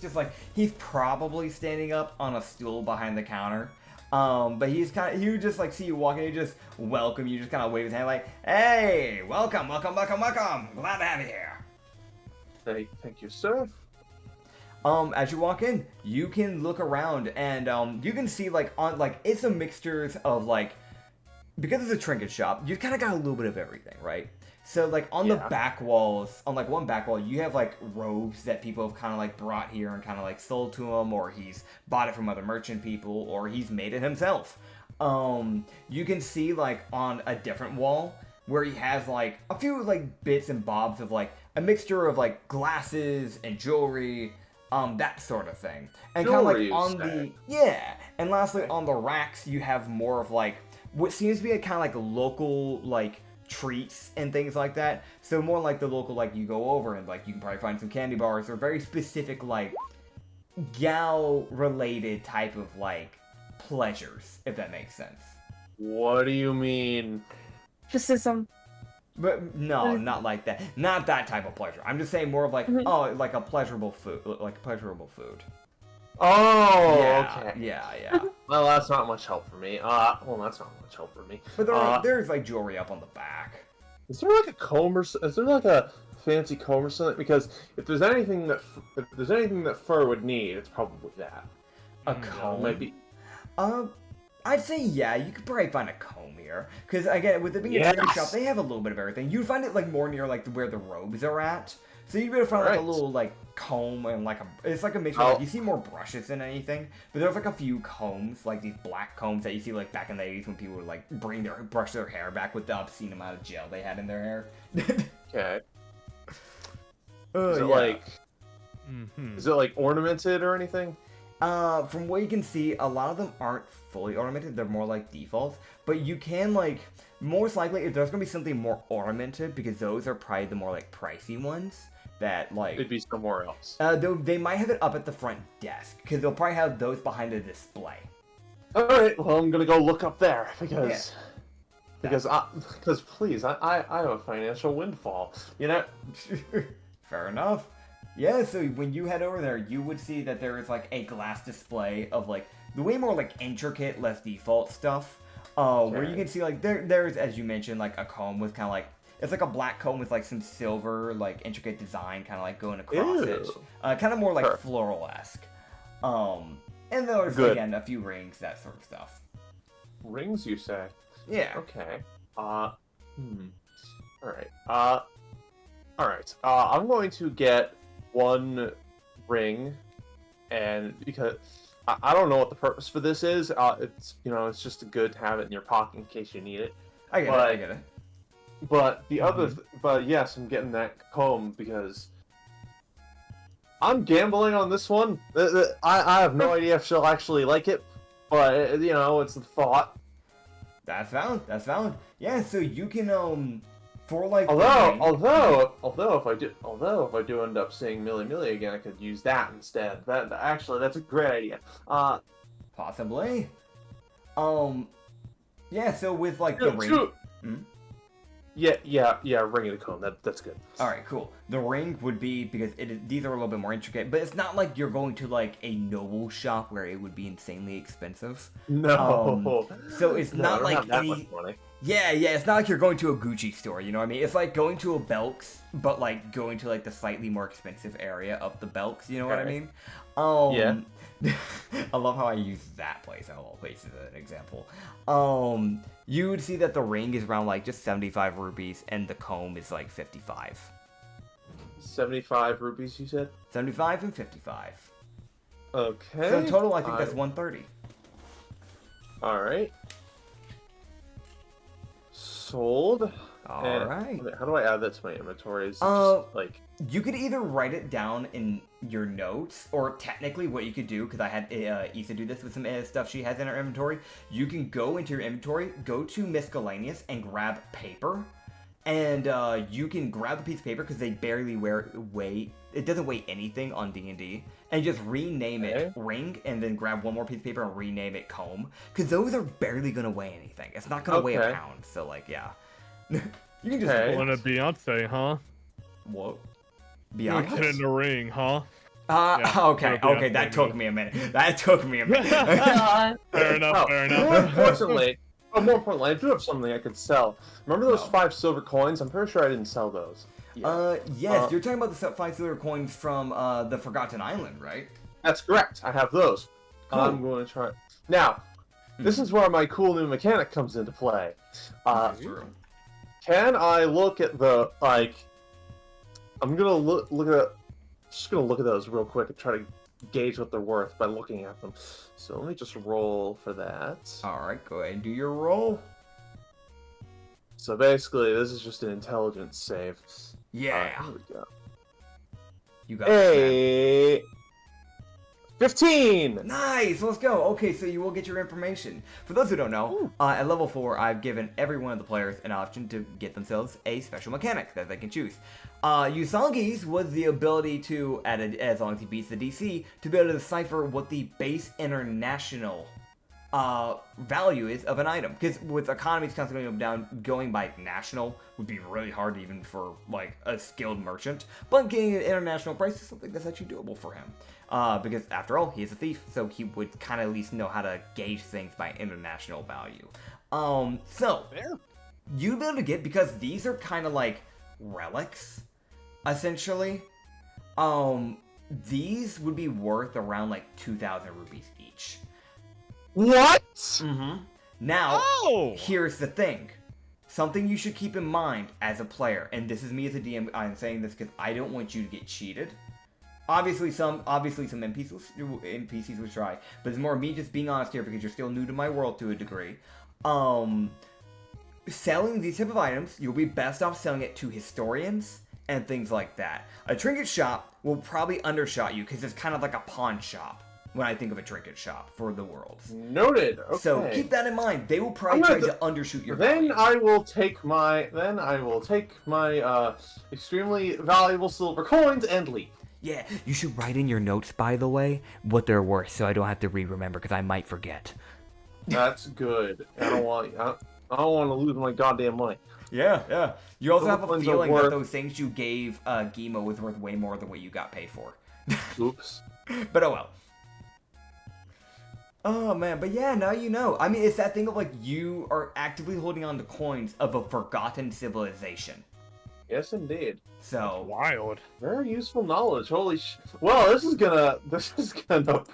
probably standing up on a stool behind the counter. But he would just like see you walking, he just welcome you, just kind of wave his hand like, hey, welcome, glad to have you here. Thank you, sir. As you walk in, you can look around and you can see it's a mixture of like, because it's a trinket shop, you kind of got a little bit of everything, right? So like on the back walls, on like one back wall, you have like robes that people have kind of like brought here and kind of like sold to him, or he's bought it from other merchant people, or he's made it himself. You can see like on a different wall where he has like a few like bits and bobs of like a mixture of like glasses and jewelry, that sort of thing. And kind of like Jewelry, on you the and lastly on the racks you have more of like what seems to be a kind of like local like treats and things like that. So more like the local, like you go over and like you can probably find some candy bars or very specific like gal related type of like pleasures, if that makes sense. What do you mean? Fascism. But no, not like that. Not that type of pleasure. I'm just saying more of like, like a pleasurable food, like pleasurable food. Oh, Yeah, okay. yeah. Well, that's not much help for me. That's not much help for me. But there's like jewelry up on the back. Is there like a comb or is there like a fancy comb or something? Because if there's anything that fur would need, it's probably that. A You know, comb? maybe. I'd say yeah, you could probably find a comb here. Because again, with it being a Yes! trinket shop, they have a little bit of everything. You'd find it like more near like where the robes are at. So you'd be able to find like a Right. little like comb and like it's like a mixture. Oh. Like you see more brushes than anything, but there's like a few combs, like these black combs that you see like back in the 80s when people would like brush their hair back with the obscene amount of gel they had in their hair. Okay. Oh, Is it yeah. like? Is it like ornamented or anything? From what you can see, a lot of them aren't fully ornamented. They're more like defaults. But you can, like, most likely, if there's going to be something more ornamented, because those are probably the more, like, pricey ones, that, like... It'd be somewhere else. They might have it up at the front desk, because they'll probably have those behind the display. Alright, well, I'm gonna go look up there, because... Yeah. Because please, I have a financial windfall, you know? Fair enough. Yeah, so when you head over there, you would see that there is, like, a glass display of, like, the way more, like, intricate, less default stuff. Where you can see, like, there's, as you mentioned, like, a comb with kind of, like, it's like a black comb with, like, some silver, like, intricate design kind of, like, going across it. Kind of more, like, floral-esque. And there's, again, a few rings, that sort of stuff. Rings, you say? Yeah. Okay. Alright. Alright. I'm going to get one ring, and because I don't know what the purpose for this is. It's, you know, it's just good to have it in your pocket in case you need it. I get it. But the other, but yes, I'm getting that comb because I'm gambling on this one. I have no idea if she'll actually like it, but you know, it's the thought. That's valid. Yeah, so you can for like although if I do end up seeing Millie again, I could use that instead. That's a great idea. Possibly. Yeah, so with like the ring. Yeah, ring of the comb. That's good. All right, cool. The ring would be because these are a little bit more intricate, but it's not like you're going to like a noble shop where it would be insanely expensive. No. So it's not like that much money. Yeah, it's not like you're going to a Gucci store, you know what I mean? It's like going to a Belk's, but like going to like the slightly more expensive area of the Belk's, you know what I mean? Yeah. I love how I use that place of all places as an example. You would see that the ring is around like just 75 rupees and the comb is like 55. 75 rupees, you said? 75 and 55. Okay. So in total, I think that's 130. Alright. Sold. Alright. How do I add that to my inventory? Is it just, like... You could either write it down in your notes, or technically what you could do, because I had Issa do this with some stuff she has in her inventory, you can go into your inventory, go to miscellaneous, and grab paper. And you can grab a piece of paper, because they barely weigh, it doesn't weigh anything on D&D, and just rename it ring, and then grab one more piece of paper and rename it comb, because those are barely going to weigh anything. It's not going to weigh a pound, so like, yeah. You can just... Pulling a Beyonce, huh? What? Beyonce? Put in the ring, huh? Okay, that took me a minute. Fair enough. More importantly, I do have something I could sell. Remember those 5 silver coins? I'm pretty sure I didn't sell those. Yes, you're talking about the 5 silver coins from the Forgotten Island, right? That's correct. I have those. Cool. I'm going to try. Now, this is where my cool new mechanic comes into play. Can I look at the, like... I'm gonna look at... Just gonna look at those real quick and try to gauge what they're worth by looking at them. So let me just roll for that. Alright, go ahead and do your roll. So basically, this is just an intelligence save. Yeah. Here we go. You got it. 15! Nice, let's go. Okay, so you will get your information. For those who don't know, at level 4, I've given every one of the players an option to get themselves a special mechanic that they can choose. Yusangi's was the ability to, as long as he beats the DC, to be able to decipher what the base international value is of an item. Because with economies constantly going down, going by national would be really hard even for like a skilled merchant. But getting an international price is something that's actually doable for him. Because after all, he is a thief, so he would kind of at least know how to gauge things by international value. So you'd be able to get, because these are kind of like relics, essentially. These would be worth around like 2,000 rupees each. What? Now, here's the thing. Something you should keep in mind as a player, and this is me as a DM, I'm saying this because I don't want you to get cheated. Obviously some NPCs would try, but it's more me just being honest here because you're still new to my world to a degree. Selling these type of items, you'll be best off selling it to historians and things like that. A trinket shop will probably undershot you because it's kind of like a pawn shop. when I think of a trinket shop for the worlds. Noted. Okay. So keep that in mind. They will probably I'm try gonna to undershoot your Then value. I will take my extremely valuable silver coins and leave. Yeah, you should write in your notes, by the way, what they're worth, so I don't have to re-remember, because I might forget. That's good. I don't want to lose my goddamn money. Yeah. You also have a Coins are feeling that worth- those things you gave Gimo was worth way more than what you got paid for. Oops. But oh well. Oh man, but yeah, now you know. I mean, it's that thing of like you are actively holding on to coins of a forgotten civilization. Yes, indeed. So Wild. Very useful knowledge. Holy sh! Well, this is gonna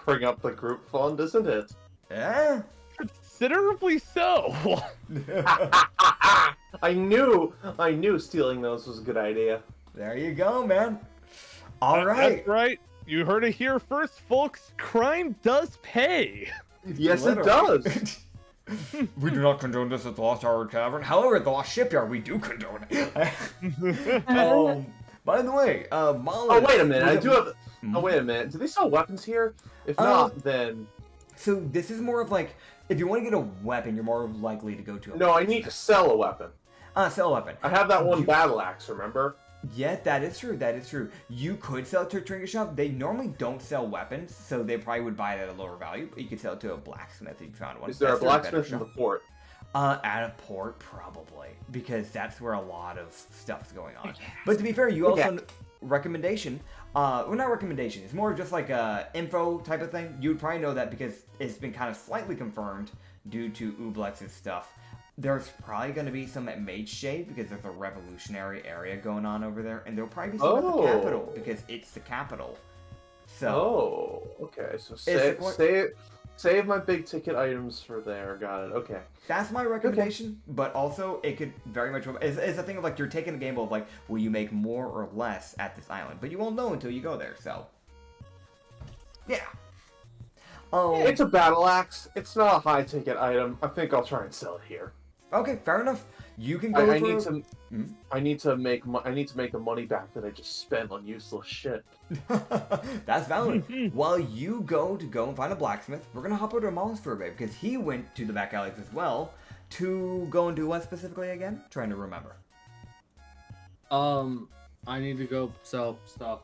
bring up the group fund, isn't it? yeah. Considerably so. I knew stealing those was a good idea. There you go, man. All right. That's right. You heard it here first, folks. Crime does pay. Yes, it Literally. does. We do not condone this at the Lost Harbor Tavern. However, at the Lost Shipyard, we do condone it. By the way, Molly. Oh wait a minute, I do have. Mhm. Oh wait a minute, do they sell weapons here? If not, then So this is more of like, if you want to get a weapon, you're more likely to go to a no, I need to sell a weapon. sell a weapon. I have that one You- battle axe, remember? Yeah, that is true. That is true. You could sell it to a trinket shop. They normally don't sell weapons, so they probably would buy it at a lower value. But you could sell it to a blacksmith if you found one. Is there a That's their better blacksmith in the shop. port? At a port, probably, because that's where a lot of stuff's going on. But to be fair, you also recommendation. Well, not recommendation. It's more just like a info type of thing. You would probably know that because it's been kind of slightly confirmed due to Ublex's stuff. There's probably going to be some at Mage Shade because there's a revolutionary area going on over there, and there'll probably be some at the Oh. capital because it's the capital. So Oh, okay. So save my big ticket items for there. Got it. Okay. that's my recommendation. But also, it could very much. It's a thing of like you're taking a gamble of like, will you make more or less at this island? But you won't know until you go there. So yeah. Oh, It's a battle axe. It's not a high ticket item. I think I'll try and sell it here. okay, fair enough. You can go. I for... need to. Hmm? I need to make the money back that I just spent on useless shit. That's valid. While you go and find a blacksmith, we're gonna hop over to Mollis for a bit because he went to the back alleys as well to go and do what specifically again? Trying to remember. I need to go sell stuff.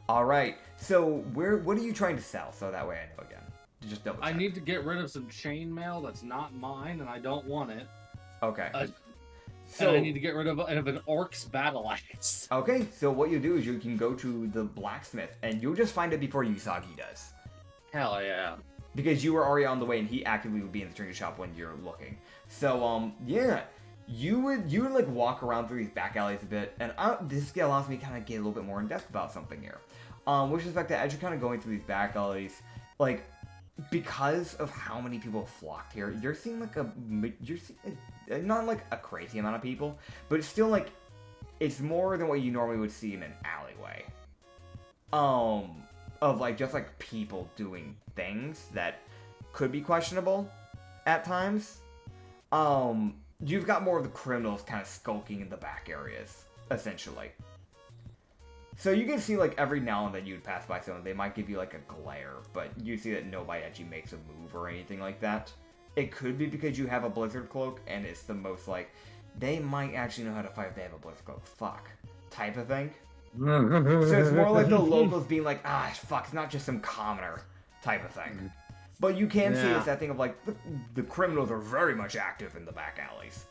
All right. So what are you trying to sell? So that way I know again. To just double check. I need to get rid of some chainmail that's not mine, and I don't want it. Okay. So I need to get rid of an orc's battle axe. Okay, so what you do is you can go to the blacksmith, and you'll just find it before Usagi does. Hell yeah. Because you were already on the way, and he actively would be in the trinket shop when you're looking. So, yeah. You would like walk around through these back alleys a bit, and this allows me to kind of get a little bit more in depth about something here. Which is the fact that as you're kind of going through these back alleys, like, because of how many people flocked here, you're seeing like not like a crazy amount of people, but it's still like it's more than what you normally would see in an alleyway. Of like just like people doing things that could be questionable at times. You've got more of the criminals kind of skulking in the back areas, essentially. So you can see, like, every now and then you'd pass by someone, they might give you, like, a glare, but you see that nobody actually makes a move or anything like that. It could be because you have a blizzard cloak, and it's the most, like, they might actually know how to fight if they have a blizzard cloak. Fuck. Type of thing. So it's more like the locals being like, fuck, it's not just some commoner type of thing. But you can see it's that thing of, like, the criminals are very much active in the back alleys.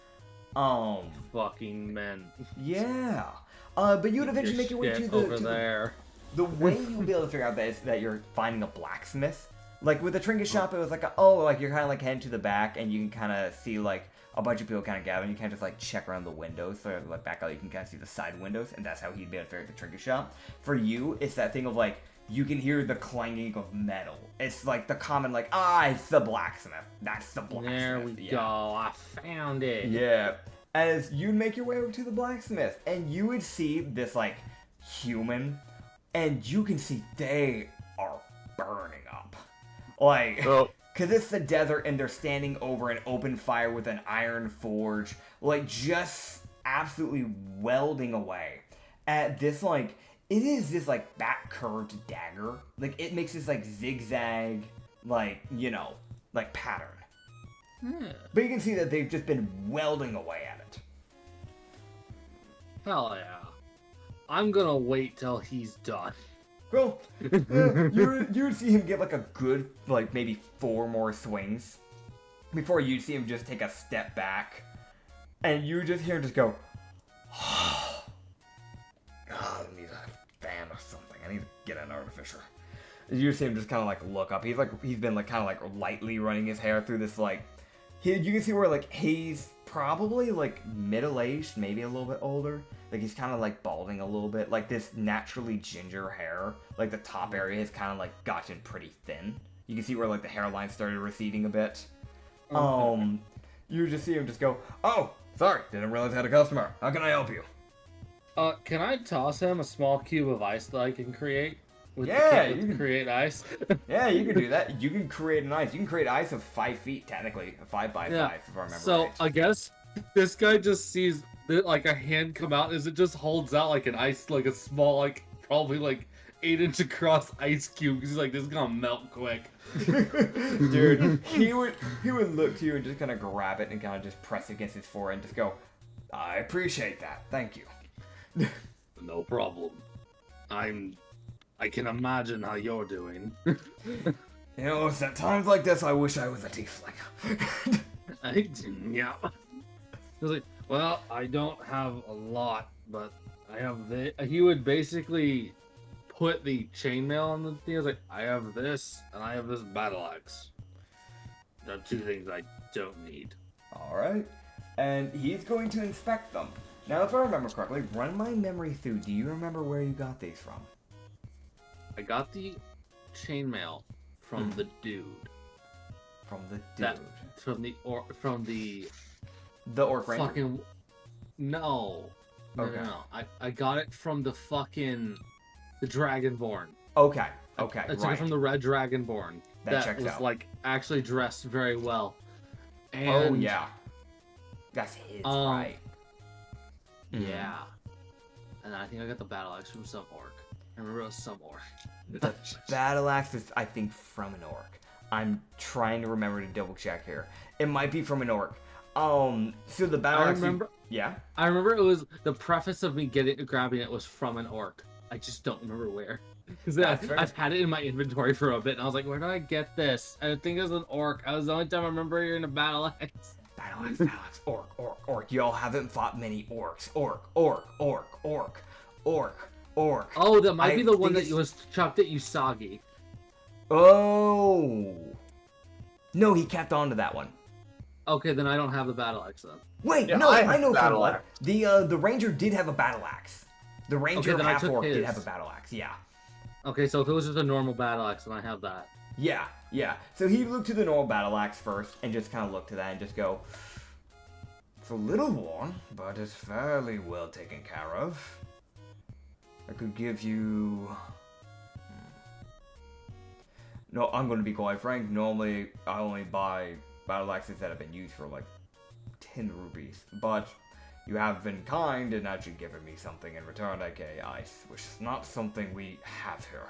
Fucking men. Yeah. But you would eventually make your way to the over there. The way you'll be able to figure out that is that you're finding a blacksmith. Like with the trinket shop, it was like you're kind of like heading to the back, and you can kind of see like a bunch of people kind of gathering. You kind of just like check around the windows, so like back out, you can kind of see the side windows, and that's how he'd be able to figure out the trinket shop. For you, it's that thing of like you can hear the clanging of metal. It's like the common like it's the blacksmith. That's the blacksmith. There we go. I found it. Yeah. As you make your way over to the blacksmith, and you would see this, like, human, and you can see they are burning up. Like, because it's the desert, and they're standing over an open fire with an iron forge, like, just absolutely welding away at this, like, it is this like back curved dagger. Like it makes this like zigzag, like, you know, like pattern. But you can see that they've just been welding away at it. Hell yeah. I'm gonna wait till he's done. Cool. Yeah, you would see him get like a good, like maybe 4 more swings before you'd see him just take a step back, and you just hear him just go, oh, I need a fan or something. I need to get an artificer. You see him just kind of like look up. He's been like kind of like lightly running his hair through this like. You can see where like he's probably like middle-aged, maybe a little bit older. Like he's kind of like balding a little bit. Like this naturally ginger hair, like the top area has kind of like gotten pretty thin. You can see where like the hairline started receding a bit. You just see him just go, oh, sorry, didn't realize I had a customer. How can I help you? Can I toss him a small cube of ice that I can create? With Yeah, the you can create ice. Yeah, you can do that. You can create an ice. You can create ice of 5 feet, technically. 5 by 5, if I remember So right. I guess this guy just sees like a hand come out as it just holds out like an ice, like a small, like probably like 8-inch across ice cube. Because he's like, this is gonna melt quick. Dude, he would look to you and just kind of grab it and kind of just press it against his forehead and just go, I appreciate that. Thank you. No problem. I can imagine how you're doing. You know, it's at times like this I wish I was a tiefling. Yeah. He was like, well, I don't have a lot, but I have this. He would basically put the chainmail on the thing. He was like, I have this, and I have this battle axe. There are 2 things I don't need. Alright. And he's going to inspect them. Now, if I remember correctly, run my memory through. Do you remember where you got these from? I got the chainmail from the dude. From the dude. From the The orc ranger. fucking no. Okay. No. I got it from the fucking the Dragonborn. Okay. I took Right. it from the Red Dragonborn. That checks was out. like actually dressed very well. And Oh yeah. That's his, right? Yeah. And I think I got the battle axe from some orc. I remember it was some orc. The battle axe is, I think, from an orc. I'm trying to remember to double check here. It might be from an orc. So the battle axe. Yeah. I remember it was the preface of me grabbing it was from an orc. I just don't remember where. Because I've had it in my inventory for a bit, and I was like, where did I get this? I think it was an orc. I was the only time I remember hearing a battle axe. Battle axe, orc. Y'all haven't fought many orcs. Orc. Oh, that might be the one think that was chopped at Usagi. Oh. No, he kept on to that one. Okay, then I don't have the battle axe then. Wait, Yeah, no, I I have know battle someone. axe. The ranger did have a battle axe. The ranger then I half took orc did his. have a battle axe. Yeah. Okay, so if it was just a normal battle axe, then I have that. Yeah. So he looked to the normal battle axe first and just kind of looked to that and just go, it's a little worn, but it's fairly well taken care of. I could give you... No, I'm going to be quite frank. Normally, I only buy battle axes that have been used for like 10 rupees. But you have been kind and actually given me something in return, aka ice, which is not something we have here.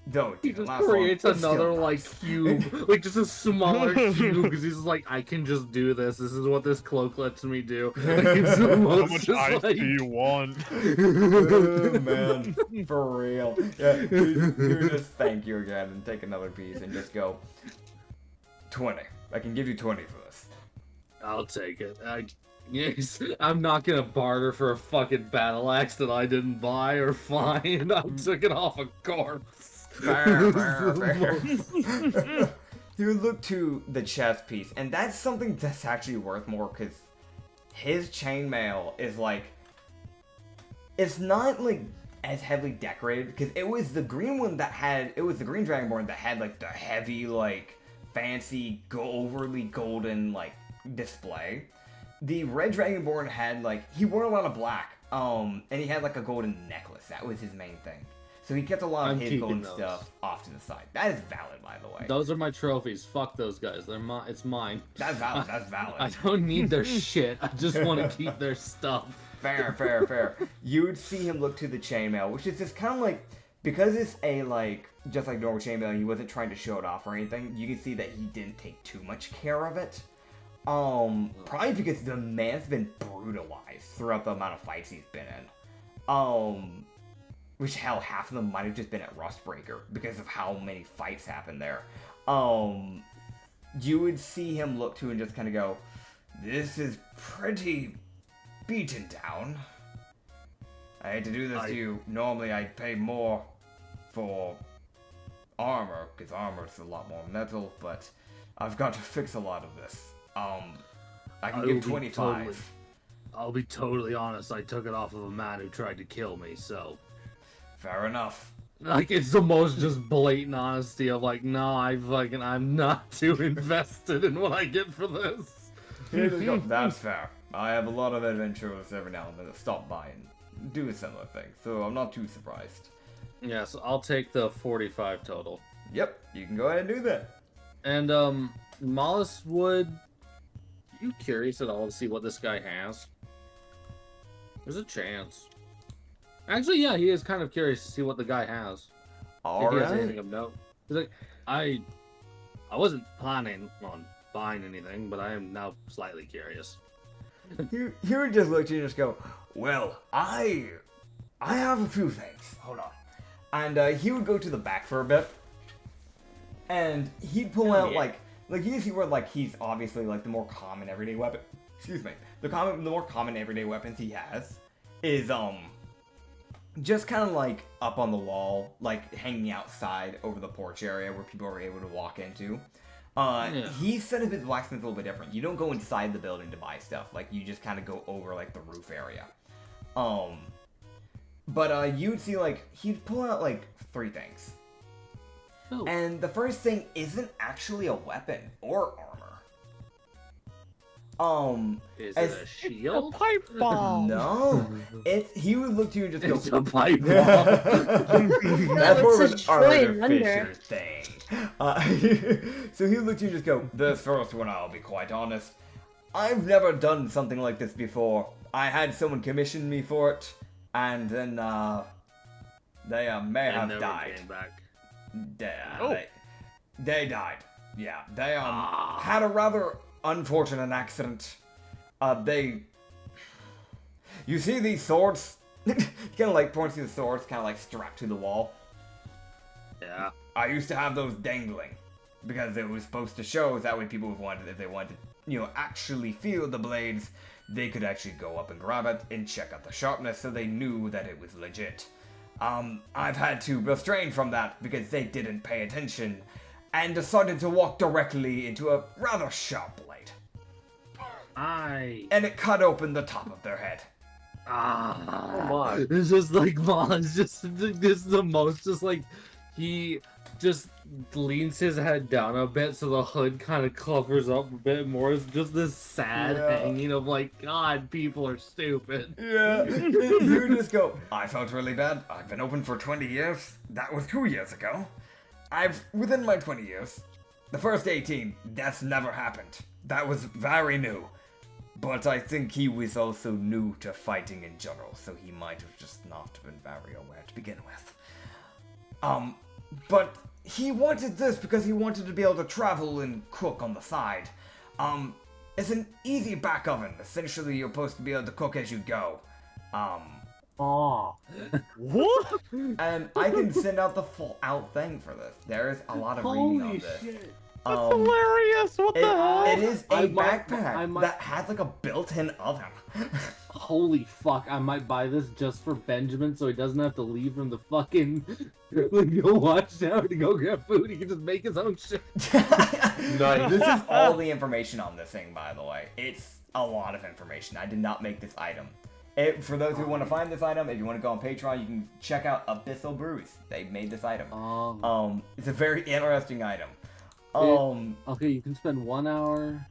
Though it He didn't just last long, creates it's still another nice. like cube, like just a smaller cube, because he's like, I can just do this. This is what this cloak lets me do. Like, it's How almost much just ice like... do you want? Oh, man, for real. Yeah, you just thank you again and take another piece and just go 20. I can give you 20 for this. I'll take it. Yes, I'm not gonna barter for a fucking battle axe that I didn't buy or find. I took it off a corpse. Fair. You look to the chest piece, and that's something that's actually worth more because his chainmail is like, it's not like as heavily decorated because it was the green one that had, it was the green dragonborn that had like the heavy, like fancy, overly golden like display. The red dragonborn had like, he wore a lot of black, and he had like a golden necklace. That was his main thing. So he kept a lot of I'm his keeping own those. stuff off to the side. That is valid, by the way. Those are my trophies. Fuck those guys. They're mine. It's mine. That's valid. That's valid. I don't need their shit. I just want to keep their stuff. Fair, fair, fair. You would see him look to the chainmail, which is just kind of like, because it's a like, just like normal chainmail, he wasn't trying to show it off or anything. You can see that he didn't take too much care of it. Probably because the man's been brutalized throughout the amount of fights he's been in. Which hell, half of them might have just been at Rustbreaker because of how many fights happened there. You would see him look to and just kind of go, "This is pretty beaten down. I hate to do this to you. Normally I'd pay more for armor, because armor's a lot more metal, but I've got to fix a lot of this. I can give 25. I'll be totally honest. I took it off of a man who tried to kill me, so... Fair enough. Like, it's the most just blatant honesty of like, no, I'm not too invested in what I get for this. That's fair. I have a lot of adventurers every now and then that stop by and do a similar thing, so I'm not too surprised. Yeah, so I'll take the 45 total. Yep, you can go ahead and do that. And, Mollis Wood, you curious at all to see what this guy has? There's a chance. Actually, yeah, he is kind of curious to see what the guy has. If he has anything of note. He's like, I wasn't planning on buying anything, but I am now slightly curious. He would just look at you and just go, "Well, I have a few things. Hold on." And he would go to the back for a bit, and he'd pull out like you see where like he's obviously like the more common everyday weapon. Excuse me. The more common everyday weapons he has is just kind of like up on the wall, like hanging outside over the porch area where people are able to walk into. He set up his blacksmith a little bit different. You don't go inside the building to buy stuff. Like, you just kind of go over, like, the roof area. But you'd see, like, he'd pull out, like, 3 things. Oh. And the first thing isn't actually a weapon or armor. Is it a shield? A pipe bomb. No. He would look to you and just go, It's a pipe bomb. That's more of an it's a Troy Arthur Thunder. Fisher thing. So he looked at you and just go, "This first one, I'll be quite honest. I've never done something like this before. I had someone commission me for it, and then, they may have never died. came back. They died. Yeah, they, had a rather unfortunate accident. You see these swords?" He kind of, like, points to the swords, kind of, like, strapped to the wall. Yeah. I used to have those dangling because it was supposed to show that way people wanted, if they wanted to, actually feel the blades, they could actually go up and grab it and check out the sharpness so they knew that it was legit. I've had to restrain from that because they didn't pay attention and decided to walk directly into a rather sharp blade. And it cut open the top of their head. Oh my. It's just like, it's just this is the most, just like, he just leans his head down a bit so the hood kind of covers up a bit more. It's just this sad hanging of like, God, people are stupid. Yeah. You just go, "I felt really bad. I've been open for 20 years. That was 2 years ago. Within my 20 years, the first 18, that's never happened. That was very new. But I think he was also new to fighting in general, so he might have just not been very aware to begin with. But he wanted this because he wanted to be able to travel and cook on the side. It's an easy back oven. Essentially, you're supposed to be able to cook as you go. What? And I can send out the full out thing for this. There's a lot of reading on this. Shit. That's hilarious. What the hell? It is a I might- backpack that has like a built-in oven. Holy fuck, I might buy this just for Benjamin so he doesn't have to leave from the fucking like go watch tower to go grab food. He can just make his own shit. Nice. This is all the information on this thing, by the way. It's a lot of information. I did not make this item. For those who want to find this item, if you want to go on Patreon, you can check out Abyssal Brews. They made this item. It's a very interesting item. Okay, you can spend 1 hour.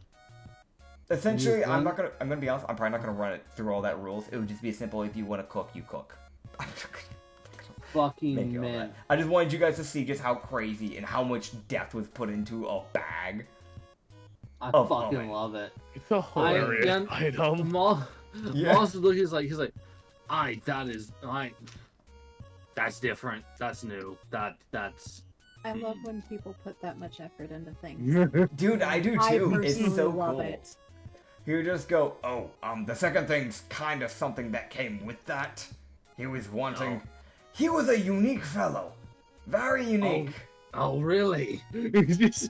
Essentially, Use I'm one? gonna be honest, I'm probably not gonna run it through all that rules. It would just be simple, if you want to cook, you cook. fucking Make it all man. that. I just wanted you guys to see just how crazy and how much depth was put into a bag. I Oh, fucking man. love it. It's a hilarious item. Moss Yeah. is looking, he's like, that's different. That's new. That's. I love when people put that much effort into things. Dude, I do I too. It's personally so love cool. it. He would just go, oh, the second thing's kind of something that came with that. He was wanting... Oh. He was a unique fellow. Very unique. Oh, really?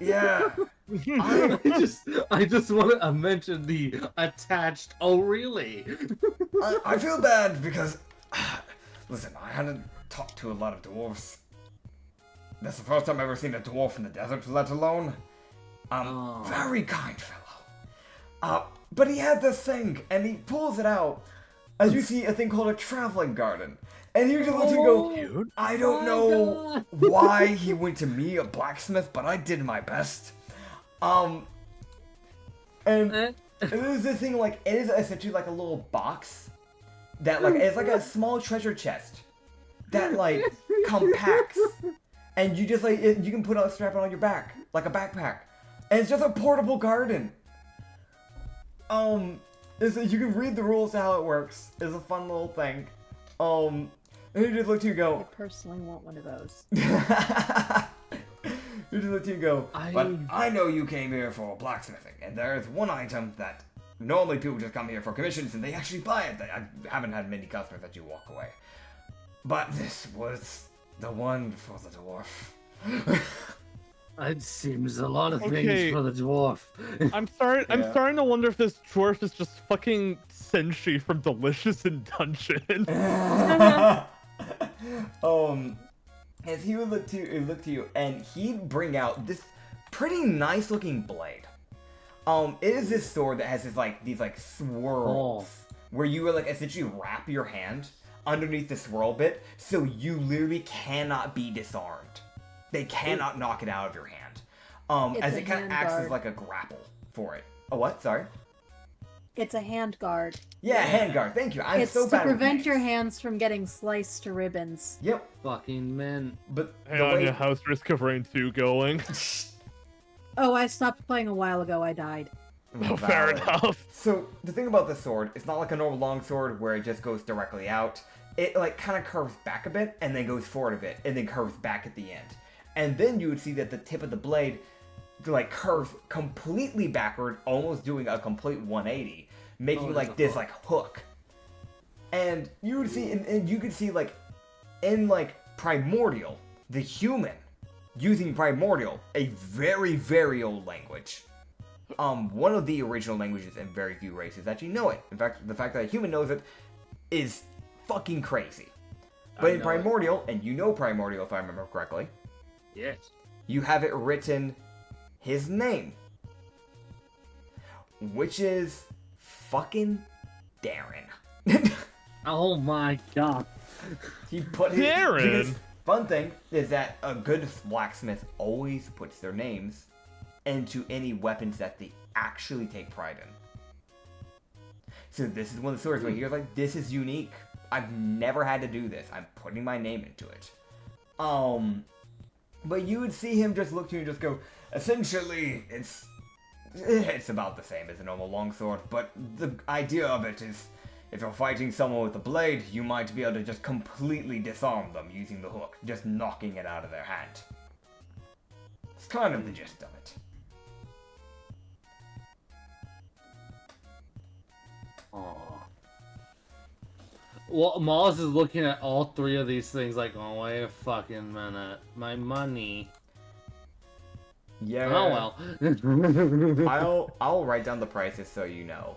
Yeah. I just want to mention the attached. Oh, really? I feel bad because... Listen, I hadn't talked to a lot of dwarves. That's the first time I've ever seen a dwarf in the desert, let alone... Oh. Very kind fellow. But he had this thing, and he pulls it out. As you see, a thing called a traveling garden. And he just lets you go, Dude. I don't know why he went to me, a blacksmith, but I did my best. And it is this thing, like, it is essentially like a little box that, like, it's like a small treasure chest that, like, compacts. And you just, like, you can put a strap on your back, like a backpack. And it's just a portable garden. You can read the rules to how it works. It's a fun little thing. And you just look to you I go. personally want one of those. You just look to you go. But I know you came here for blacksmithing, and there's one item that normally people just come here for commissions and they actually buy it. I haven't had many customers that you walk away. But this was the one for the dwarf. It seems a lot of Okay. things for the dwarf. I'm Yeah. starting to wonder if this dwarf is just fucking Senshi from Delicious in Dungeon. As he would look to you, and he'd bring out this pretty nice looking blade. It is this sword that has these swirls where you would essentially wrap your hand underneath the swirl bit, so you literally cannot be disarmed. They cannot knock it out of your hand. It's As a it kind of hand acts as guard. like a grapple for it. A what? Sorry. It's a hand guard. Yeah, hand guard. Thank you. I'm It's so to bad with prevent names. your hands from getting sliced to ribbons. Yep. Fucking man. But Hey, the Anya, way... how's Risk of Rain 2 going? Oh, I stopped playing a while ago. I died. Oh, fair Valid. enough. So the thing about the sword, it's not like a normal long sword where it just goes directly out. It kind of curves back a bit and then goes forward a bit and then curves back at the end. And then you would see that the tip of the blade curves completely backward, almost doing a complete 180, making there's a this hook. hook. And you would see, and you could see in Primordial, the human using Primordial, a very, very old language. One of the original languages and very few races actually know it. In fact, the fact that a human knows it is fucking crazy. But in know it. Primordial, and you know Primordial if I remember correctly, Yes. you have it written his name, which is fucking Darren. Oh my god. He put his Darren? because fun thing is that a good blacksmith always puts their names into any weapons that they actually take pride in. So this is one of the stories where you're like, this is unique. I've never had to do this. I'm putting my name into it. But you would see him just look to you and just go, essentially, it's about the same as a normal longsword, but the idea of it is, if you're fighting someone with a blade, you might be able to just completely disarm them using the hook, just knocking it out of their hand. It's kind of the gist of it. Aw. Well, Moz is looking at all three of these things like, oh, wait a fucking minute. My money. Yeah. Oh, well. I'll write down the prices so you know.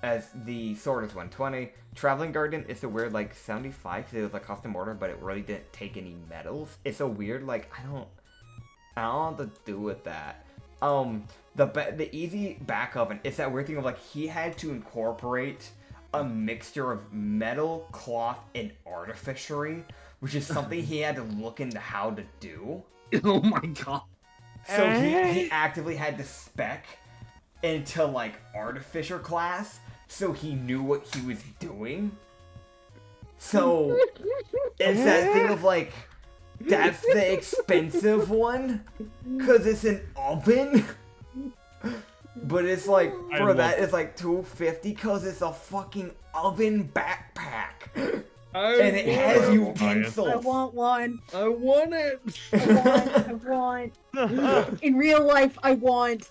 As the sword is 120, Traveling Garden is a weird 75 because it was a custom order, but it really didn't take any metals. It's a weird I don't know what to do with that. The easy back oven, it's that weird thing of he had to incorporate a mixture of metal, cloth, and artificery, which is something he had to look into how to do. Oh my god. So he actively had to spec into artificer class, so he knew what he was doing. So it's that thing of like, that's the expensive one, cause it's an oven. But it's like, for that, it's like $250, cause it's a fucking oven backpack. And it has utensils. I want one. I want it. I want. In real life, I want.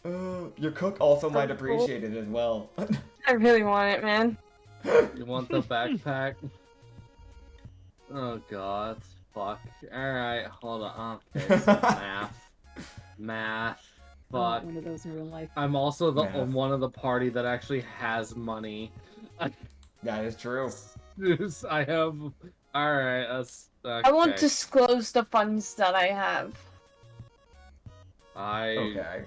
Your cook also might appreciate it as well. I really want it, man. You want the backpack? Oh god, fuck. Alright, hold on. Okay, so math. I want Fuck. one of those in real life. I'm also the Math. one of the party that actually has money. That is true. I have. Alright, that's. Okay. I won't disclose the funds that I have. Okay.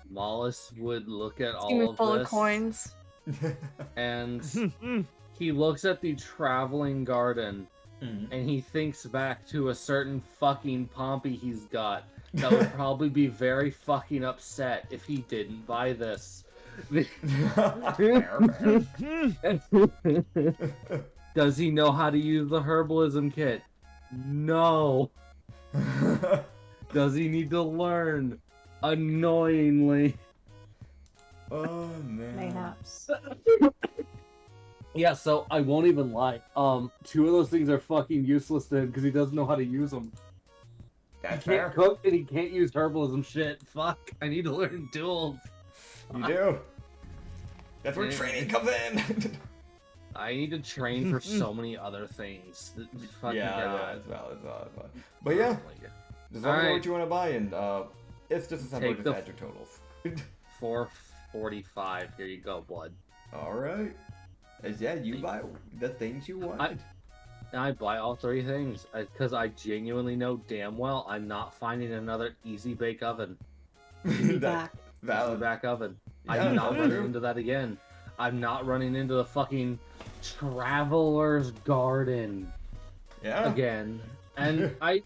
Mollis would look at See me all of full this, of coins. and he looks at the traveling garden, Mhm. and he thinks back to a certain fucking Pompey he's got that would probably be very fucking upset if he didn't buy this. Fair. Does he know how to use the herbalism kit? No. Does he need to learn? Annoyingly. Oh man. Mayhaps. Yeah, so I won't even lie. Two of those things are fucking useless to him because he doesn't know how to use them. That's He can't fair. cook and he can't use herbalism shit. Fuck, I need to learn duels. You do. That's where Yeah. training comes in. I need to train for so many other things. Fucking yeah, God. it's valid. But yeah, just let me know Alright. what you want to buy, and it's just a simple Take just the- add your totals. 445. Here you go, bud. All right. Yeah, you buy the things you want. I buy all three things because I genuinely know damn well I'm not finding another easy bake oven. Be That- back. Easy valid. back oven. Yeah, I'm not that's running true. into that again. I'm not running into the fucking traveler's garden Yeah. again. And I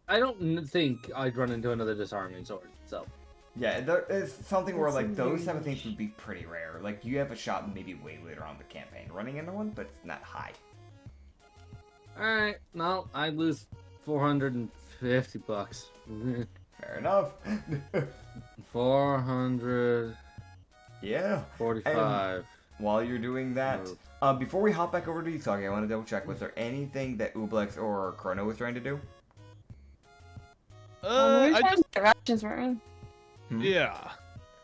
don't think I'd run into another disarming sword. So Yeah, there is something where That's like those very type of things niche. would be pretty rare. Like you have a shot maybe way later on in the campaign running into one, but it's not high. alright, no, I lose $450. Fair enough. 445. Yeah. While you're doing that, Move. before we hop back over to Usagi, I want to double check. Was there anything that Ublex or Chrono was trying to do? We're I trying just to get rations, weren't yeah,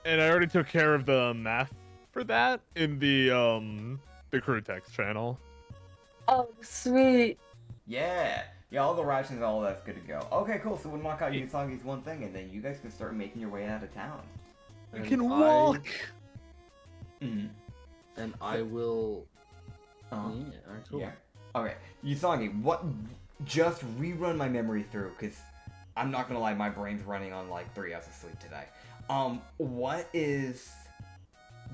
and I already took care of the math for that in the crew text channel. we? Oh, sweet. Yeah. Yeah, all the rations and all that's good to go. Okay, cool. So we'll knock out Usagi's one thing, and then you guys can start making your way out of town. I And can I- walk. Mm-hmm. And I will. Uh-huh. Yeah, alright, cool. Yeah. Okay, Usagi, what? Just rerun my memory through, cause I'm not gonna lie, my brain's running on like 3 hours of sleep today. What is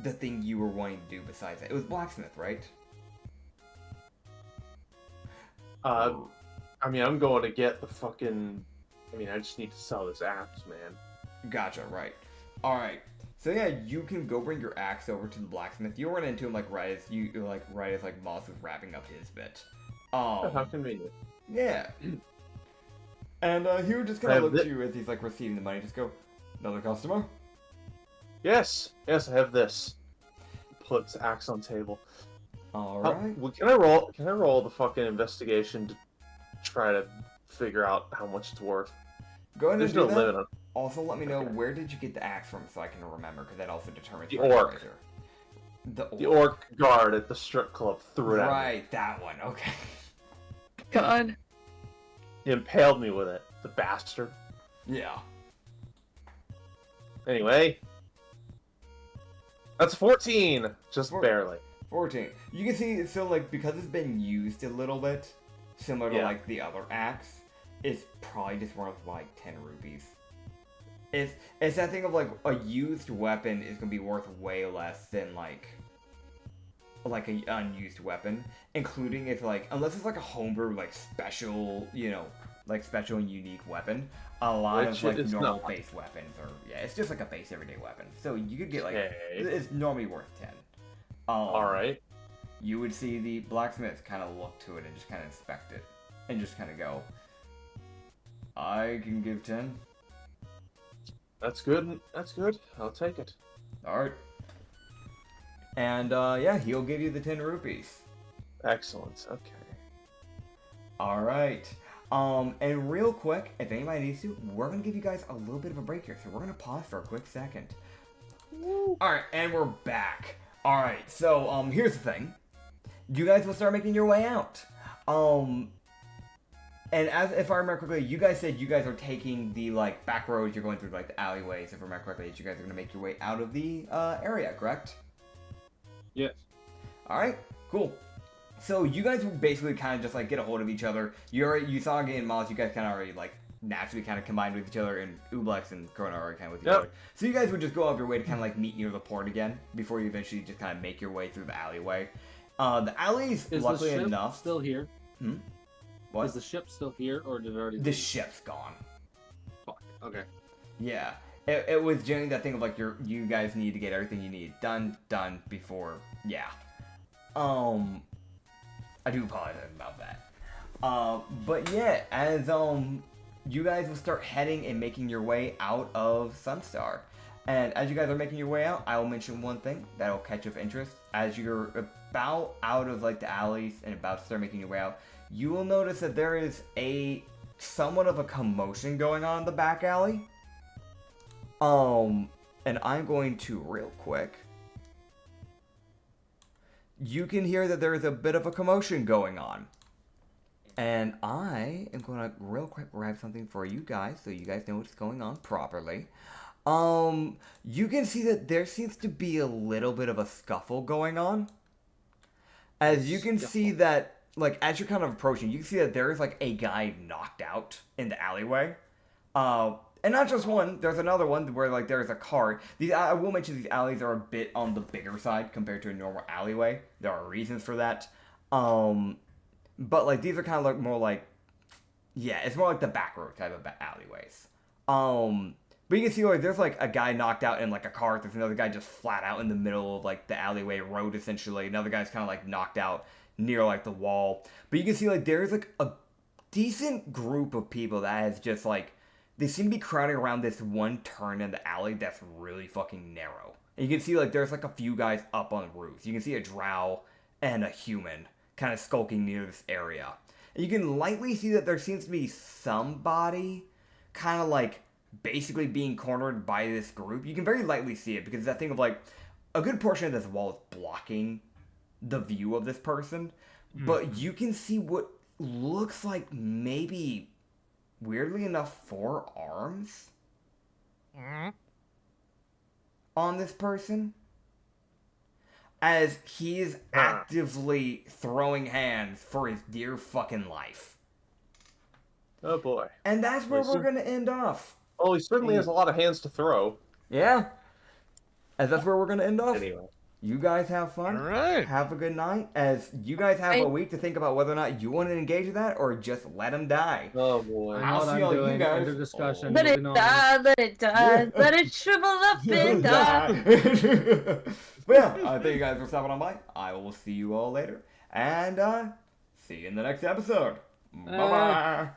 the thing you were wanting to do besides that? It was blacksmith, right? I mean, I'm going to get the fucking. I mean, I just need to sell this axe, man. Gotcha, right. Alright. So yeah, you can go bring your axe over to the blacksmith. You'll run into him like right as Moss was wrapping up his bit. How convenient. Yeah. And he would just kind I of have look at thi- you as he's like receiving the money, just go, another customer? Yes, I have this. Puts axe on table. Alright. Well, can I roll the fucking investigation to try to figure out how much it's worth? Go ahead and There's do no that. limit on. Also, let me know Okay. where did you get the axe from so I can remember, because that also determines The my orc. razor. The The orc guard at the strip club threw it at me. Right, that one. Okay. God. He impaled me with it, the bastard. Yeah. Anyway, that's 14, just Four- barely. 14. You can see, so like, because it's been used a little bit, similar to Yeah. like the other axe, it's probably just worth like 10 rupees. It's that thing of like, a used weapon is gonna be worth way less than like an unused weapon, including if like, unless it's like a homebrew, like special, like special and unique weapon, a lot Which of like it's normal not. base weapons are, yeah, it's just like a base everyday weapon. So you could get like, Okay. it's normally worth 10. Alright. you would see the blacksmith kind of look to it and just kind of inspect it. And just kind of go, I can give 10. That's good. That's good. I'll take it. Alright. And, yeah, he'll give you the 10 rupees. Excellent. Okay. Alright. And real quick, if anybody needs to, we're going to give you guys a little bit of a break here. So we're going to pause for a quick second. Alright, and we're back. Alright, so, here's the thing. You guys will start making your way out. And as if I remember correctly, you guys said you guys are taking the, like, back roads, you're going through, like, the alleyways, if I remember correctly, that you guys are going to make your way out of the, area, correct? Yes. Alright, cool. So you guys will basically kind of just, like, get a hold of each other. You saw Gay and Moss, you guys kind of already, like, naturally kind of combined with each other, and Ublex and Corona are kind of with each other. So you guys would just go out of your way to kind of, like, meet near the port again, before you eventually just kind of make your way through the alleyway. The alleys, Is luckily the ship enough... still here? What? Is the ship still here, or did it already? The ship's gone. Fuck. Okay. Yeah. It was generally that thing of like you guys need to get everything you need done before. Yeah. I do apologize about that. But yeah, as you guys will start heading and making your way out of Sunstar. And as you guys are making your way out, I will mention one thing that'll catch of interest. As you're about out of like the alleys and about to start making your way out, you will notice that there is somewhat of a commotion going on in the back alley. And I'm going to real quick. You can hear that there is a bit of a commotion going on. And I am going to real quick grab something for you guys so you guys know what's going on properly. You can see that there seems to be a little bit of a scuffle going on. As you can see that, like, as you're kind of approaching, you can see that there is, like, a guy knocked out in the alleyway. And not just one, there's another one where, like, there's a car. I will mention these alleys are a bit on the bigger side compared to a normal alleyway. There are reasons for that. But, like, these are kind of, like, more like, yeah, it's more like the back road type of alleyways. But you can see, like, there's, like, a guy knocked out in, like, a car. There's another guy just flat out in the middle of, like, the alleyway road, essentially. Another guy's kind of, like, knocked out near, like, the wall. But you can see, like, there's, like, a decent group of people that has just, like, they seem to be crowding around this one turn in the alley that's really fucking narrow. And you can see, like, there's, like, a few guys up on roofs. You can see a drow and a human kind of skulking near this area. And you can lightly see that there seems to be somebody kind of, like, basically being cornered by this group. You can very lightly see it because that thing of, like, a good portion of this wall is blocking the view of this person. But you can see what looks like maybe, weirdly enough, 4 arms on this person. As he is actively throwing hands for his dear fucking life. Oh boy. And that's where we're going to end off. Well, he certainly has a lot of hands to throw. Yeah. And that's where we're going to end off. Anyway. You guys have fun. All right. Have a good night. As you guys have a week to think about whether or not you want to engage with that or just let him die. Oh boy. I know I'll what see I'm all you doing. guys. Under discussion. Let it moving on. die, let it die, let it shrivel up and die. But yeah, thank you guys for stopping on by. I will see you all later. And see you in the next episode. Bye-bye.